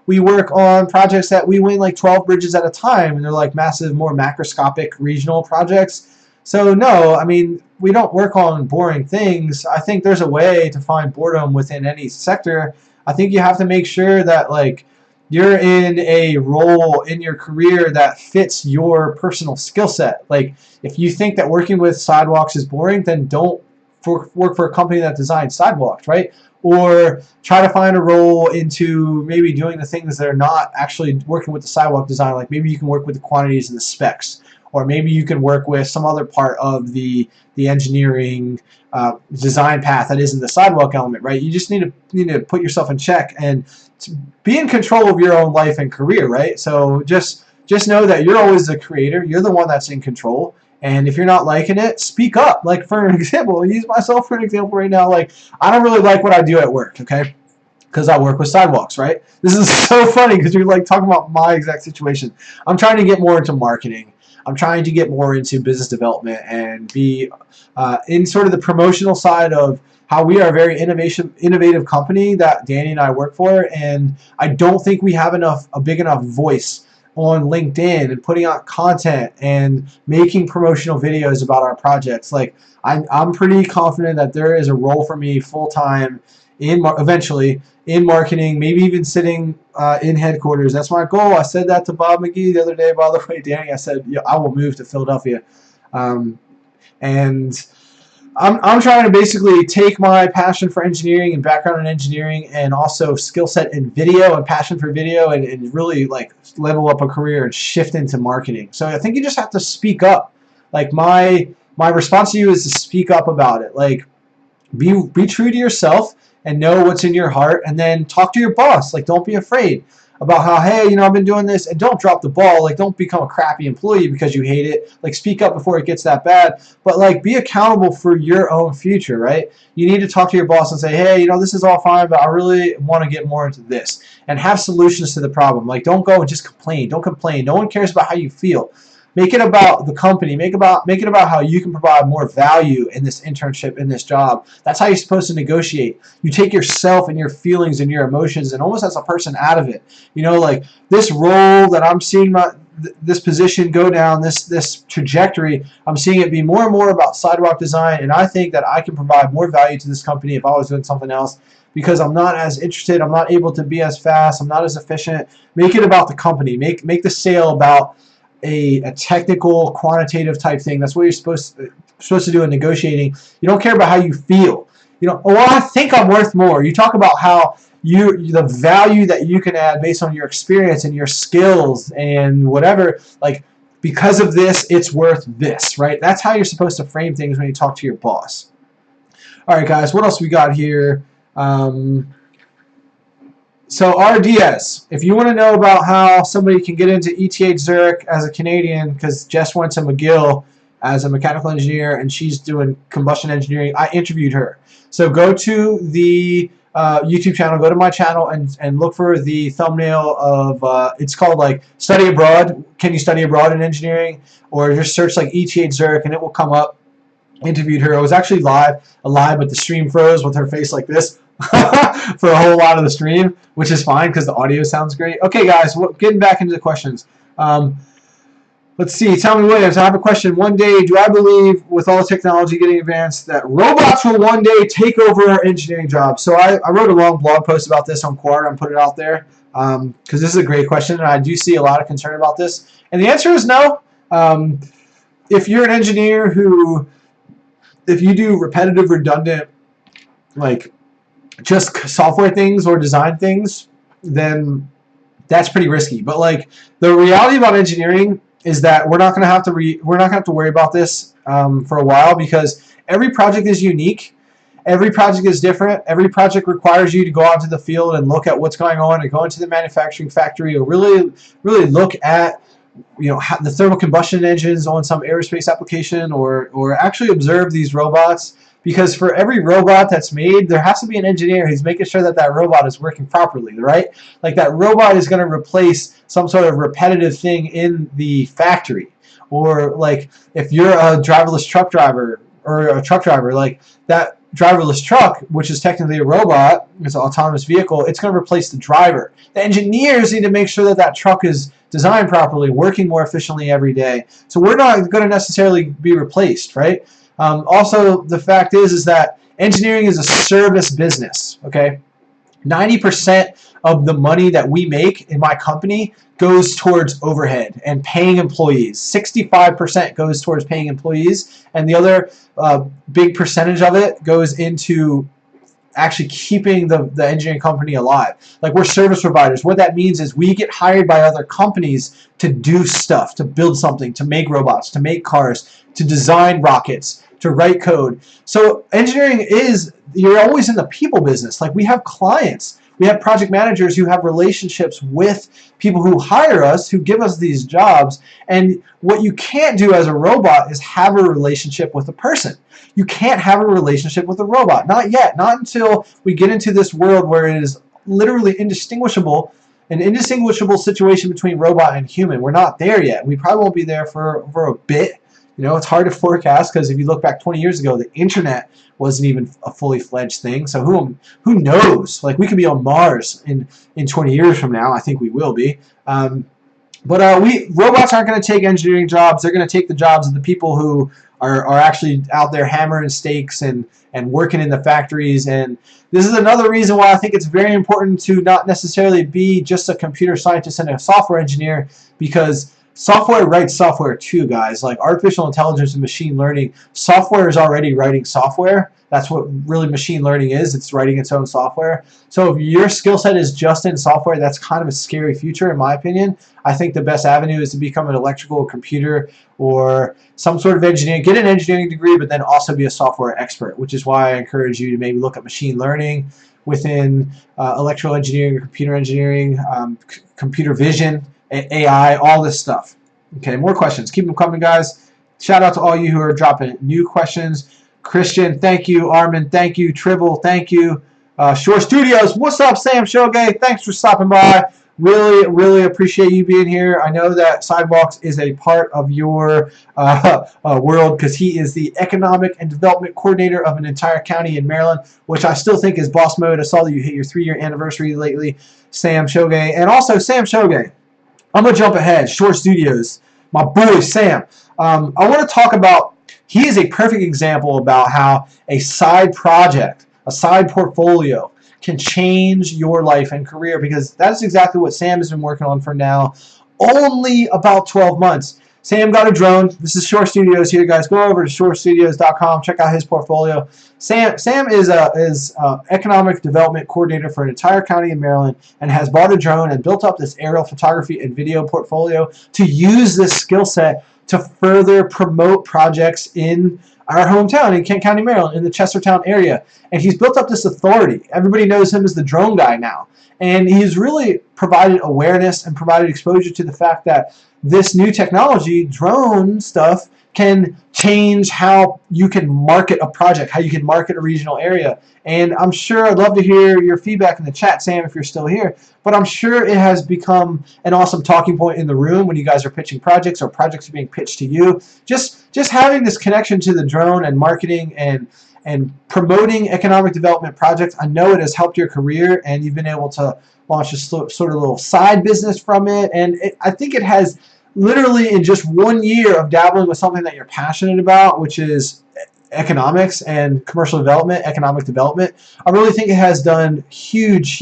We work on projects that we win like 12 bridges at a time, and they're like massive, more macroscopic regional projects. So no, I mean, we don't work on boring things. I think there's a way to find boredom within any sector. I think you have to make sure that like you're in a role in your career that fits your personal skill set. Like if you think that working with sidewalks is boring, then don't work for a company that designs sidewalks, right? Or try to find a role into maybe doing the things that are not actually working with the sidewalk design. Like maybe you can work with the quantities and the specs. Or maybe you can work with some other part of the engineering design path that isn't the sidewalk element, right? You just need to put yourself in check and be in control of your own life and career, right? So just know that you're always the creator. You're the one that's in control. And if you're not liking it, speak up. Like for an example, I'll use myself for an example right now. Like I don't really like what I do at work, okay? Because I work with sidewalks, right? This is so funny because you're like talking about my exact situation. I'm trying to get more into marketing. I'm trying to get more into business development and be in sort of the promotional side of how we are a very innovative company that Danny and I work for, and I don't think we have a big enough voice on LinkedIn and putting out content and making promotional videos about our projects. Like I'm pretty confident that there is a role for me full-time eventually in marketing, maybe even sitting in headquarters. That's my goal. I said that to Bob McGee the other day, by the way, Danny. I said, yeah, I will move to Philadelphia. And I'm trying to basically take my passion for engineering and background in engineering and also skill set in video and passion for video and really like level up a career and shift into marketing. So I think you just have to speak up. Like my response to you is to speak up about it. Like be true to yourself and know what's in your heart, and then talk to your boss. Like, don't be afraid about how, hey, you know, I've been doing this, and don't drop the ball. Like, don't become a crappy employee because you hate it. Like, speak up before it gets that bad, but like, be accountable for your own future, right? You need to talk to your boss and say, hey, you know, this is all fine, but I really want to get more into this, and have solutions to the problem. Like, don't go and just complain. Don't complain. No one cares about how you feel. Make it about the company. Make it about how you can provide more value in this internship, in this job. That's how you're supposed to negotiate. You take yourself and your feelings and your emotions and almost as a person out of it. You know, like, this role that I'm seeing this position go down, this trajectory, I'm seeing it be more and more about sidewalk design, and I think that I can provide more value to this company if I was doing something else, because I'm not as interested, I'm not able to be as fast, I'm not as efficient. Make it about the company. Make the sale about a technical, quantitative type thing. That's what you're supposed to do in negotiating. You don't care about how you feel. You know, well, I think I'm worth more. You talk about how the value that you can add based on your experience and your skills and whatever. Like, because of this, it's worth this, right? That's how you're supposed to frame things when you talk to your boss. All right, guys, what else we got here? So RDS, if you want to know about how somebody can get into ETH Zurich as a Canadian, because Jess went to McGill as a mechanical engineer and she's doing combustion engineering, I interviewed her. So go to the YouTube channel, go to my channel, and look for the thumbnail of, it's called like Study Abroad. Can you study abroad in engineering? Or just search like ETH Zurich and it will come up. Interviewed her. It was actually live, but the stream froze with her face like this for a whole lot of the stream, which is fine because the audio sounds great. Okay, guys, getting back into the questions. Let's see. Tell me, Williams, I have a question. One day, do I believe, with all technology getting advanced, that robots will one day take over our engineering jobs? So I wrote a long blog post about this on Quora and put it out there because this is a great question, and I do see a lot of concern about this. And the answer is no. If you're an engineer if you do repetitive, redundant, like just software things or design things, then that's pretty risky. But like, the reality about engineering is that we're not going to have to worry about this for a while, because every project is unique. Every project is different. Every project requires you to go out to the field and look at what's going on, and go into the manufacturing factory, or really look at, you know, the thermal combustion engines on some aerospace application, or actually observe these robots, because for every robot that's made, there has to be an engineer who's making sure that that robot is working properly, right? Like, that robot is going to replace some sort of repetitive thing in the factory. Or like, if you're a driverless truck driver, or a truck driver, like that driverless truck, which is technically a robot, it's an autonomous vehicle, it's going to replace the driver. The engineers need to make sure that that truck is designed properly, working more efficiently every day. So we're not going to necessarily be replaced, right? Also, the fact is that engineering is a service business, okay? 90% of the money that we make in my company goes towards overhead and paying employees. 65% goes towards paying employees, and the other big percentage of it goes into actually keeping the engineering company alive. Like, we're service providers. What that means is we get hired by other companies to do stuff, to build something, to make robots, to make cars, to design rockets, to write code. So engineering is, you're always in the people business. Like, we have clients. We have project managers who have relationships with people who hire us, who give us these jobs. And what you can't do as a robot is have a relationship with a person. You can't have a relationship with a robot. Not yet. Not until we get into this world where it is literally indistinguishable, an indistinguishable situation between robot and human. We're not there yet. We probably won't be there for a bit. You know, it's hard to forecast, because if you look back 20 years ago, the internet wasn't even a fully fledged thing. So who knows? Like, we could be on Mars in 20 years from now. I think we will be. Robots aren't going to take engineering jobs. They're going to take the jobs of the people who are actually out there hammering stakes and working in the factories. And this is another reason why I think it's very important to not necessarily be just a computer scientist and a software engineer, because software writes software too, guys. Like, artificial intelligence and machine learning, software is already writing software. That's what really machine learning is. It's writing its own software. So if your skill set is just in software, that's kind of a scary future, in my opinion. I think the best avenue is to become an electrical computer or some sort of engineering. Get an engineering degree, but then also be a software expert, which is why I encourage you to maybe look at machine learning, within electrical engineering, computer engineering, computer vision, AI, all this stuff. Okay, more questions. Keep them coming, guys. Shout out to all you who are dropping new questions. Christian, thank you. Armin, thank you. Tribble, thank you. Shore Studios, what's up, Sam Shoge? Thanks for stopping by. Really, really appreciate you being here. I know that Sidewalks is a part of your world because he is the Economic and Development Coordinator of an entire county in Maryland, which I still think is boss mode. I saw that you hit your 3-year anniversary lately, Sam Shoge. And also, Sam Shoge, I'm going to jump ahead. Shore Studios, my boy Sam. I want to talk about, he is a perfect example about how a side project, a side portfolio, can change your life and career, because that's exactly what Sam has been working on for now only about 12 months. Sam got a drone. This is Shore Studios here, guys. Go over to shorestudios.com. Check out his portfolio. Sam is economic development coordinator for an entire county in Maryland and has bought a drone and built up this aerial photography and video portfolio to use this skill set to further promote projects in our hometown in Kent County, Maryland, in the Chestertown area. And he's built up this authority. Everybody knows him as the drone guy now. And he's really provided awareness and provided exposure to the fact that this new technology, drone stuff, can change how you can market a project, how you can market a regional area. And I'm sure, I'd love to hear your feedback in the chat, Sam, if you're still here. But I'm sure it has become an awesome talking point in the room when you guys are pitching projects or projects are being pitched to you. Just having this connection to the drone and marketing and promoting economic development projects, I know it has helped your career, and you've been able to launch a sort of little side business from it. And I think it has literally, in just 1 year of dabbling with something that you're passionate about, which is economics and commercial development, economic development, I really think it has done huge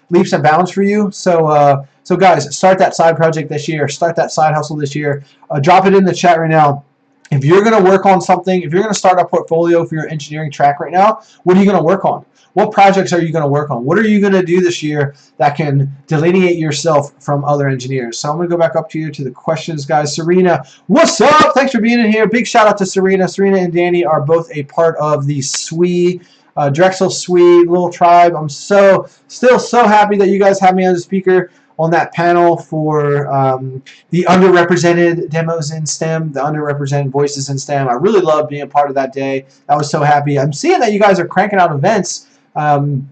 leaps and bounds for you. So guys, start that side project this year. Start that side hustle this year. Drop it in the chat right now. If you're going to work on something, if you're going to start a portfolio for your engineering track right now, what are you going to work on? What projects are you going to work on? What are you going to do this year that can delineate yourself from other engineers? So I'm going to go back up here to the questions, guys. Serena, what's up? Thanks for being in here. Big shout out to Serena. Serena and Danny are both a part of the SWE, Drexel SWE little tribe. I'm still so happy that you guys have me as a speaker on that panel for the underrepresented demos in STEM, the underrepresented voices in STEM. I really love being a part of that day. I was so happy. I'm seeing that you guys are cranking out events and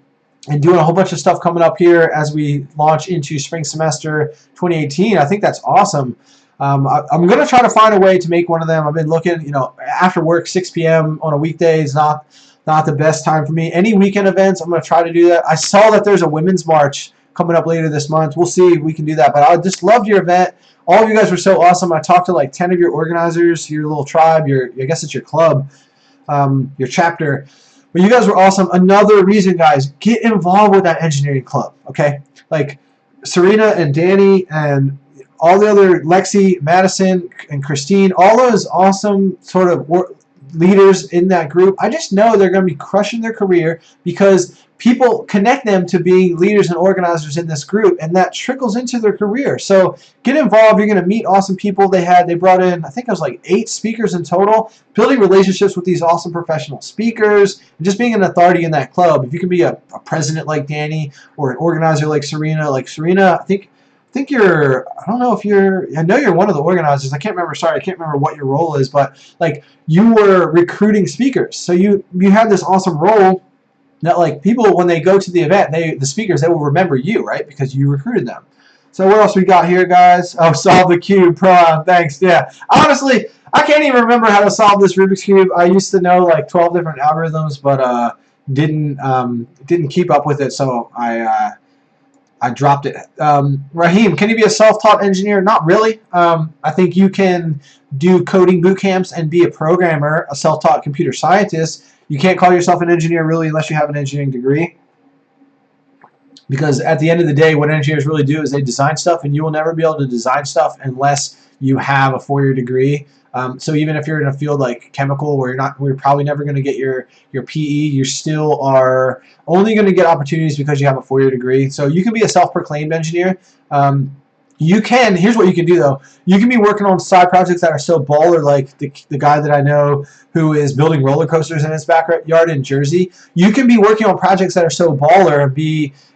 doing a whole bunch of stuff coming up here as we launch into spring semester 2018. I think that's awesome. I'm going to try to find a way to make one of them. I've been looking, after work, 6 p.m. on a weekday is not the best time for me. Any weekend events, I'm going to try to do that. I saw that there's a women's march coming up later this month. We'll see if we can do that. But I just loved your event. All of you guys were so awesome. I talked to like 10 of your organizers, your little tribe, I guess it's your club, your chapter. But you guys were awesome. Another reason, guys, get involved with that engineering club, okay? Like Serena and Danny and all the other, Lexi, Madison, and Christine, all those awesome sort of leaders in that group, I just know they're going to be crushing their career because people connect them to being leaders and organizers in this group, and that trickles into their career. So get involved. You're going to meet awesome people. They brought in, I think it was like 8 speakers in total, building relationships with these awesome professional speakers, and just being an authority in that club. If you can be a president like Danny or an organizer like Serena, I think you're, I don't know if you're, I know you're one of the organizers. I can't remember what your role is, but like you were recruiting speakers. So you had this awesome role that like people, when they go to the event, the speakers, they will remember you, right? Because you recruited them. So what else we got here, guys? Oh, solve the cube, Prawn, thanks. Yeah, honestly, I can't even remember how to solve this Rubik's Cube. I used to know like 12 different algorithms, but didn't keep up with it, so I dropped it. Raheem, can you be a self-taught engineer? Not really. I think you can do coding boot camps and be a programmer, a self-taught computer scientist. You can't call yourself an engineer really unless you have an engineering degree. Because at the end of the day, what engineers really do is they design stuff, and you will never be able to design stuff unless you have a 4-year degree. So even if you're in a field like chemical where you're probably never going to get your PE, you still are only going to get opportunities because you have a 4-year degree. So you can be a self-proclaimed engineer. here's what you can do though. You can be working on side projects that are so baller, like the guy that I know who is building roller coasters in his backyard in Jersey. You can be working on projects that are so baller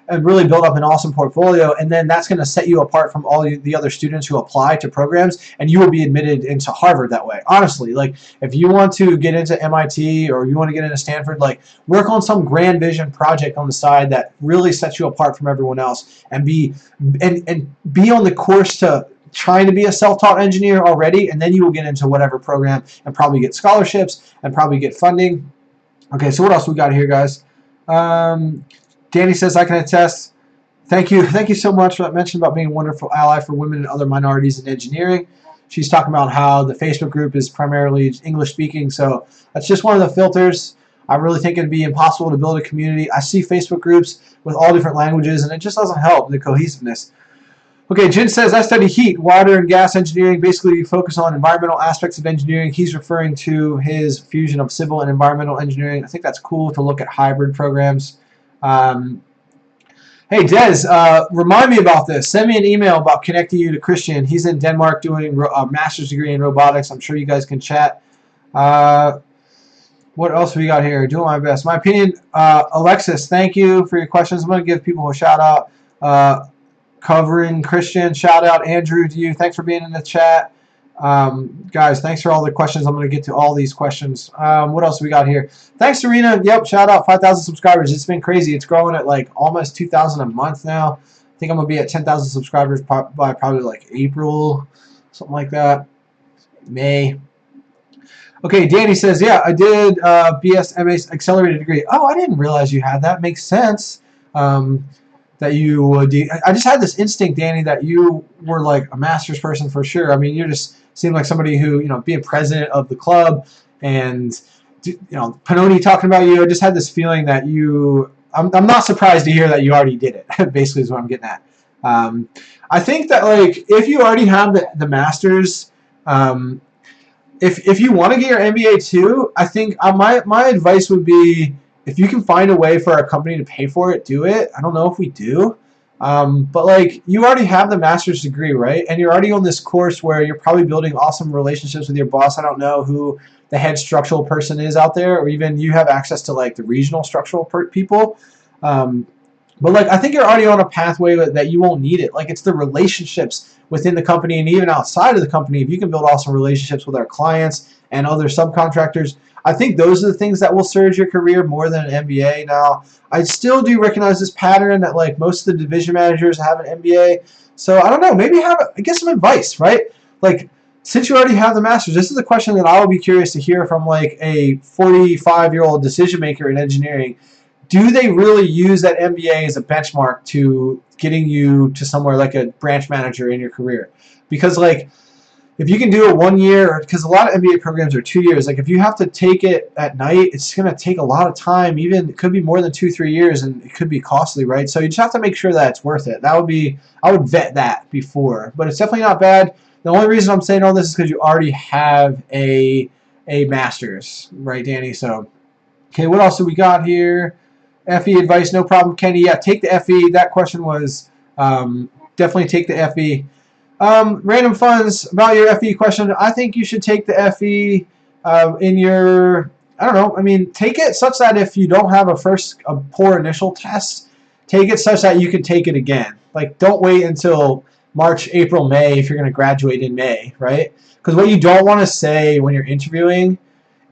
and really build up an awesome portfolio, and then that's going to set you apart from all the other students who apply to programs, and you will be admitted into Harvard that way. Honestly, like if you want to get into MIT or you want to get into Stanford, like work on some grand vision project on the side that really sets you apart from everyone else, and be on the course to trying to be a self-taught engineer already, and then you will get into whatever program and probably get scholarships and probably get funding. Okay, so what else we got here, guys? Danny says, I can attest. Thank you so much for that mention about being a wonderful ally for women and other minorities in engineering. She's talking about how the Facebook group is primarily English speaking, so that's just one of the filters. I really think it'd be impossible to build a community. I see Facebook groups with all different languages, and it just doesn't help the cohesiveness. Okay, Jin says, I study heat, water, and gas engineering. Basically, we focus on environmental aspects of engineering. He's referring to his fusion of civil and environmental engineering. I think that's cool to look at hybrid programs. Hey, Des, remind me about this. Send me an email about connecting you to Christian. He's in Denmark doing a master's degree in robotics. I'm sure you guys can chat. What else we got here? Doing my best. My opinion, Alexis, thank you for your questions. I'm going to give people a shout out. Covering Christian, shout out Andrew to you. Thanks for being in the chat. Guys, thanks for all the questions. I'm going to get to all these questions. What else we got here? Thanks, Serena. Yep, shout out 5,000 subscribers. It's been crazy. It's growing at like almost 2,000 a month now. I think I'm going to be at 10,000 subscribers by probably like April, something like that. May. Okay, Danny says, yeah, I did BS MA accelerated degree. Oh, I didn't realize you had that. Makes sense. That you would. I just had this instinct, Danny, that you were like a master's person for sure. I mean, you just seem like somebody who, being president of the club and, Panoni talking about you. I just had this feeling that you. I'm not surprised to hear that you already did it. Basically, is what I'm getting at. I think that like if you already have the master's, if you want to get your MBA too, I think my advice would be, if you can find a way for our company to pay for it, do it. I don't know if we do. But like you already have the master's degree, right? And you're already on this course where you're probably building awesome relationships with your boss. I don't know who the head structural person is out there, or even you have access to like the regional structural people. But like I think you're already on a pathway that you won't need it. Like it's the relationships within the company and even outside of the company. If you can build awesome relationships with our clients and other subcontractors, I think those are the things that will surge your career more than an MBA. Now, I still do recognize this pattern that like most of the division managers have an MBA. So I don't know, maybe get some advice, right? Like since you already have the master's, this is a question that I will be curious to hear from like a 45-year-old decision maker in engineering. Do they really use that MBA as a benchmark to getting you to somewhere like a branch manager in your career? Because like if you can do it 1 year, because a lot of MBA programs are 2 years, like if you have to take it at night, it's going to take a lot of time. Even it could be more than 2-3 years, and it could be costly, right? So you just have to make sure that it's worth it. I would vet that before, but it's definitely not bad. The only reason I'm saying all this is because you already have a master's, right, Danny? So, okay, what else do we got here? FE advice, no problem, Kenny. Yeah, take the FE. That question was definitely take the FE. Random funds, about your FE question, I think you should take the FE in your, I don't know, I mean, take it such that if you don't have a poor initial test, take it such that you can take it again. Like, don't wait until March, April, May if you're going to graduate in May, right? Because what you don't want to say when you're interviewing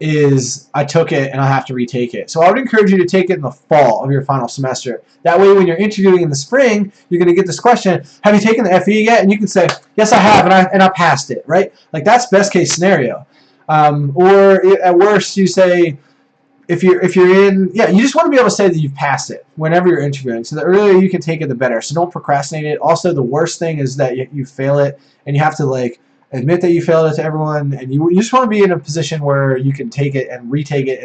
is, I took it and I have to retake it. So I would encourage you to take it in the fall of your final semester. That way when you're interviewing in the spring, you're going to get this question, have you taken the FE yet? And you can say, yes, I have, and I passed it, right? Like that's best case scenario. Or at worst, you say, if you're in, yeah, you just want to be able to say that you've passed it whenever you're interviewing. So the earlier you can take it, the better. So don't procrastinate it. Also, the worst thing is that you fail it, and you have to like admit that you failed it to everyone, and you just want to be in a position where you can take it and retake it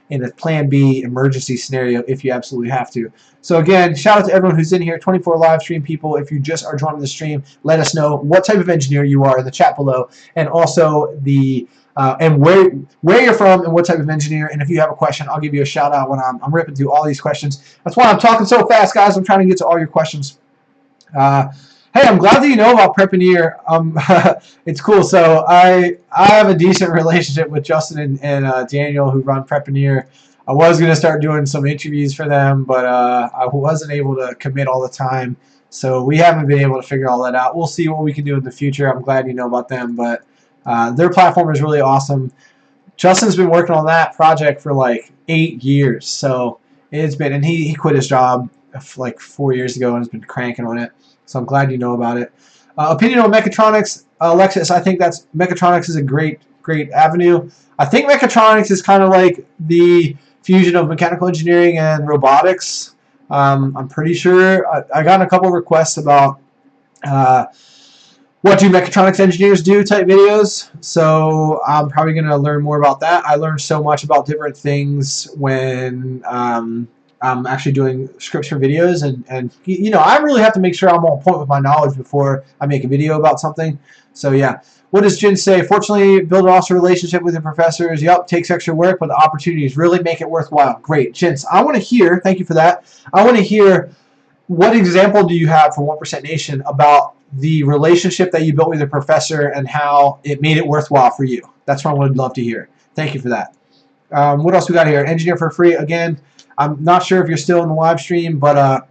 in a plan B emergency scenario if you absolutely have to. So again, shout out to everyone who's in here, 24 live stream people. If you just are joining the stream, let us know what type of engineer you are in the chat below, and also the and where you're from and what type of engineer. And if you have a question, I'll give you a shout out when I'm ripping through all these questions. That's why I'm talking so fast, guys. I'm trying to get to all your questions. Hey, I'm glad that you know about Prepaneer. It's cool. So I have a decent relationship with Justin and Daniel who run Prepaneer. I was going to start doing some interviews for them, but I wasn't able to commit all the time. So we haven't been able to figure all that out. We'll see what we can do in the future. I'm glad you know about them, but their platform is really awesome. Justin's been working on that project for like 8 years. So it's been, and he quit his job like 4 years ago and has been cranking on it. So I'm glad you know about it. Opinion on mechatronics, Alexis. I think that's mechatronics is a great avenue. I think mechatronics is kind of like the fusion of mechanical engineering and robotics. I'm pretty sure I got a couple of requests about what do mechatronics engineers do type videos. So I'm probably going to learn more about that. I learned so much about different things when I'm actually doing scripts for videos, and you know, I really have to make sure I'm on point with my knowledge before I make a video about something. So yeah, what does Jen say? Fortunately, build an awesome relationship with your professors. Yep, takes extra work, but the opportunities really make it worthwhile. Great, Jen. I want to hear. Thank you for that. I want to hear what example do you have for 1% Nation about the relationship that you built with your professor and how it made it worthwhile for you. That's what I would love to hear. Thank you for that. What else we got here? Engineer for free. Again, I'm not sure if you're still in the live stream, but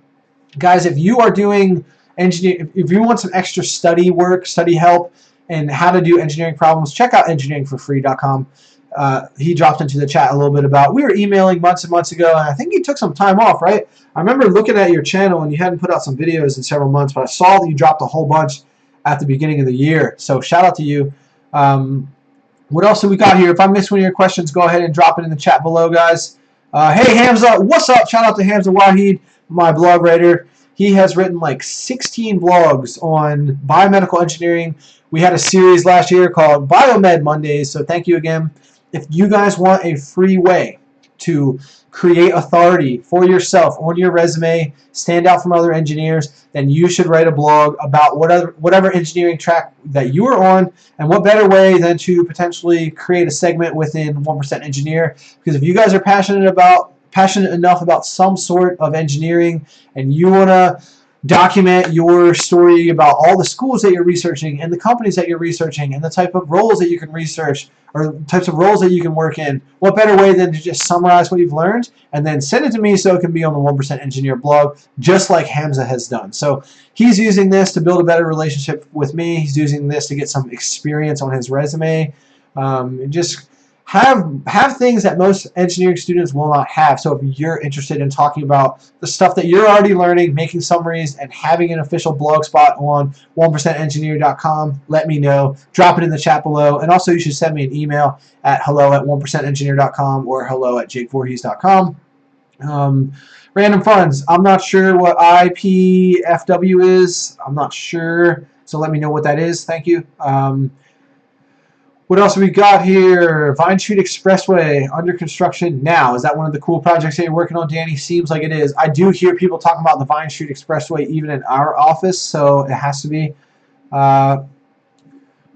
guys, if you are doing if you want some extra study work, study help, and how to do engineering problems, check out engineeringforfree.com. He dropped into the chat a little bit about, we were emailing months and months ago, and I think you took some time off, right? I remember looking at your channel, and you hadn't put out some videos in several months, but I saw that you dropped a whole bunch at the beginning of the year. So shout out to you. What else have we got here? If I missed one of your questions, go ahead and drop it in the chat below, guys. Hey, Hamza, what's up? Shout out to Hamza Wahid, my blog writer. He has written like 16 blogs on biomedical engineering. We had a series last year called Biomed Mondays, so thank you again. If you guys want a free way to create authority for yourself on your resume, stand out from other engineers, then you should write a blog about whatever engineering track that you are on, and what better way than to potentially create a segment within 1% Engineer. Because if you guys are passionate enough about some sort of engineering and you want to document your story about all the schools that you're researching and the companies that you're researching and the type of roles that you can research or types of roles that you can work in, what better way than to just summarize what you've learned and then send it to me so it can be on the 1% Engineer blog, just like Hamza has done. So he's using this to build a better relationship with me. He's using this to get some experience on his resume. And just have things that most engineering students will not have. So if you're interested in talking about the stuff that you're already learning, making summaries, and having an official blog spot on 1percentengineer.com, let me know. Drop it in the chat below. And also you should send me an email at hello@1percentengineer.com or hello@jakevoorhees.com. Random funds. I'm not sure what IPFW is. I'm not sure. So let me know what that is. Thank you. What else have we got here? Vine Street Expressway under construction now. Is that one of the cool projects that you're working on, Danny? Seems like it is. I do hear people talking about the Vine Street Expressway even in our office, so it has to be.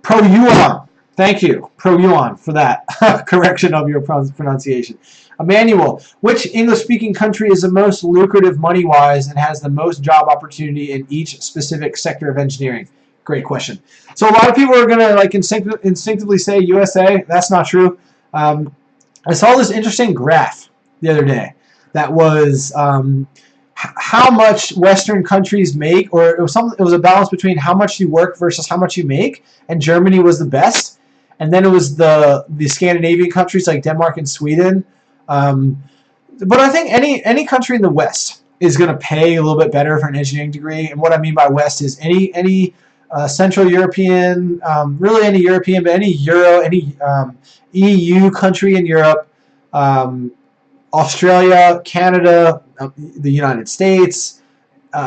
Pro-Yuan. Thank you, Pro-Yuan, for that correction of your pronunciation. Emmanuel, which English-speaking country is the most lucrative money-wise and has the most job opportunity in each specific sector of engineering? Great question. So a lot of people are going to like instinctively say USA. That's not true. I saw this interesting graph the other day that was how much Western countries make, or it was a balance between how much you work versus how much you make, and Germany was the best. And then it was the Scandinavian countries like Denmark and Sweden. But I think any country in the West is going to pay a little bit better for an engineering degree. And what I mean by West is any Central European, really any European, but any EU country in Europe, Australia, Canada, the United States,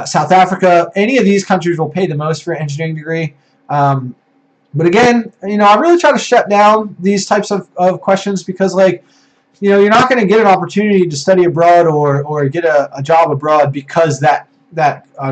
South Africa, any of these countries will pay the most for an engineering degree. But again, I really try to shut down these types of questions because, like, you're not going to get an opportunity to study abroad or get a job abroad because that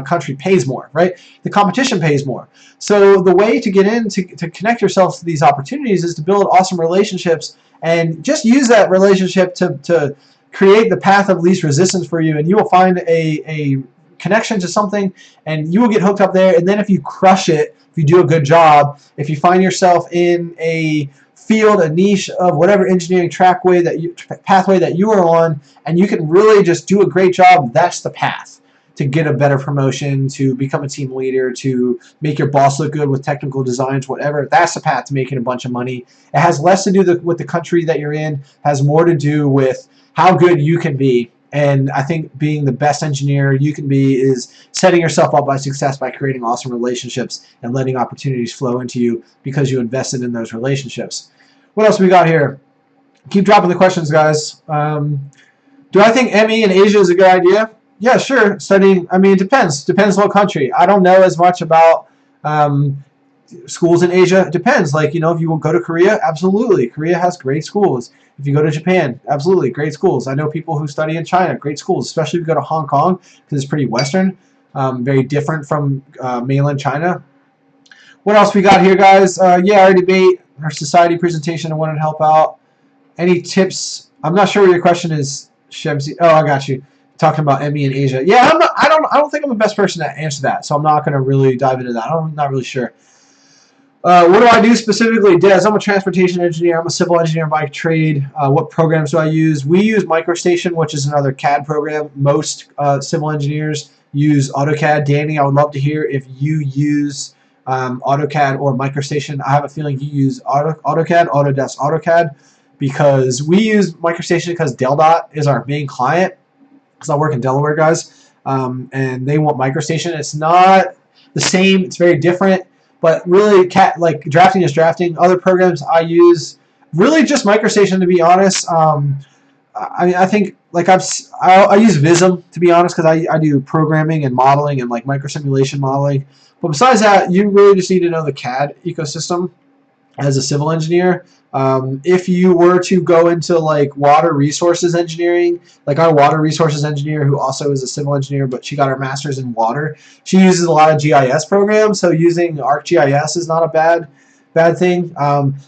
country pays more, right? The competition pays more. So the way to get in to connect yourself to these opportunities is to build awesome relationships and just use that relationship to create the path of least resistance for you, and you will find a connection to something, and you will get hooked up there. And then if you crush it, if you do a good job, if you find yourself in a field, a niche of whatever engineering pathway that you are on, and you can really just do a great job, that's the path to get a better promotion, to become a team leader, to make your boss look good with technical designs, whatever. That's the path to making a bunch of money. It has less to do with the country that you're in, has more to do with how good you can be. And I think being the best engineer you can be is setting yourself up by success by creating awesome relationships and letting opportunities flow into you because you invested in those relationships. What else we got here? Keep dropping the questions, guys. Do I think ME in Asia is a good idea? Yeah, sure. Studying, I mean, it depends. Depends what country. I don't know as much about schools in Asia. It depends. Like, you know, if you will go to Korea, absolutely. Korea has great schools. If you go to Japan, absolutely, great schools. I know people who study in China, great schools, especially if you go to Hong Kong, because it's pretty Western, very different from mainland China. What else we got here, guys? Yeah, our debate, our society presentation, I wanted to help out. Any tips? I'm not sure what your question is, Shemsi. Oh, I got you. Talking about ME in Asia. Yeah, I don't think I'm the best person to answer that, so I'm not going to really dive into that. I'm not really sure. What do I do specifically? Des, I'm a transportation engineer. I'm a civil engineer by trade. What programs do I use? We use MicroStation, which is another CAD program. Most civil engineers use AutoCAD. Danny, I would love to hear if you use AutoCAD or MicroStation. I have a feeling you use AutoCAD, Autodesk AutoCAD, because we use MicroStation because Del.Dot is our main client. Because I work in Delaware, guys, and they want MicroStation. It's not the same. It's very different. But really, like drafting is drafting. Other programs I use, really just MicroStation, to be honest. I mean, I think like I use Vism, to be honest, because I do programming and modeling and like microsimulation modeling. But besides that, you really just need to know the CAD ecosystem as a civil engineer. If you were to go into like water resources engineering, like our water resources engineer, who also is a civil engineer, but she got her master's in water, she uses a lot of GIS programs, so using ArcGIS is not a bad thing.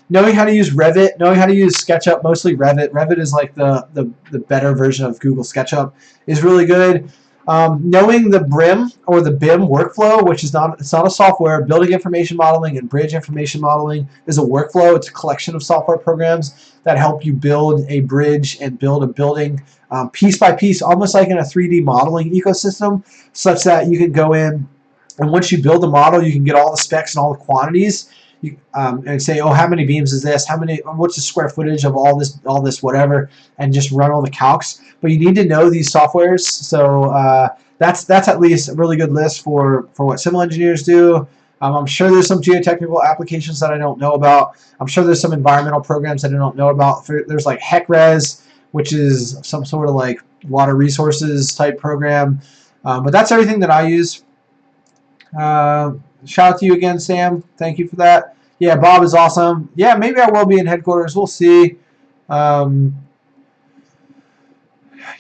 Knowing how to use Revit, knowing how to use SketchUp, mostly Revit. Revit is like the better version of Google SketchUp, is really good. Knowing the BRIM or the BIM workflow, which is it's not a software. Building information modeling and bridge information modeling is a workflow. It's a collection of software programs that help you build a bridge and build a building piece by piece, almost like in a 3D modeling ecosystem, such that you can go in and once you build the model, you can get all the specs and all the quantities. And say, oh, how many beams is this? What's the square footage of all this, whatever, and just run all the calcs. But you need to know these softwares. So that's at least a really good list for what civil engineers do. I'm sure there's some geotechnical applications that I don't know about. I'm sure there's some environmental programs that I don't know about. There's like HECRES, which is some sort of like water resources type program. But that's everything that I use. Shout out to you again, Sam. Thank you for that. Yeah, Bob is awesome. Yeah, maybe I will be in headquarters. We'll see.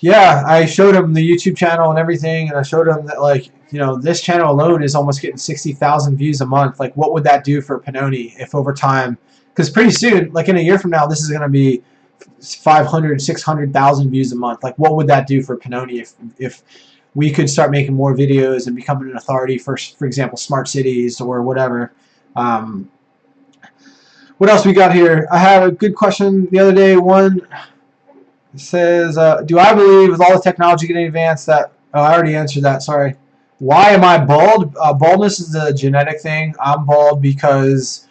Yeah, I showed him the YouTube channel and everything, and I showed him that, like, you know, this channel alone is almost getting 60,000 views a month. Like, what would that do for Pannoni if over time? Because pretty soon, like in a year from now, this is going to be 500, 600,000 views a month. Like, what would that do for Pannoni if we could start making more videos and becoming an authority for example, smart cities or whatever. What else we got here? I had a good question the other day. One says, do I believe with all the technology getting advanced that... Oh, I already answered that. Sorry. Why am I bald? Baldness is a genetic thing. I'm bald because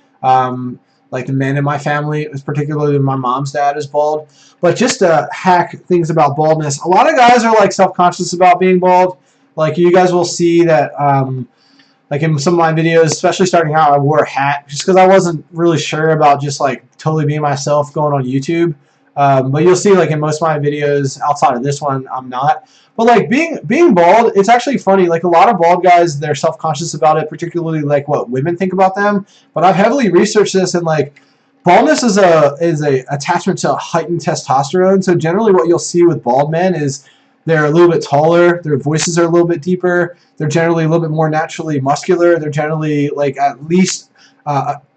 like the men in my family, particularly my mom's dad, is bald. But just to hack things about baldness, a lot of guys are like self-conscious about being bald. Like you guys will see that like in some of my videos, especially starting out, I wore a hat just because I wasn't really sure about just like totally being myself going on YouTube. But you'll see like in most of my videos outside of this one, I'm not. But like being bald, it's actually funny. Like a lot of bald guys, they're self-conscious about it, particularly like what women think about them. But I've heavily researched this, and like baldness is a attachment to heightened testosterone. So generally what you'll see with bald men is they're a little bit taller, their voices are a little bit deeper, they're generally a little bit more naturally muscular, they're generally like at least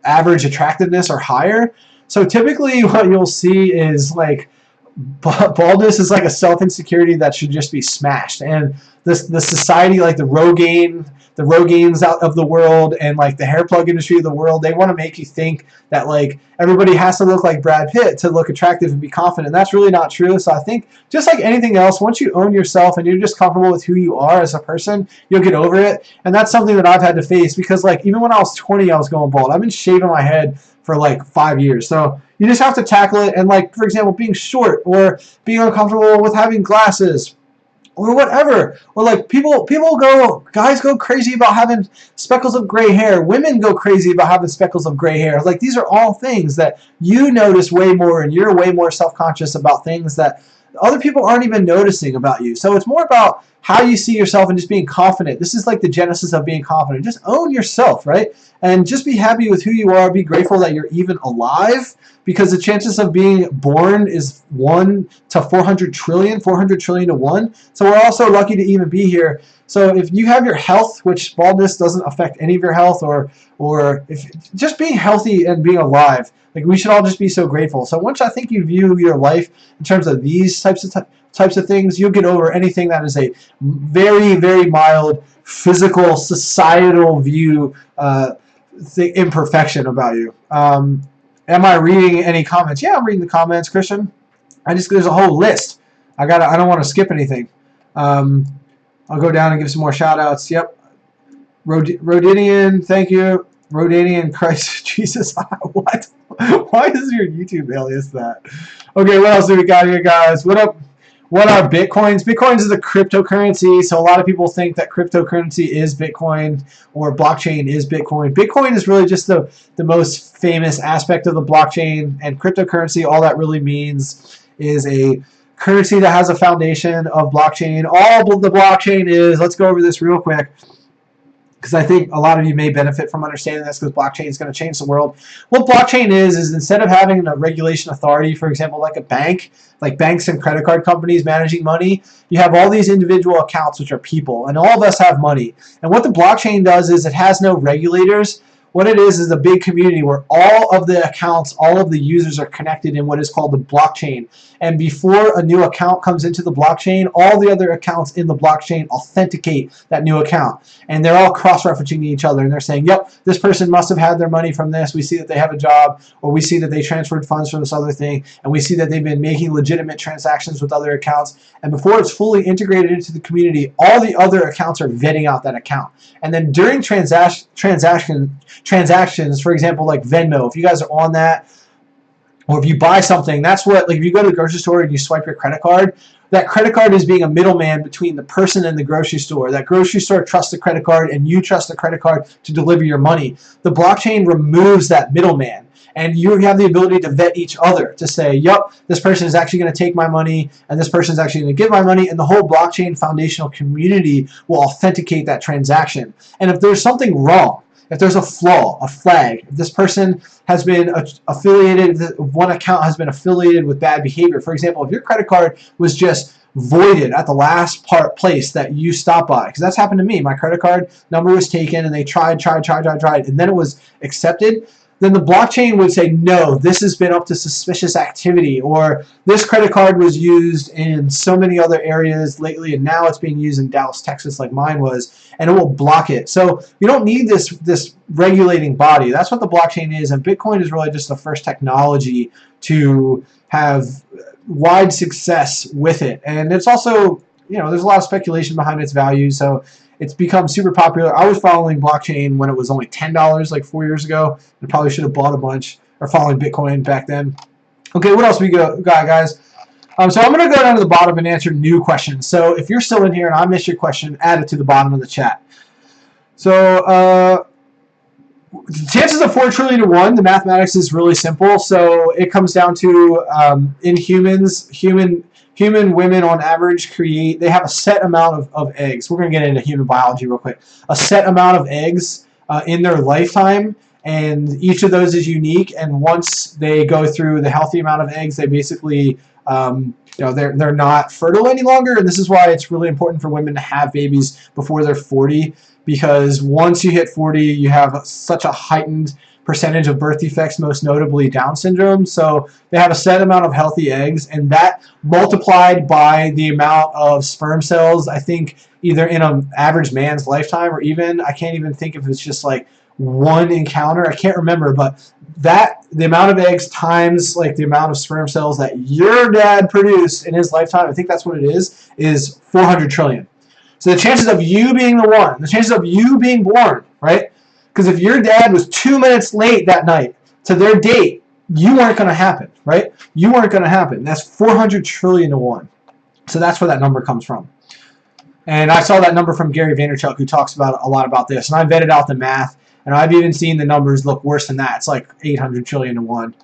average attractiveness or higher. So typically what you'll see is like baldness is like a self-insecurity that should just be smashed. And the society, like the Rogaines out of the world, and like the hair plug industry of the world, they want to make you think that like everybody has to look like Brad Pitt to look attractive and be confident. That's really not true. So I think just like anything else, once you own yourself and you're just comfortable with who you are as a person, you'll get over it. And that's something that I've had to face, because like even when I was 20, I was going bald. I've been shaving my head for like 5 years. So you just have to tackle it. And like, for example, being short or being uncomfortable with having glasses, or whatever, or like guys go crazy about having speckles of gray hair. Women go crazy about having speckles of gray hair. Like, these are all things that you notice way more, and you're way more self-conscious about things that other people aren't even noticing about you. So it's more about how you see yourself and just being confident. This is like the genesis of being confident. Just own yourself, right? And just be happy with who you are. Be grateful that you're even alive, because the chances of being born is 1 to 400 trillion to 1. So we're also lucky to even be here. So if you have your health, which baldness doesn't affect any of your health, or if just being healthy and being alive, like, we should all just be so grateful. So once I think you view your life in terms of these types of things, you'll get over anything that is a very, very mild physical, societal view, imperfection about you. Am I reading any comments? Yeah, I'm reading the comments, Christian. There's a whole list. I don't want to skip anything. I'll go down and give some more shout outs. Yep. Rodinian, thank you. Rodanian, Christ Jesus. What? Why is your YouTube alias that? Okay, what else do we got here, guys? What up? What are Bitcoins? Bitcoins is a cryptocurrency, so a lot of people think that cryptocurrency is Bitcoin or blockchain is Bitcoin. Bitcoin is really just the most famous aspect of the blockchain, and cryptocurrency, all that really means is a currency that has a foundation of blockchain. All the blockchain is, let's go over this real quick, because I think a lot of you may benefit from understanding this, because blockchain is going to change the world. What blockchain is instead of having a regulation authority, for example, like a bank, like banks and credit card companies managing money, you have all these individual accounts, which are people, and all of us have money. And what the blockchain does is it has no regulators. What it is a big community where all of the accounts, all of the users are connected in what is called the blockchain. And before a new account comes into the blockchain, all the other accounts in the blockchain authenticate that new account. And they're all cross-referencing each other. And they're saying, yep, this person must have had their money from this. We see that they have a job, or we see that they transferred funds from this other thing. And we see that they've been making legitimate transactions with other accounts. And before it's fully integrated into the community, all the other accounts are vetting out that account. And then during transactions, for example, like Venmo, if you guys are on that, or if you buy something, that's what, like, if you go to the grocery store and you swipe your credit card, that credit card is being a middleman between the person and the grocery store. That grocery store trusts the credit card, and you trust the credit card to deliver your money. The blockchain removes that middleman, and you have the ability to vet each other to say, yep, this person is actually going to take my money, and this person is actually going to give my money, and the whole blockchain foundational community will authenticate that transaction. And if there's something wrong, if there's a flaw, a flag, if this person has been affiliated, one account has been affiliated with bad behavior. For example, if your credit card was just voided at the last place that you stopped by, because that's happened to me. My credit card number was taken, and they tried, and then it was accepted. Then the blockchain would say, no, this has been up to suspicious activity, or this credit card was used in so many other areas lately, and now it's being used in Dallas, Texas, like mine was, and it will block it. So you don't need this regulating body. That's what the blockchain is, and Bitcoin is really just the first technology to have wide success with it. And it's also, there's a lot of speculation behind its value, so it's become super popular. I was following blockchain when it was only $10 like 4 years ago. I probably should have bought a bunch, or following Bitcoin back then. Okay, what else we got, guys? So I'm going to go down to the bottom and answer new questions. So if you're still in here and I missed your question, add it to the bottom of the chat. So chances of 4 trillion to 1, the mathematics is really simple. So it comes down to in humans, human women on average they have a set amount of eggs. We're going to get into human biology real quick. A set amount of eggs in their lifetime, and each of those is unique. And once they go through the healthy amount of eggs, they basically, they're not fertile any longer. And this is why it's really important for women to have babies before they're 40, because once you hit 40, you have such a heightened percentage of birth defects, most notably Down syndrome. So they have a set amount of healthy eggs, and that multiplied by the amount of sperm cells, I think either in an average man's lifetime, or even, I can't even think if it's just like one encounter, I can't remember, but that the amount of eggs times like the amount of sperm cells that your dad produced in his lifetime, I think that's what it is 400 trillion. So the chances of you being the one, the chances of you being born, right? Because if your dad was 2 minutes late that night to their date, you weren't going to happen, right? You weren't going to happen. That's 400 trillion to 1. So that's where that number comes from. And I saw that number from Gary Vaynerchuk, who talks about a lot about this. And I vetted out the math, and I've even seen the numbers look worse than that. It's like 800 trillion to 1.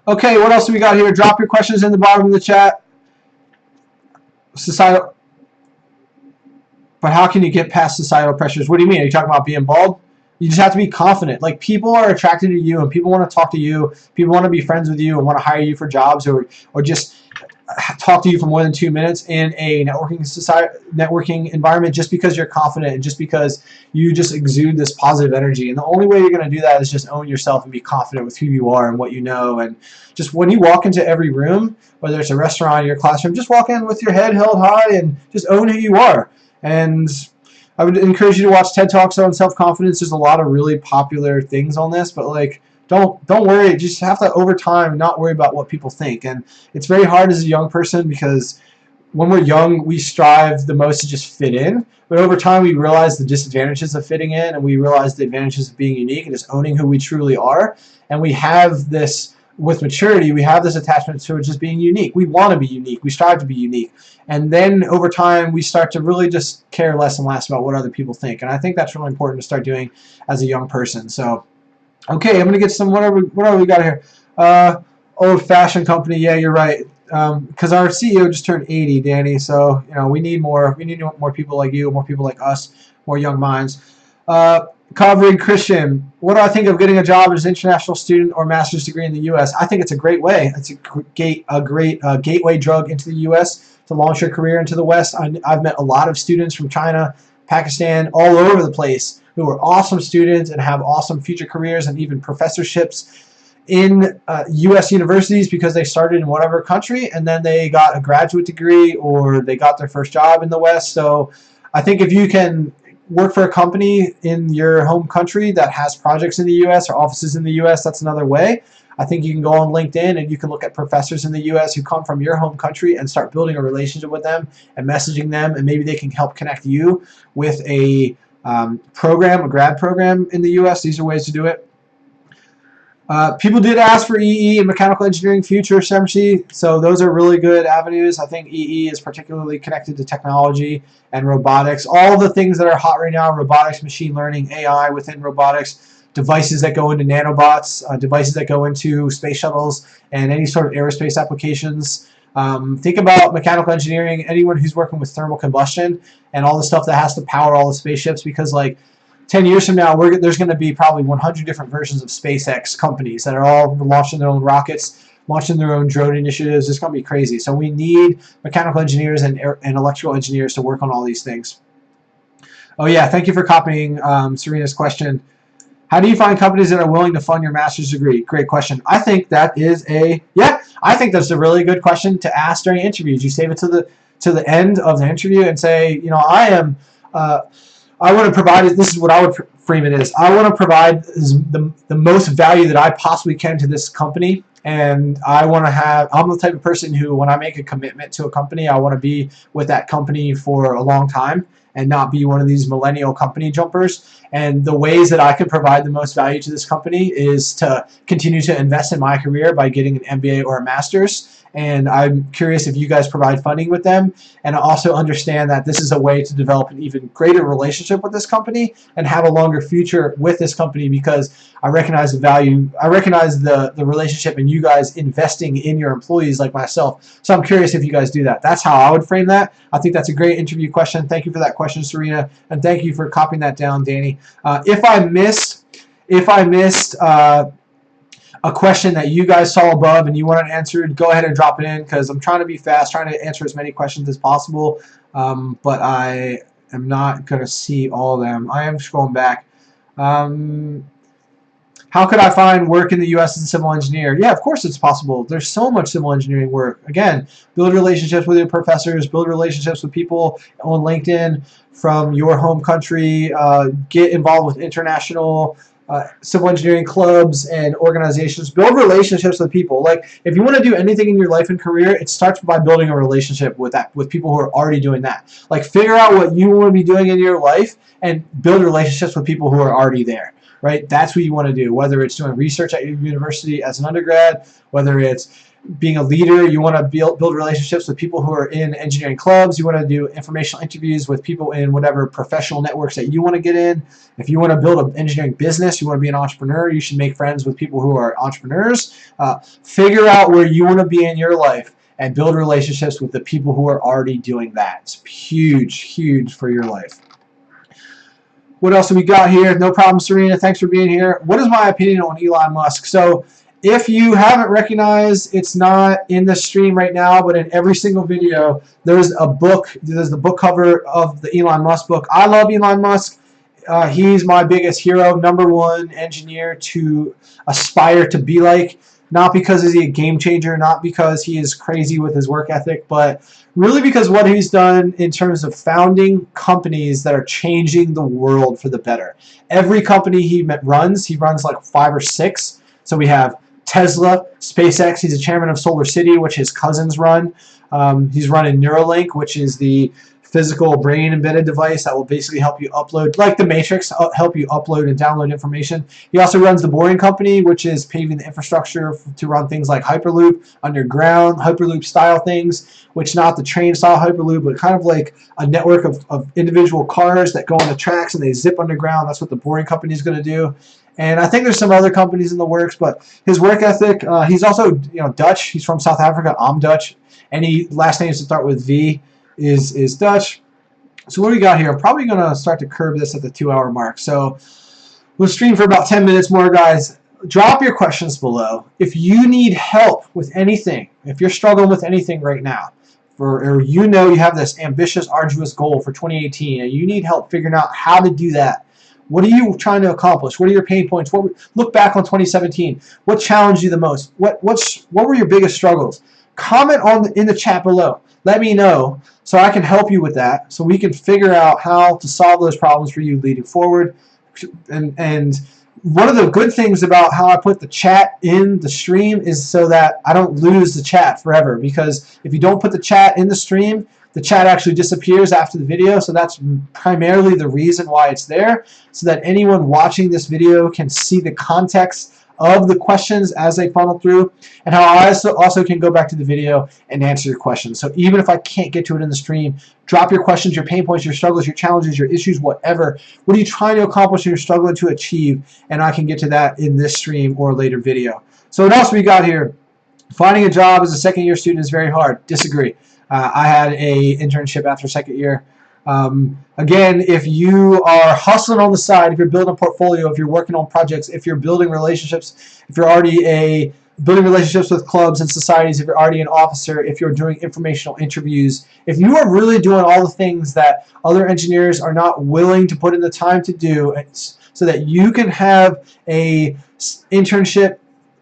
Okay, what else do we got here? Drop your questions in the bottom of the chat. Societal. But how can you get past societal pressures? What do you mean? Are you talking about being bald? You just have to be confident. Like, people are attracted to you, and people want to talk to you. People want to be friends with you and want to hire you for jobs, or just talk to you for more than 2 minutes in a networking environment, just because you're confident and just because you just exude this positive energy. And the only way you're going to do that is just own yourself and be confident with who you are and what you know. And just when you walk into every room, whether it's a restaurant or your classroom, just walk in with your head held high and just own who you are. And I would encourage you to watch TED Talks on self-confidence. There's a lot of really popular things on this, but like, don't worry. You just have to, over time, not worry about what people think. And it's very hard as a young person, because when we're young, we strive the most to just fit in. But over time, we realize the disadvantages of fitting in, and we realize the advantages of being unique and just owning who we truly are. And we have this, with maturity, we have this attachment to just being unique. We want to be unique. We strive to be unique. And then over time, we start to really just care less and less about what other people think. And I think that's really important to start doing as a young person. So, okay, I'm going to get some, what we got here? Old-fashioned company. Yeah, you're right. Because our CEO just turned 80, Danny. So, you know, we need more people like you, more people like us, more young minds. Covering Christian, what do I think of getting a job as an international student or master's degree in the U.S.? I think it's a great way. It's a great gateway drug into the U.S. to launch your career into the West. I've met a lot of students from China, Pakistan, all over the place, who are awesome students and have awesome future careers and even professorships in U.S. universities, because they started in whatever country and then they got a graduate degree or they got their first job in the West. So I think if you can work for a company in your home country that has projects in the U.S. or offices in the U.S., that's another way. I think you can go on LinkedIn and you can look at professors in the U.S. who come from your home country and start building a relationship with them and messaging them, and maybe they can help connect you with a program, a grad program in the U.S. These are ways to do it. People did ask for EE and mechanical engineering future, Semchi, so those are really good avenues. I think EE is particularly connected to technology and robotics. All the things that are hot right now, robotics, machine learning, AI within robotics, devices that go into nanobots, devices that go into space shuttles, and any sort of aerospace applications. Think about mechanical engineering, anyone who's working with thermal combustion and all the stuff that has to power all the spaceships, because like 10 years from now, there's going to be probably 100 different versions of SpaceX companies that are all launching their own rockets, launching their own drone initiatives. It's going to be crazy. So we need mechanical engineers and electrical engineers to work on all these things. Oh yeah, thank you for copying Serena's question. How do you find companies that are willing to fund your master's degree? Great question. I think that is I think that's a really good question to ask during interviews. You save it to the end of the interview and say, you know, I want to provide, this is what I would frame it as, I want to provide the most value that I possibly can to this company, and I'm the type of person who, when I make a commitment to a company, I want to be with that company for a long time and not be one of these millennial company jumpers. And the ways that I can provide the most value to this company is to continue to invest in my career by getting an MBA or a master's. And I'm curious if you guys provide funding with them, and also understand that this is a way to develop an even greater relationship with this company and have a longer future with this company, because I recognize the value, I recognize the relationship in you guys investing in your employees like myself. So I'm curious if you guys do that. That's how I would frame that. I think that's a great interview question. Thank you for that question, Serena, and thank you for copying that down, Danny. If I missed a question that you guys saw above and you want it answered, go ahead and drop it in, because I'm trying to be fast, trying to answer as many questions as possible, but I am not going to see all of them. I am scrolling back. How could I find work in the U.S. as a civil engineer? Yeah, of course it's possible. There's so much civil engineering work. Again, build relationships with your professors, build relationships with people on LinkedIn from your home country, get involved with international civil engineering clubs and organizations. Build relationships with people. Like, if you want to do anything in your life and career, it starts by building a relationship with people who are already doing that. Like, figure out what you want to be doing in your life and build relationships with people who are already there. Right? That's what you want to do, whether it's doing research at your university as an undergrad, whether it's being a leader, you want to build relationships with people who are in engineering clubs, you want to do informational interviews with people in whatever professional networks that you want to get in. If you want to build an engineering business, you want to be an entrepreneur, you should make friends with people who are entrepreneurs. Figure out where you want to be in your life and build relationships with the people who are already doing that. It's huge, huge for your life. What else have we got here? No problem, Serena. Thanks for being here. What is my opinion on Elon Musk? So if you haven't recognized, it's not in the stream right now, but in every single video, there's a book. There's the book cover of the Elon Musk book. I love Elon Musk. He's my biggest hero, #1 engineer to aspire to be like. Not because he's a game changer, not because he is crazy with his work ethic, but really because what he's done in terms of founding companies that are changing the world for the better. Every company he runs like 5 or 6. So we have Tesla, SpaceX. He's the chairman of Solar City, which his cousins run. He's running Neuralink, which is the physical brain embedded device that will basically help you upload, like the Matrix, help you upload and download information. He also runs the Boring Company, which is paving the infrastructure to run things like Hyperloop, underground Hyperloop style things, which not the train style Hyperloop, but kind of like a network of individual cars that go on the tracks and they zip underground. That's what the Boring Company is going to do. And I think there's some other companies in the works, but his work ethic, he's also Dutch. He's from South Africa. I'm Dutch. Any last names to start with V is Dutch. So what do we got here? I'm probably going to start to curb this at the 2-hour mark. So we'll stream for about 10 minutes more, guys. Drop your questions below. If you need help with anything, if you're struggling with anything right now, or you have this ambitious, arduous goal for 2018, and you need help figuring out how to do that, what are you trying to accomplish? What are your pain points? Look back on 2017. What challenged you the most? What were your biggest struggles? Comment in the chat below. Let me know so I can help you with that, so we can figure out how to solve those problems for you leading forward. And one of the good things about how I put the chat in the stream is so that I don't lose the chat forever, because if you don't put the chat in the stream, the chat actually disappears after the video. So that's primarily the reason why it's there, so that anyone watching this video can see the context of the questions as they funnel through, and how I also can go back to the video and answer your questions. So even if I can't get to it in the stream, drop your questions, your pain points, your struggles, your challenges, your issues, whatever. What are you trying to accomplish and you're struggling to achieve? And I can get to that in this stream or later video. So what else we got here? Finding a job as a second-year student is very hard. Disagree. I had a internship after second year. Again, if you are hustling on the side, if you're building a portfolio, if you're working on projects, if you're building relationships, if you're already building relationships with clubs and societies, if you're already an officer, if you're doing informational interviews, if you are really doing all the things that other engineers are not willing to put in the time to do, so that you can have a internship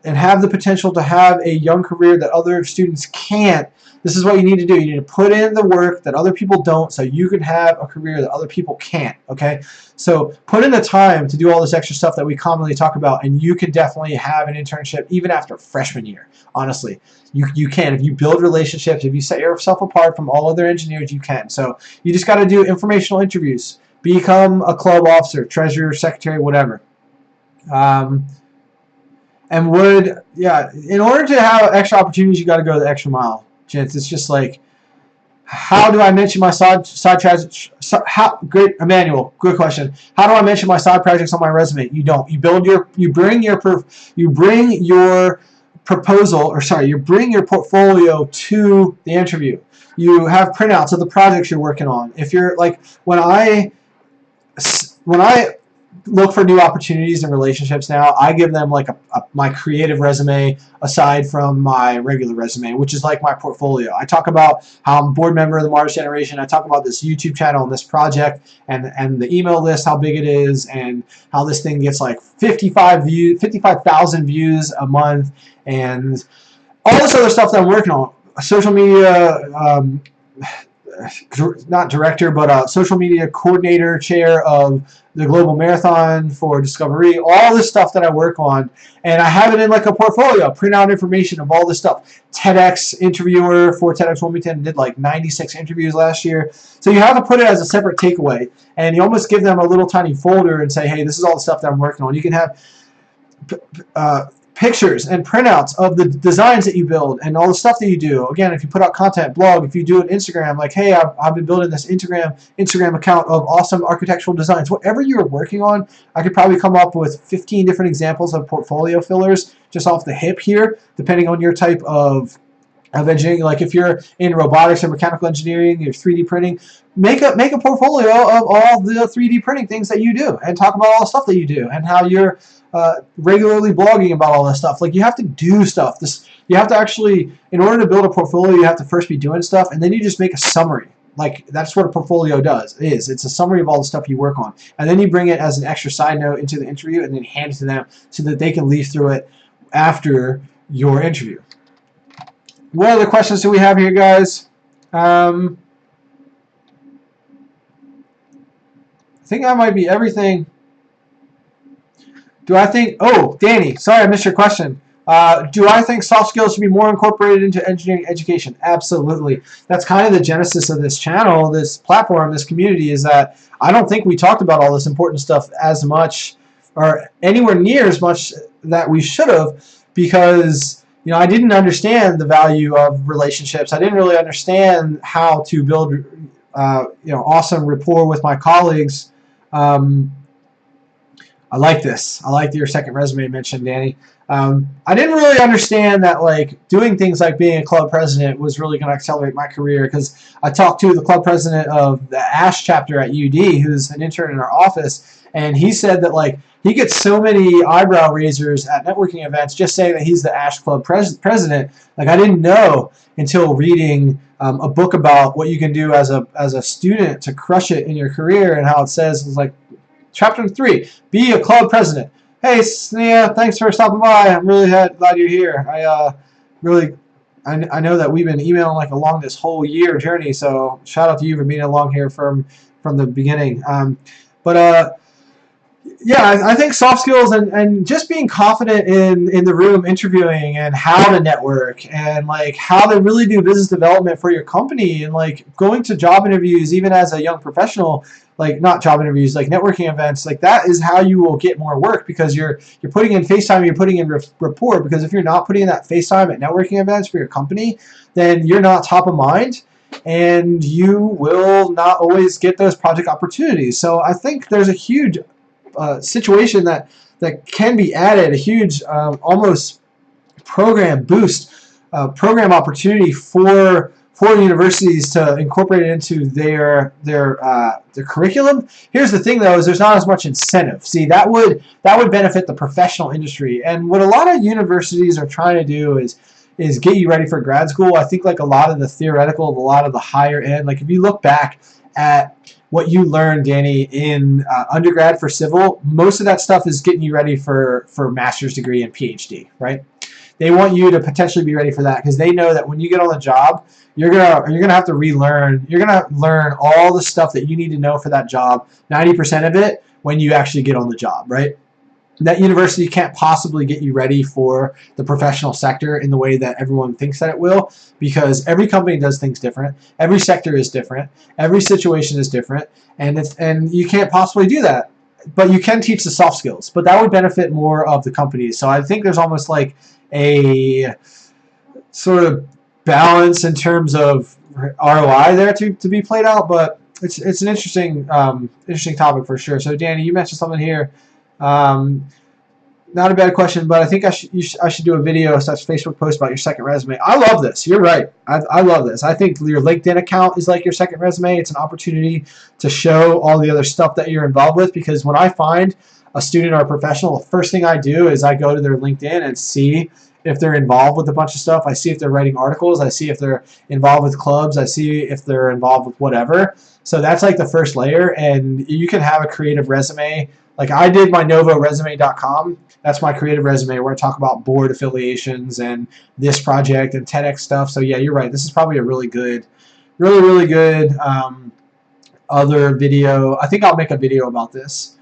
and have the potential to have a young career that other students can't, this is what you need to do. You need to put in the work that other people don't, so you can have a career that other people can't, okay? So put in the time to do all this extra stuff that we commonly talk about, and you can definitely have an internship even after freshman year, honestly. You can. If you build relationships, if you set yourself apart from all other engineers, you can. So you just got to do informational interviews. Become a club officer, treasurer, secretary, whatever. In order to have extra opportunities, you got to go the extra mile. Gents, it's just like, how do I mention my side projects? Great, Emmanuel, good question. How do I mention my side projects on my resume? You don't. You bring your portfolio to the interview. You have printouts of the projects you're working on. If you're like, when I look for new opportunities and relationships now, I give them like my creative resume aside from my regular resume, which is like my portfolio. I talk about how I'm a board member of the Mars Generation. I talk about this YouTube channel and this project and the email list, how big it is, and how this thing gets like 55,000 views a month, and all this other stuff that I'm working on. Social media, not director, but social media coordinator, chair of the Global Marathon for Discovery, all this stuff that I work on, and I have it in like a portfolio, print out information of all this stuff. TEDx interviewer for TEDx Wilmington, did like 96 interviews last year. So you have to put it as a separate takeaway, and you almost give them a little tiny folder and say, hey, this is all the stuff that I'm working on. You can have pictures and printouts of the designs that you build and all the stuff that you do. Again, if you put out content, blog, if you do an Instagram, like, hey, I've been building this Instagram account of awesome architectural designs. Whatever you're working on, I could probably come up with 15 different examples of portfolio fillers just off the hip here, depending on your type of engineering. Like if you're in robotics or mechanical engineering, you're 3D printing, make a portfolio of all the 3D printing things that you do and talk about all the stuff that you do and how you're regularly blogging about all this stuff. Like you have to do stuff. You have to actually, in order to build a portfolio, you have to first be doing stuff, and then you just make a summary. Like that's what a portfolio is. It's a summary of all the stuff you work on, and then you bring it as an extra side note into the interview, and then hand it to them so that they can leaf through it after your interview. What other questions do we have here, guys? I think that might be everything. Do I think, oh, Danny, sorry I missed your question. Do I think soft skills should be more incorporated into engineering education? Absolutely. That's kind of the genesis of this channel, this platform, this community, is that I don't think we talked about all this important stuff as much or anywhere near as much that we should have, because I didn't understand the value of relationships. I didn't really understand how to build awesome rapport with my colleagues. I like this. I like your second resume mentioned, Danny. I didn't really understand that like doing things like being a club president was really going to accelerate my career, because I talked to the club president of the ASH chapter at UD, who's an intern in our office, and he said that like he gets so many eyebrow raisers at networking events just saying that he's the ASH club president. Like I didn't know until reading a book about what you can do as a student to crush it in your career, and how it says it's like Chapter 3, be a club president. Hey, Sneha, thanks for stopping by. I'm really glad you're here. I know that we've been emailing like along this whole year journey, so shout out to you for being along here from the beginning. Yeah, I think soft skills and just being confident in the room interviewing, and how to network, and like how to really do business development for your company, and like going to job interviews even as a young professional, like not job interviews, like networking events, like that is how you will get more work, because you're putting in face time, you're putting in rapport. Because if you're not putting in that face time at networking events for your company, then you're not top of mind, and you will not always get those project opportunities. So I think there's a huge situation that can be added, a huge almost program boost, program opportunity for universities to incorporate it into their curriculum. Here's the thing though, is there's not as much incentive. See, that would benefit the professional industry, and what a lot of universities are trying to do is get you ready for grad school. I think like a lot of the theoretical, a lot of the higher end, like if you look back at what you learned, Danny, in undergrad for civil, most of that stuff is getting you ready for master's degree and PhD, right? They want you to potentially be ready for that, because they know that when you get on the job, you're gonna have to relearn. You're gonna learn all the stuff that you need to know for that job, 90% of it, when you actually get on the job, right? That university can't possibly get you ready for the professional sector in the way that everyone thinks that it will, because every company does things different, every sector is different, every situation is different, and you can't possibly do that. But you can teach the soft skills, but that would benefit more of the companies. So I think there's almost like a sort of balance in terms of ROI there to be played out, but it's an interesting topic for sure. So Danny, you mentioned something here. Not a bad question, but I think I should do a video slash Facebook post about your second resume. I love this. You're right. I love this. I think your LinkedIn account is like your second resume. It's an opportunity to show all the other stuff that you're involved with, because when I find a student or a professional, the first thing I do is I go to their LinkedIn and see if they're involved with a bunch of stuff. I see if they're writing articles. I see if they're involved with clubs. I see if they're involved with whatever. So that's like the first layer, and you can have a creative resume. Like I did my novoresume.com. That's my creative resume where I talk about board affiliations and this project and TEDx stuff. So yeah, you're right. This is probably a really good, really good other video. I think I'll make a video about this.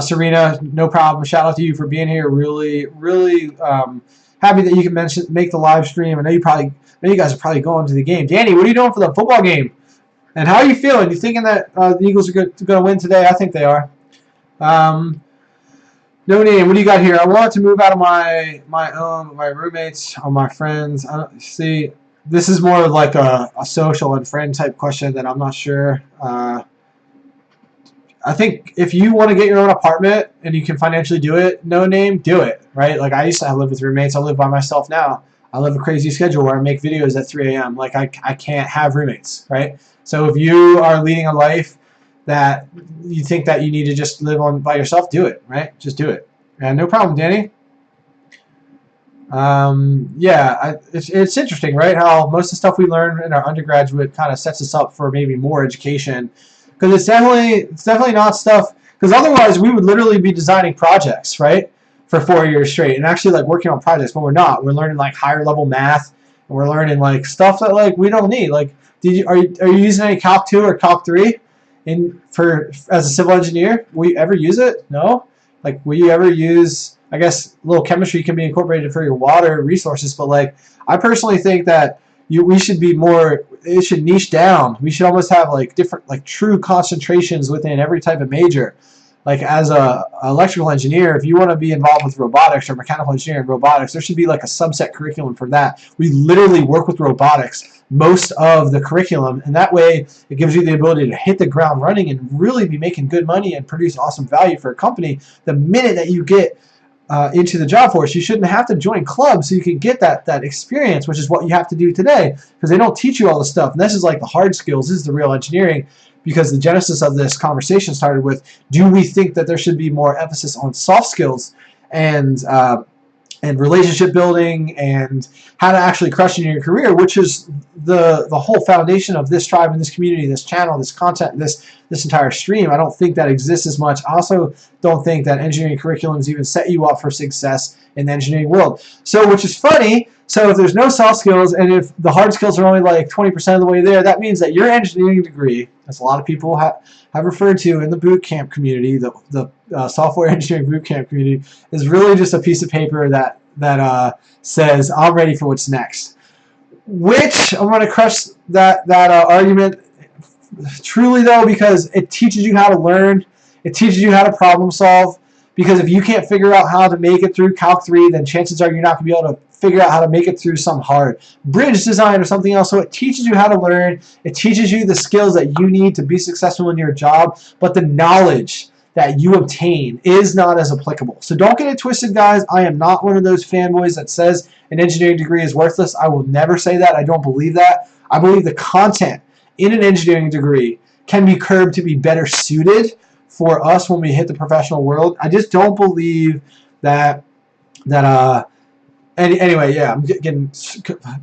Serena, no problem. Shout out to you for being here. Really happy that you can make the live stream. I know you guys are probably going to the game. Danny, what are you doing for the football game? And how are you feeling? You thinking that the Eagles are going to win today? I think they are. No name. What do you got here? I want to move out of my roommates or my friends. See, this is more like a social and friend type question that I'm not sure. I think if you want to get your own apartment and you can financially do it, no name, do it, right? Like I used to live with roommates. I live by myself now. I live a crazy schedule where I make videos at 3 a.m. Like I can't have roommates, right? So if you are leading a life that you think that you need to just live on by yourself, do it, right? Just do it. And no problem, Danny. Yeah, it's interesting, right? How most of the stuff we learn in our undergraduate kind of sets us up for maybe more education. Because it's definitely not stuff, because otherwise we would literally be designing projects, right, for 4 years straight, and actually like working on projects, but we're not. We're learning like higher level math, and we're learning like stuff that like we don't need. Like, are you using any Calc 2 or Calc 3 as a civil engineer? Will you ever use it? No. Like, will you ever use? I guess a little chemistry can be incorporated for your water resources, but like I personally think that we should be more. It should niche down. We should almost have like different, like true concentrations within every type of major. Like as a electrical engineer, if you want to be involved with robotics or mechanical engineering robotics, there should be like a subset curriculum for that. We literally work with robotics most of the curriculum, and that way it gives you the ability to hit the ground running and really be making good money and produce awesome value for a company the minute that you get into the job force. You shouldn't have to join clubs so you can get that experience, which is what you have to do today, because they don't teach you all this stuff. And this is like the hard skills. This is the real engineering, because the genesis of this conversation started with, do we think that there should be more emphasis on soft skills and relationship building and how to actually crush in your career, which is the whole foundation of this tribe and this community, this channel, this content, this entire stream. I don't think that exists as much. I also don't think that engineering curriculums even set you up for success in the engineering world. So, which is funny. So if there's no soft skills and if the hard skills are only like 20% of the way there, that means that your engineering degree, as a lot of people have referred to in the boot camp community, the software engineering boot camp community, is really just a piece of paper that says, I'm ready for what's next. Which I'm going to crush that argument truly, though, because it teaches you how to learn. It teaches you how to problem solve. Because if you can't figure out how to make it through Calc 3, then chances are you're not going to be able to figure out how to make it through some hard bridge design or something else. So it teaches you how to learn. It teaches you the skills that you need to be successful in your job. But the knowledge that you obtain is not as applicable. So don't get it twisted, guys. I am not one of those fanboys that says an engineering degree is worthless. I will never say that. I don't believe that. I believe the content in an engineering degree can be curbed to be better suited for us when we hit the professional world. I just don't believe that anyway, yeah, I'm getting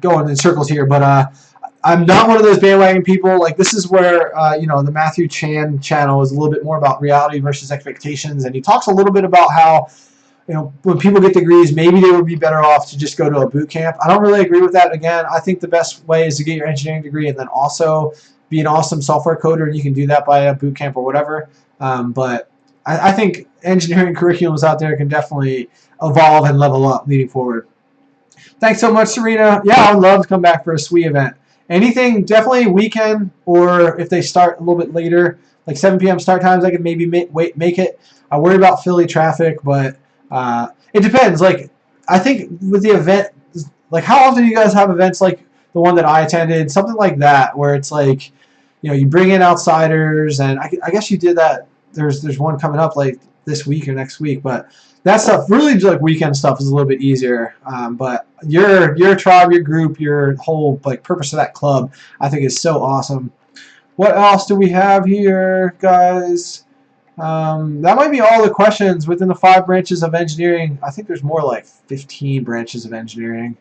going in circles here, but I'm not one of those bandwagon people. Like, this is where the Matthew Chan channel is a little bit more about reality versus expectations, and he talks a little bit about how when people get degrees, maybe they would be better off to just go to a boot camp. I don't really agree with that. Again, I think the best way is to get your engineering degree and then also be an awesome software coder, and you can do that by a boot camp or whatever. But I think engineering curriculums out there can definitely evolve and level up leading forward. Thanks so much, Serena. Yeah, I would love to come back for a SWE event. Anything, definitely weekend, or if they start a little bit later, like 7 p.m. start times, I can maybe make it. I worry about Philly traffic, but it depends. Like, I think with the event, like, how often do you guys have events like the one that I attended, something like that, where it's like, you bring in outsiders, and I guess you did that. There's one coming up like this week or next week. But that stuff, really like weekend stuff, is a little bit easier. But your tribe, your group, your whole like purpose of that club, I think is so awesome. What else do we have here, guys? That might be all the questions within the 5 branches of engineering. I think there's more like 15 branches of engineering.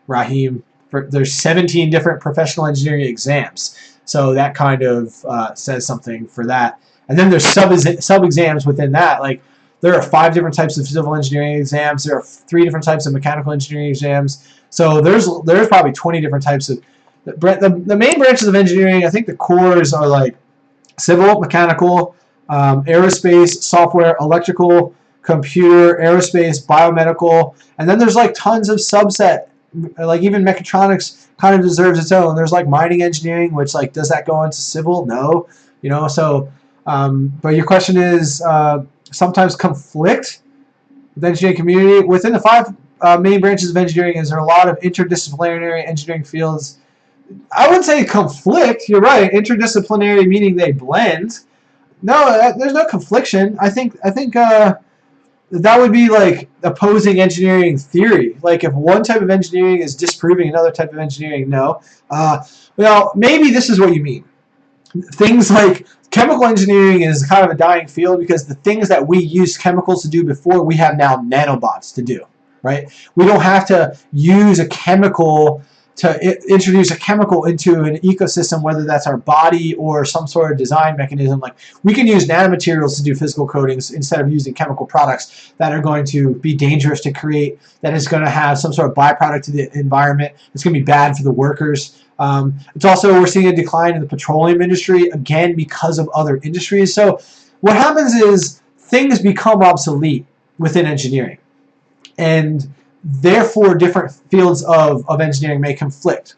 Raheem, there's 17 different professional engineering exams. So that kind of says something for that. And then there's sub-exams within that. Like there are 5 different types of civil engineering exams. There are 3 different types of mechanical engineering exams. So there's probably 20 different types of the main branches of engineering. I think the cores are like civil, mechanical, aerospace, software, electrical, computer, aerospace, biomedical, and then there's like tons of subset. Like even mechatronics kind of deserves its own. There's like mining engineering, which like does that go into civil? No, you know. So, but your question is sometimes conflict with the engineering community within the 5 main branches of engineering. Is there a lot of interdisciplinary engineering fields? I wouldn't say conflict. You're right. Interdisciplinary meaning they blend. No, there's no confliction. I think that would be like opposing engineering theory. Like if one type of engineering is disproving another type of engineering, no. Well, maybe this is what you mean. Things like chemical engineering is kind of a dying field because the things that we used chemicals to do before, we have now nanobots to do, right? We don't have to use a chemical to introduce a chemical into an ecosystem, whether that's our body or some sort of design mechanism. Like we can use nanomaterials to do physical coatings instead of using chemical products that are going to be dangerous to create, that is going to have some sort of byproduct to the environment. It's going to be bad for the workers. It's also, we're seeing a decline in the petroleum industry, again, because of other industries. So what happens is things become obsolete within engineering. And therefore, different fields of engineering may conflict.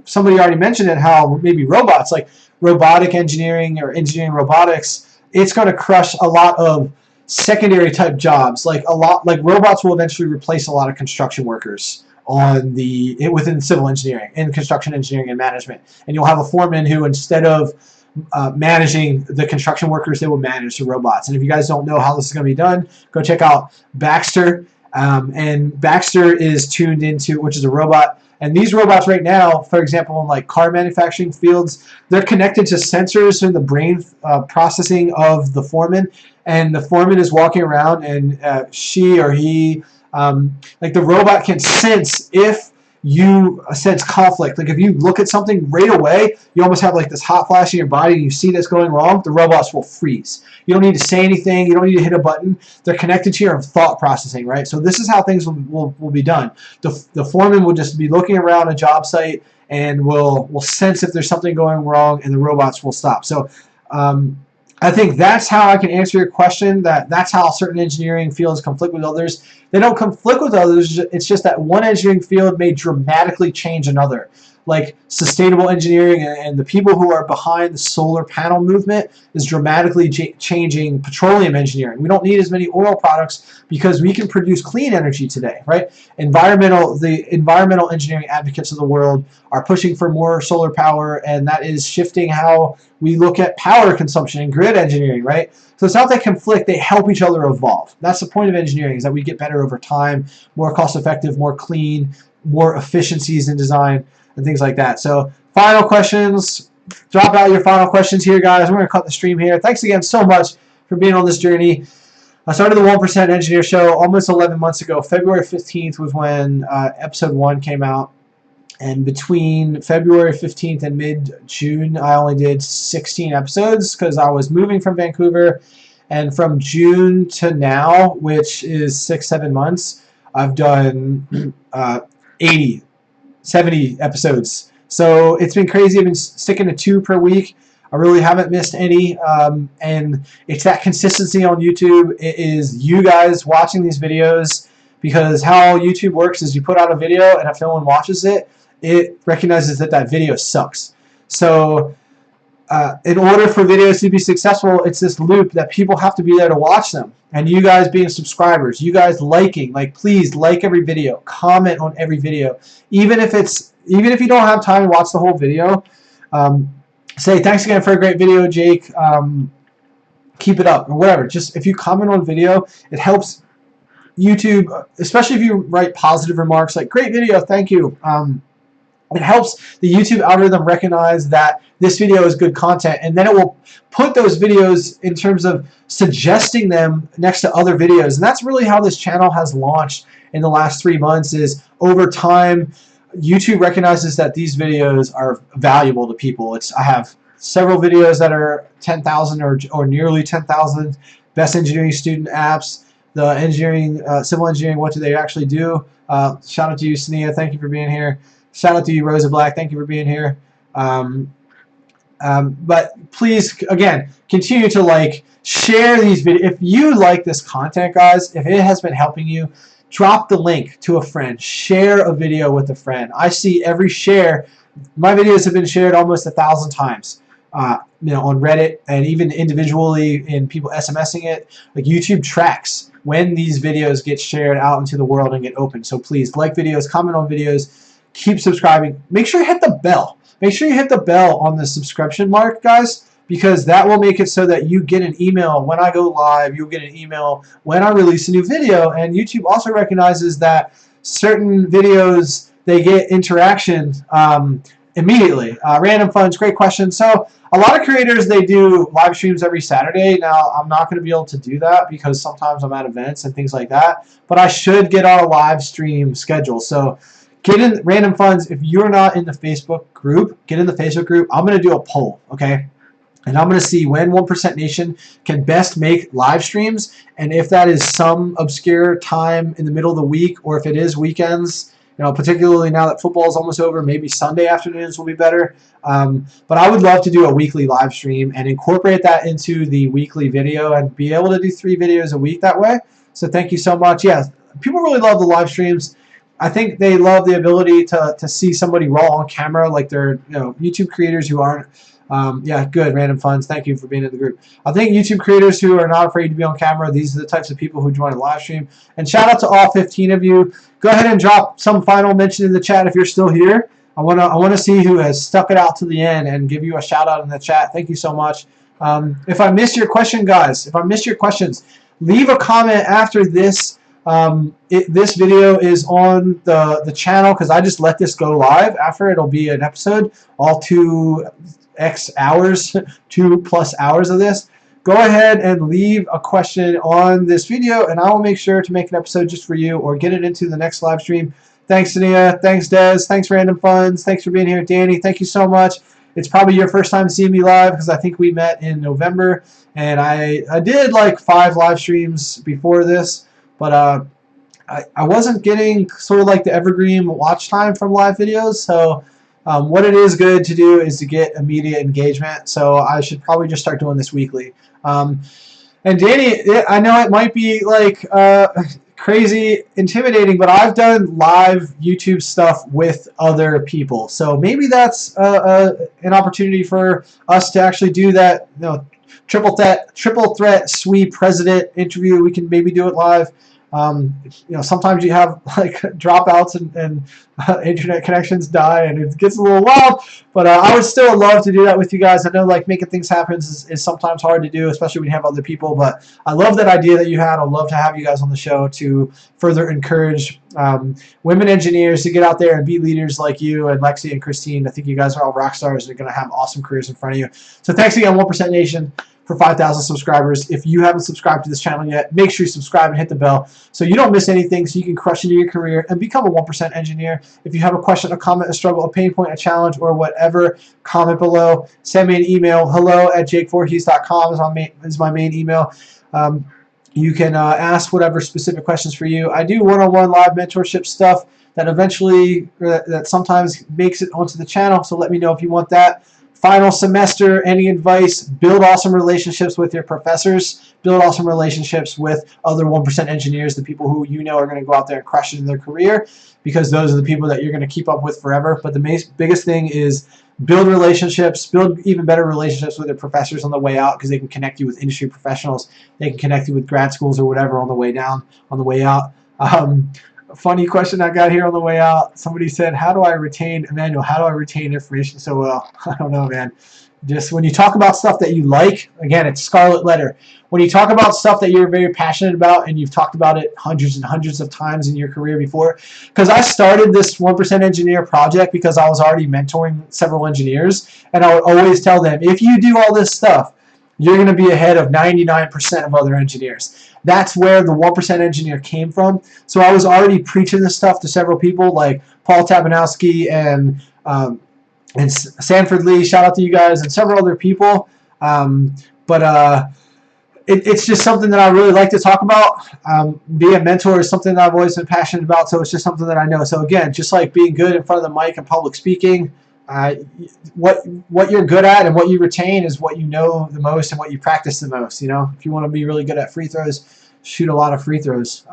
Somebody already mentioned it, how maybe robots, like robotic engineering or engineering robotics, it's going to crush a lot of secondary type jobs. Like robots will eventually replace a lot of construction workers within civil engineering and construction engineering and management. And you'll have a foreman who, instead of managing the construction workers, they will manage the robots. And if you guys don't know how this is going to be done, go check out Baxter. And Baxter is tuned into, which is a robot. And these robots right now, for example, in like car manufacturing fields, they're connected to sensors in the brain processing of the foreman. And the foreman is walking around, and she or he, like the robot can sense if you sense conflict. Like if you look at something right away, you almost have like this hot flash in your body and you see that's going wrong, the robots will freeze. You don't need to say anything. You don't need to hit a button. They're connected to your thought processing, right? So this is how things will be done. The foreman will just be looking around a job site and will sense if there's something going wrong, and the robots will stop. So I think that's how I can answer your question, that's how certain engineering fields conflict with others. They don't conflict with others. It's just that one engineering field may dramatically change another. Like sustainable engineering and the people who are behind the solar panel movement is dramatically changing petroleum engineering. We don't need as many oil products because we can produce clean energy today, right? The environmental engineering advocates of the world are pushing for more solar power, and that is shifting how we look at power consumption and grid engineering, right? So it's not that conflict, they help each other evolve. That's the point of engineering, is that we get better over time, more cost effective, more clean, more efficiencies in design, and things like that. So final questions. Drop out your final questions here, guys. We're going to cut the stream here. Thanks again so much for being on this journey. I started the 1% Engineer Show almost 11 months ago. February 15th was when episode 1 came out. And between February 15th and mid-June, I only did 16 episodes because I was moving from Vancouver. And from June to now, which is 6-7 months, I've done 70 episodes. So it's been crazy. I've been sticking to 2 per week. I really haven't missed any. And it's that consistency on YouTube. It is you guys watching these videos, because how YouTube works is you put out a video, and if no one watches it, it recognizes that video sucks. So in order for videos to be successful, it's this loop that people have to be there to watch them. And you guys being subscribers, you guys liking, like please like every video, comment on every video. Even if you don't have time to watch the whole video, say thanks again for a great video, Jake. keep it up or whatever. Just if you comment on video, it helps YouTube, especially if you write positive remarks like great video, thank you. It helps the YouTube algorithm recognize that this video is good content, and then it will put those videos in terms of suggesting them next to other videos. And that's really how this channel has launched in the last 3 months. Is over time, YouTube recognizes that these videos are valuable to people. I have several videos that are 10,000 or nearly 10,000. Best engineering student apps, the engineering, civil engineering, what do they actually do? Shout out to you, Sania. Thank you for being here. Shout out to you, Rosa Black. Thank you for being here. But please, again, continue to share these videos. If you like this content, guys, if it has been helping you, drop the link to a friend. Share a video with a friend. I see every share. My videos have been shared almost 1,000 times. On Reddit and even individually in people SMSing it. YouTube tracks when these videos get shared out into the world and get open. So please like videos, comment on videos. Keep subscribing. Make sure you hit the bell. Make sure you hit the bell on the subscription mark, guys, because that will make it so that you get an email when I go live. You'll get an email when I release a new video. And YouTube also recognizes that certain videos, they get interaction immediately. Random funds, great question. So a lot of creators, they do live streams every Saturday. Now, I'm not going to be able to do that because sometimes I'm at events and things like that. But I should get on a live stream schedule. So get in random funds. If you're not in the Facebook group, get in the Facebook group. I'm going to do a poll, okay? And I'm going to see when 1% Nation can best make live streams, and if that is some obscure time in the middle of the week, or if it is weekends, particularly now that football is almost over, maybe Sunday afternoons will be better. But I would love to do a weekly live stream and incorporate that into the weekly video and be able to do 3 videos a week that way. So thank you so much. Yeah, people really love the live streams. I think they love the ability to see somebody raw on camera, like they're YouTube creators who aren't. Yeah, good. Random funds. Thank you for being in the group. I think YouTube creators who are not afraid to be on camera, these are the types of people who join a live stream. And shout out to all 15 of you. Go ahead and drop some final mention in the chat if you're still here. I wanna see who has stuck it out to the end and give you a shout out in the chat. Thank you so much. If I missed your question, guys, if I missed your questions, leave a comment after this. This video is on the channel because I just let this go live. After it'll be an episode, all 2x hours, 2+ hours of this. Go ahead and leave a question on this video, and I will make sure to make an episode just for you or get it into the next live stream. Thanks, Sania. Thanks, Des. Thanks, Random Funds. Thanks for being here, Danny. Thank you so much. It's probably your first time seeing me live because I think we met in November, and I did 5 live streams before this. But I wasn't getting sort of the evergreen watch time from live videos. So what it is good to do is to get immediate engagement. So I should probably just start doing this weekly. And Danny, I know it might be crazy intimidating, but I've done live YouTube stuff with other people. So maybe that's an opportunity for us to actually do that. Triple threat sweep president interview. We can maybe do it live. Sometimes you have dropouts and internet connections die and it gets a little wild, but I would still love to do that with you guys. I know making things happen is sometimes hard to do, especially when you have other people, but I love that idea that you had. I'd love to have you guys on the show to further encourage women engineers to get out there and be leaders like you and Lexi and Christine. I think you guys are all rock stars and are going to have awesome careers in front of you. So thanks again, 1% Nation, for 5,000 subscribers. If you haven't subscribed to this channel yet, make sure you subscribe and hit the bell so you don't miss anything, so you can crush into your career and become a 1% engineer. If you have a question, a comment, a struggle, a pain point, a challenge, or whatever, comment below. Send me an email. hello@jakevoorhees.com is my main email. You can ask whatever specific questions for you. I do one-on-one live mentorship stuff that eventually, that sometimes makes it onto the channel, so let me know if you want that. Final semester, any advice? Build awesome relationships with your professors. Build awesome relationships with other 1% engineers, the people who are going to go out there and crush it in their career, because those are the people that you're going to keep up with forever. But the biggest thing is build relationships, build even better relationships with your professors on the way out, because they can connect you with industry professionals. They can connect you with grad schools or whatever on the way down, on the way out. Funny question I got here on the way out. Somebody said, how do I retain, Emmanuel, how do I retain information so well? I don't know, man. Just when you talk about stuff that you like, again, it's scarlet letter. When you talk about stuff that you're very passionate about and you've talked about it hundreds and hundreds of times in your career before, because I started this 1% Engineer project because I was already mentoring several engineers, and I would always tell them, if you do all this stuff, you're going to be ahead of 99% of other engineers. That's where the 1% Engineer came from. So I was already preaching this stuff to several people like Paul Tabanowski and Sanford Lee. Shout out to you guys and several other people. It's just something that I really like to talk about. Being a mentor is something that I've always been passionate about, so it's just something that I know. So again, just like being good in front of the mic and public speaking, what you're good at and what you retain is what you know the most and what you practice the most. You know, if you want to be really good at free throws, shoot a lot of free throws.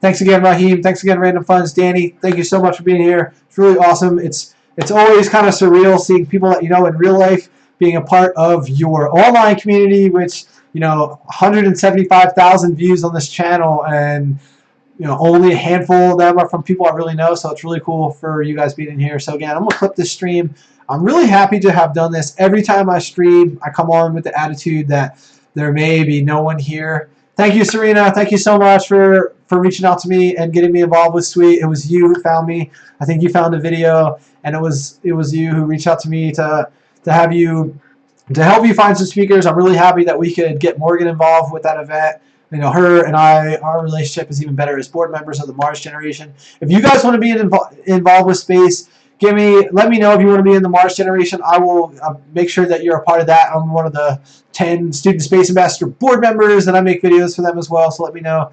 Thanks again, Raheem. Thanks again, Random Funds. Danny, thank you so much for being here. It's really awesome. It's always kind of surreal seeing people that you know in real life being a part of your online community, which, you know, 175,000 views on this channel, and you know, only a handful of them are from people I really know, so it's really cool for you guys being in here. So again, I'm going to clip this stream. I'm really happy to have done this. Every time I stream, I come on with the attitude that there may be no one here. Thank you, Serena. Thank you so much for reaching out to me and getting me involved with Sweet. It was you who found me. I think you found a video, and it was you who reached out to me to help you find some speakers. I'm really happy that we could get Morgan involved with that event. You know, her and our relationship is even better as board members of the Mars generation. If you guys want to be involved with space, let me know if you want to be in the Mars generation. I will make sure that you're a part of that. I'm one of the 10 Student Space Ambassador board members, and I make videos for them as well, so let me know.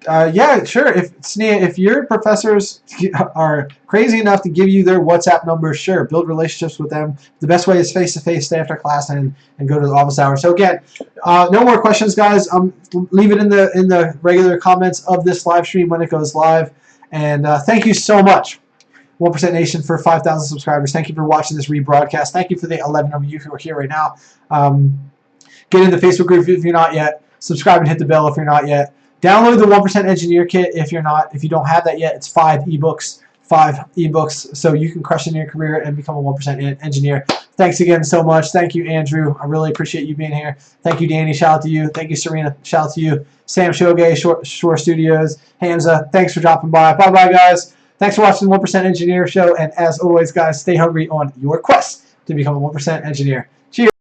Yeah, sure. If your professors are crazy enough to give you their WhatsApp number, sure, build relationships with them. The best way is face-to-face, stay after class, and go to the office hours. So again, no more questions, guys. Leave it in the regular comments of this live stream when it goes live. And thank you so much, 1% Nation, for 5,000 subscribers. Thank you for watching this rebroadcast. Thank you for the 11 of you who are here right now. Get in the Facebook group if you're not yet. Subscribe and hit the bell if you're not yet. Download the 1% Engineer Kit if you don't have that yet. It's 5 ebooks, so you can crush in your career and become a 1% engineer. Thanks again so much. Thank you, Andrew. I really appreciate you being here. Thank you, Danny. Shout out to you. Thank you, Serena. Shout out to you. Sam Shoge, Shore Studios. Hamza, thanks for dropping by. Bye-bye, guys. Thanks for watching the 1% Engineer Show. And as always, guys, stay hungry on your quest to become a 1% engineer. Cheers.